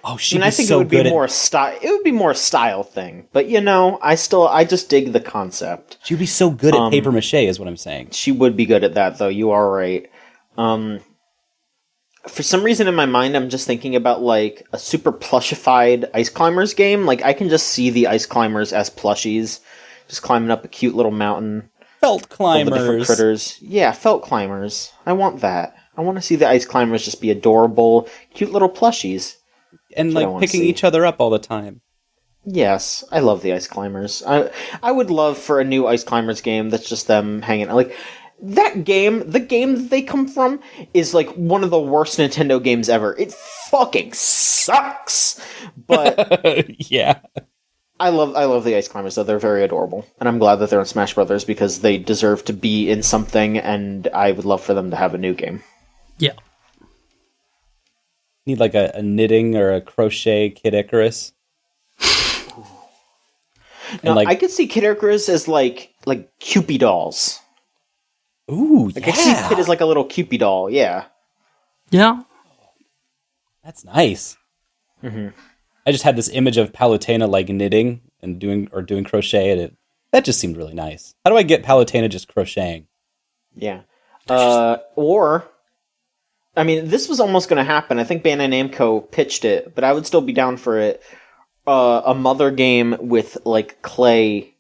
S3: Oh,
S1: I think it would be more style. It would be more a style thing, but I just dig the concept.
S3: She'd be so good at paper mache, is what I'm saying.
S1: She would be good at that, though. You are right. For some reason in my mind, I'm just thinking about like a super plushified Ice Climbers game. Like I can just see the Ice Climbers as plushies, just climbing up a cute little mountain.
S3: Felt climbers.
S1: All the different critters. Yeah, felt climbers. I want that. I want to see the Ice Climbers just be adorable, cute little plushies.
S3: And like picking each other up all the time.
S1: Yes, I love the Ice Climbers. I would love for a new Ice Climbers game that's just them hanging out. Like that game, the game that they come from is like one of the worst Nintendo games ever. It fucking sucks. But
S3: yeah.
S1: I love the Ice Climbers though. They're very adorable. And I'm glad that they're in Smash Brothers because they deserve to be in something, and I would love for them to have a new game.
S2: Yeah.
S3: Need like a knitting or a crochet Kid Icarus.
S1: No, like, I could see Kid Icarus as like Cupid dolls.
S3: Ooh, yeah.
S1: I could see Kid as like a little Cupid doll, yeah.
S2: Yeah.
S3: That's nice.
S1: Mm-hmm.
S3: I just had this image of Palutena like knitting and doing crochet, and that just seemed really nice. How do I get Palutena just crocheting?
S1: Yeah. Or I mean, this was almost going to happen. I think Bandai Namco pitched it, but I would still be down for it. A mother game with, like, clay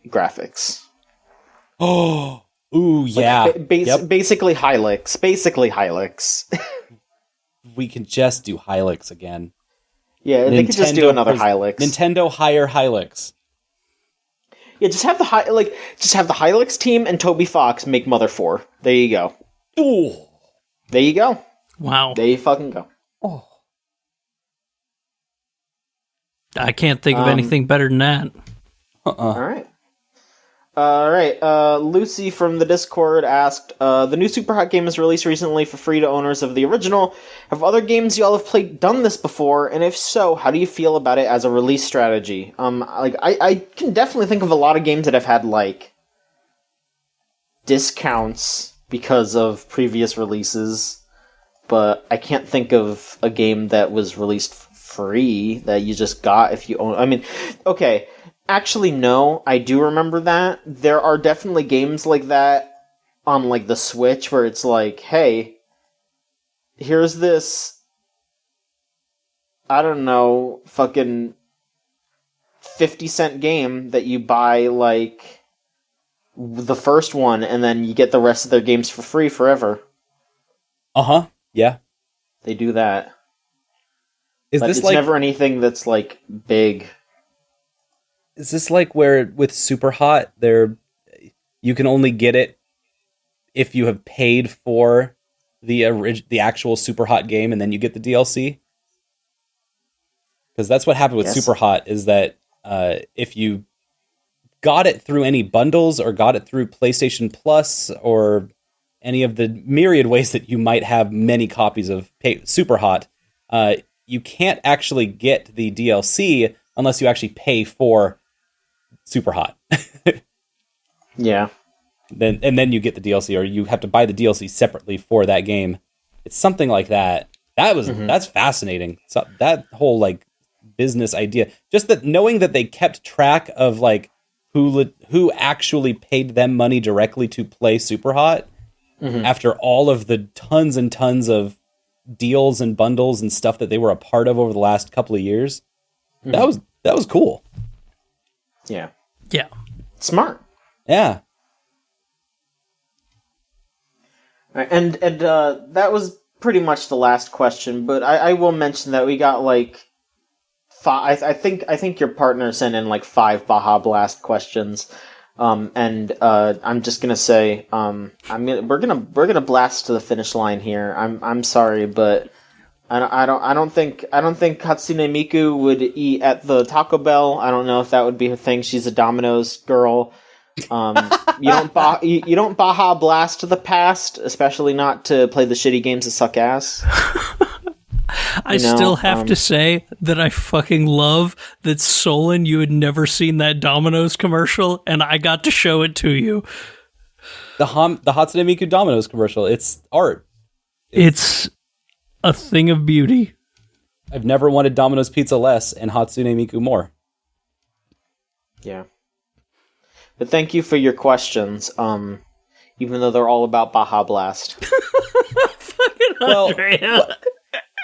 S1: graphics.
S3: Oh, ooh, yeah.
S1: Basically Hylics.
S3: We can just do Hylics again.
S1: Yeah, they could just do another Hylics.
S3: Nintendo hire Hylics.
S1: Yeah, just have the Hylics team and Toby Fox make Mother 4. There you go.
S3: Ooh.
S1: There you go.
S2: Wow.
S1: There you fucking go.
S3: Oh.
S2: I can't think of anything better than that.
S1: All right. Lucy from the Discord asked, the new Superhot game was released recently for free to owners of the original. Have other games y'all have played done this before? And if so, how do you feel about it as a release strategy? I can definitely think of a lot of games that have had, like, discounts because of previous releases, but I can't think of a game that was released free that you just got if you own. I mean, okay, actually no, I do remember that. There are definitely games like that on like the Switch where it's like, hey, here's this, I don't know, fucking 50-cent game that you buy like the first one, and then you get the rest of their games for free forever.
S3: Uh-huh. Yeah.
S1: They do that.
S3: It's
S1: never anything that's like big.
S3: Is this like where with Superhot you can only get it if you have paid for the actual Superhot game and then you get the DLC? Because that's what happened with Superhot, is that if you got it through any bundles or got it through PlayStation Plus or any of the myriad ways that you might have many copies of Superhot, you can't actually get the DLC unless you actually pay for Superhot.
S1: Yeah.
S3: Then you get the DLC, or you have to buy the DLC separately for that game. It's something like that. That's fascinating. So that whole like business idea, just that knowing that they kept track of like who actually paid them money directly to play Superhot after all of the tons and tons of deals and bundles and stuff that they were a part of over the last couple of years. That was cool.
S1: Yeah.
S2: Yeah.
S1: Smart.
S3: Yeah.
S1: And that was pretty much the last question, but I will mention that we got like five. I think your partner sent in like 5 Baja Blast questions. And I'm just gonna say, we're gonna blast to the finish line here. I'm sorry, but I don't think Hatsune Miku would eat at the Taco Bell. I don't know if that would be her thing. She's a Domino's girl. You don't Baja Blast to the past, especially not to play the shitty games that suck ass.
S2: I still have to say that I fucking love that, Solon, you had never seen that Domino's commercial, and I got to show it to you.
S3: The Hatsune Miku Domino's commercial. It's art.
S2: It's a thing of beauty.
S3: I've never wanted Domino's pizza less and Hatsune Miku more.
S1: Yeah. But thank you for your questions, even though they're all about Baja Blast.
S2: Fucking Andrea.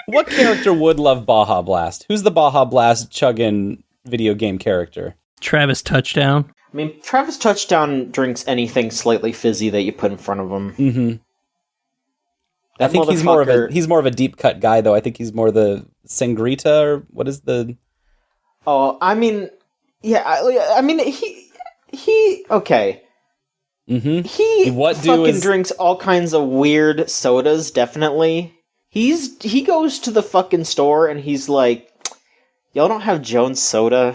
S3: What character would love Baja Blast? Who's the Baja Blast chugging video game character?
S2: Travis Touchdown.
S1: I mean, Travis Touchdown drinks anything slightly fizzy that you put in front of him.
S3: Mm-hmm. I think he's more of a deep cut guy, though. I think he's more the Sangrita, or what is the?
S1: Oh, I mean, yeah. I mean, he okay.
S3: Mm-hmm.
S1: He drinks all kinds of weird sodas. Definitely. He goes to the fucking store and he's like, y'all don't have Jones soda?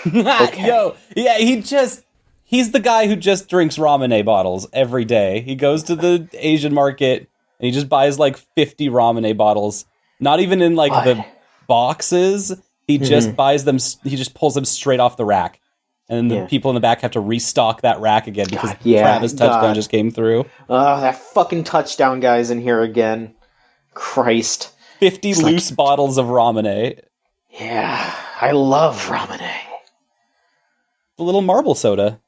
S1: Okay.
S3: Yo, yeah, he's the guy who just drinks Ramune bottles every day. He goes to the Asian market and he just buys like 50 Ramune bottles. Not even in like the boxes. He just buys them, he just pulls them straight off the rack. And the people in the back have to restock that rack again because Travis Touchdown just came through.
S1: Oh, that fucking Touchdown guy's in here again. Christ.
S3: 50 loose bottles of Ramune.
S1: Yeah, I love Ramune.
S3: A little marble soda.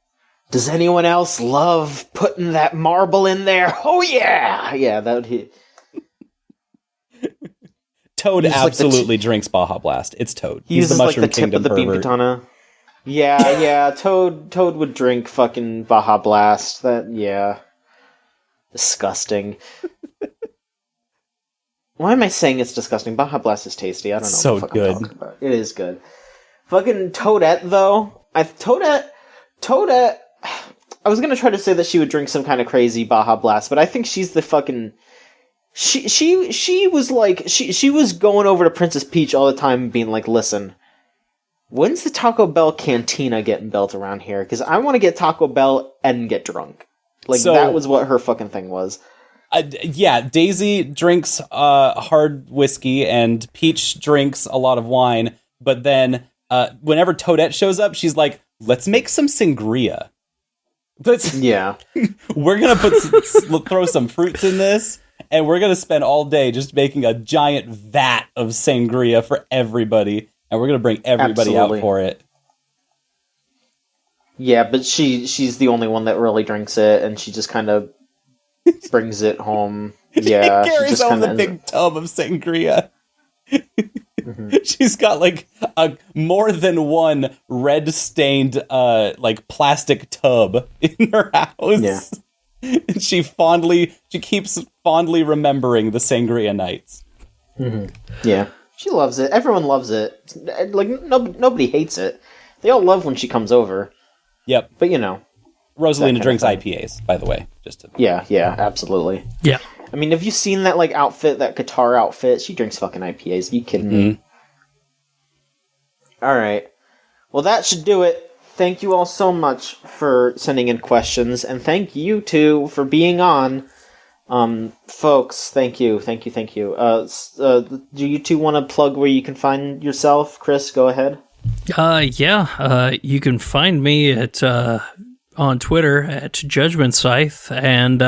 S1: Does anyone else love putting that marble in there? Oh yeah! Yeah, that would hit.
S3: Toad absolutely drinks Baja Blast. It's Toad.
S1: He's
S3: the Mushroom
S1: like the tip of the bean katana. Yeah, Toad would drink fucking Baja Blast. Disgusting. Why am I saying it's disgusting? Baja Blast is tasty. I don't know.
S3: So
S1: what the fuck
S3: good.
S1: I'm talking about. It is good. Fucking Toadette, though. Toadette. I was gonna try to say that she would drink some kind of crazy Baja Blast, but I think she's the fucking. She was like she was going over to Princess Peach all the time, being like, "Listen, when's the Taco Bell cantina getting built around here? Because I want to get Taco Bell and get drunk." Like that was what her fucking thing was.
S3: Daisy drinks hard whiskey and Peach drinks a lot of wine, but then whenever Toadette shows up, she's like, let's make some sangria. We're going to throw some fruits in this, and we're going to spend all day just making a giant vat of sangria for everybody, and we're going to bring everybody out for it. Yeah, but she's the only one that really drinks it, and she just kind of brings it home. Yeah,
S1: she
S3: carries home the big tub of sangria. She's got like a more than one red stained like plastic tub in her house. Yeah. And she keeps fondly remembering the sangria nights.
S1: Yeah, she loves it. Everyone loves it. Like nobody hates it. They all love when she comes over.
S3: Yep,
S1: but you know.
S3: Rosalina drinks IPAs, by the way.
S1: Yeah, absolutely.
S2: Yeah.
S1: I mean, have you seen that like outfit, that guitar outfit? She drinks fucking IPAs. Are you kidding me? All right. Well, that should do it. Thank you all so much for sending in questions, and thank you too for being on. Folks, thank you. Do you two want to plug where you can find yourself? Chris, go ahead.
S2: You can find me at on Twitter at Judgment Scythe, and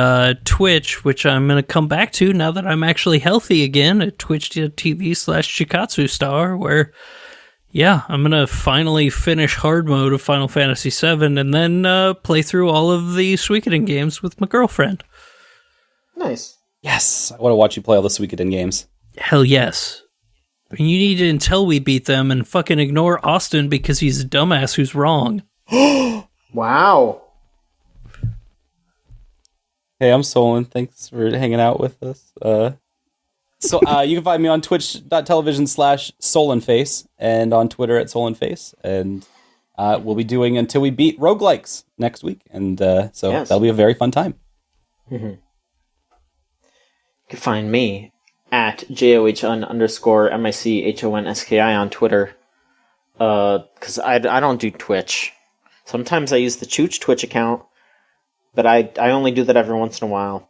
S2: Twitch, which I'm going to come back to now that I'm actually healthy again, at twitch.tv/Chikatsu Star, where, I'm going to finally finish hard mode of Final Fantasy VII and then play through all of the Suikoden games with my girlfriend.
S1: Nice.
S3: Yes, I want to watch you play all the Suikoden games.
S2: Hell yes. I mean, you need to until we beat them and fucking ignore Austin because he's a dumbass who's wrong.
S1: Wow.
S3: Hey, I'm Solon. Thanks for hanging out with us. So you can find me on twitch.tv/SoulAndFace and on Twitter at SoulAndFace. And we'll be doing Until We Beat roguelikes next week. And that'll be a very fun time.
S1: Mm-hmm. You can find me at JOHN_MICHONSKI on Twitter. Because I don't do Twitch. Sometimes I use the Chooch Twitch account, but I only do that every once in a while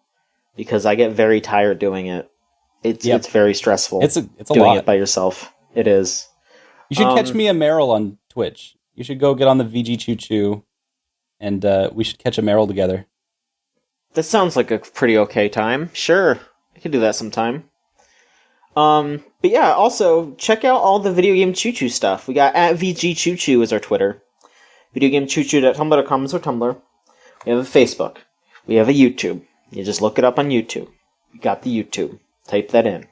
S1: because I get very tired doing it. It's very stressful.
S3: It's a
S1: doing
S3: lot.
S1: It by yourself. It is.
S3: You should catch me a Meryl on Twitch. You should go get on the VGCC, and we should catch a Meryl together.
S1: That sounds like a pretty okay time. Sure, I could do that sometime. But yeah, also check out all the Video Game Choo Choo stuff. We got at VGCC is our Twitter. VideoGameChooChoo.tumblr.com is our Tumblr. We have a Facebook. We have a YouTube. You just look it up on YouTube. We got the YouTube. Type that in.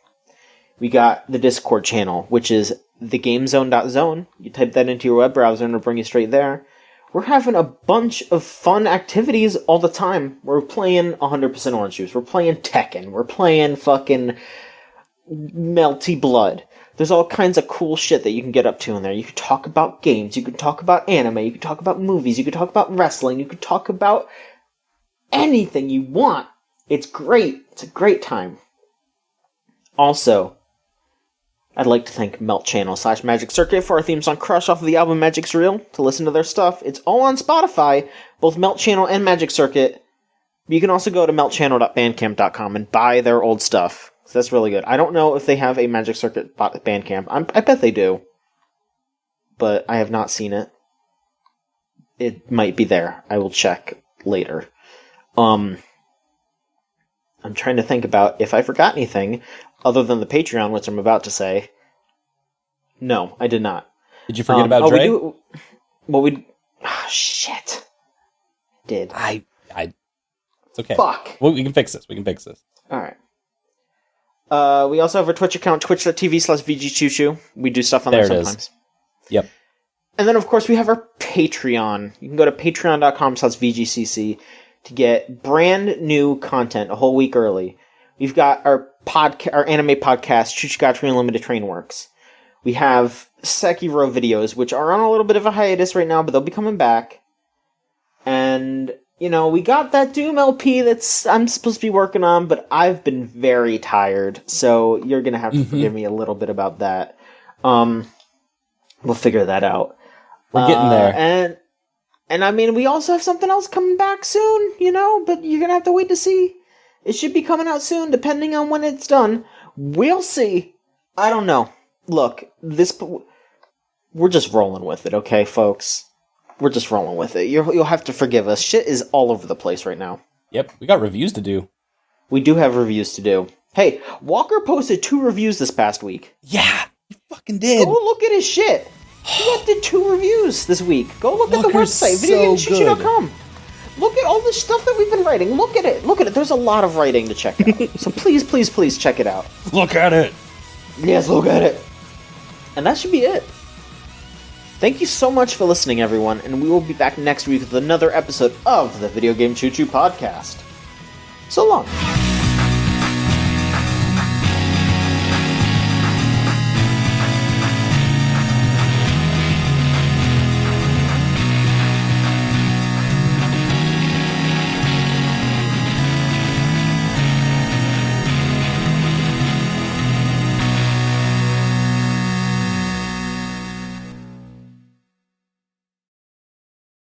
S1: We got the Discord channel, which is thegamezone.zone. You type that into your web browser and it'll bring you straight there. We're having a bunch of fun activities all the time. We're playing 100% Orange Juice. We're playing Tekken. We're playing fucking Melty Blood. There's all kinds of cool shit that you can get up to in there. You can talk about games. You can talk about anime. You can talk about movies. You can talk about wrestling. You can talk about anything you want. It's great. It's a great time. Also, I'd like to thank Melt Channel / Magic Circuit for our theme song Crush off of the album Magic's Real. To listen to their stuff, it's all on Spotify, both Melt Channel and Magic Circuit. You can also go to meltchannel.bandcamp.com and buy their old stuff. So that's really good. I don't know if they have a Magic Circuit Bandcamp. I bet they do. But I have not seen it. It might be there. I will check later. I'm trying to think about if I forgot anything other than the Patreon, which I'm about to say. No, I did not.
S3: Did you forget about Dre?
S1: Shit. Did.
S3: It's okay.
S1: Fuck.
S3: Well, we can fix this.
S1: Alright. We also have our Twitch account, twitch.tv/VGChoo. We do stuff on there sometimes.
S3: Yep.
S1: And then, of course, we have our Patreon. You can go to patreon.com/VGCC to get brand new content a whole week early. We've got our anime podcast, Chuchigatra Unlimited Train Works. We have Sekiro videos, which are on a little bit of a hiatus right now, but they'll be coming back. And, we got that Doom LP I'm supposed to be working on, but I've been very tired, so you're going to have to forgive me a little bit about that. We'll figure that out.
S3: We're getting there.
S1: And I mean, we also have something else coming back soon, but you're going to have to wait to see. It should be coming out soon, depending on when it's done. We'll see. I don't know. Look, we're just rolling with it, okay, folks? We're just rolling with it. You'll have to forgive us. Shit is all over the place right now.
S3: Yep, we got reviews to do.
S1: We do have reviews to do. Hey, Walker posted 2 reviews this past week.
S3: Yeah, he fucking did.
S1: Go look at his shit. He did 2 reviews this week. Go look at the website, VideoGameChoo.com. Look at all the stuff that we've been writing. Look at it. There's a lot of writing to check out. So please, please, please check it out.
S3: Look at it.
S1: Yes, look at it. And that should be it. Thank you so much for listening, everyone, and we will be back next week with another episode of the Video Game Choo Choo podcast. So long.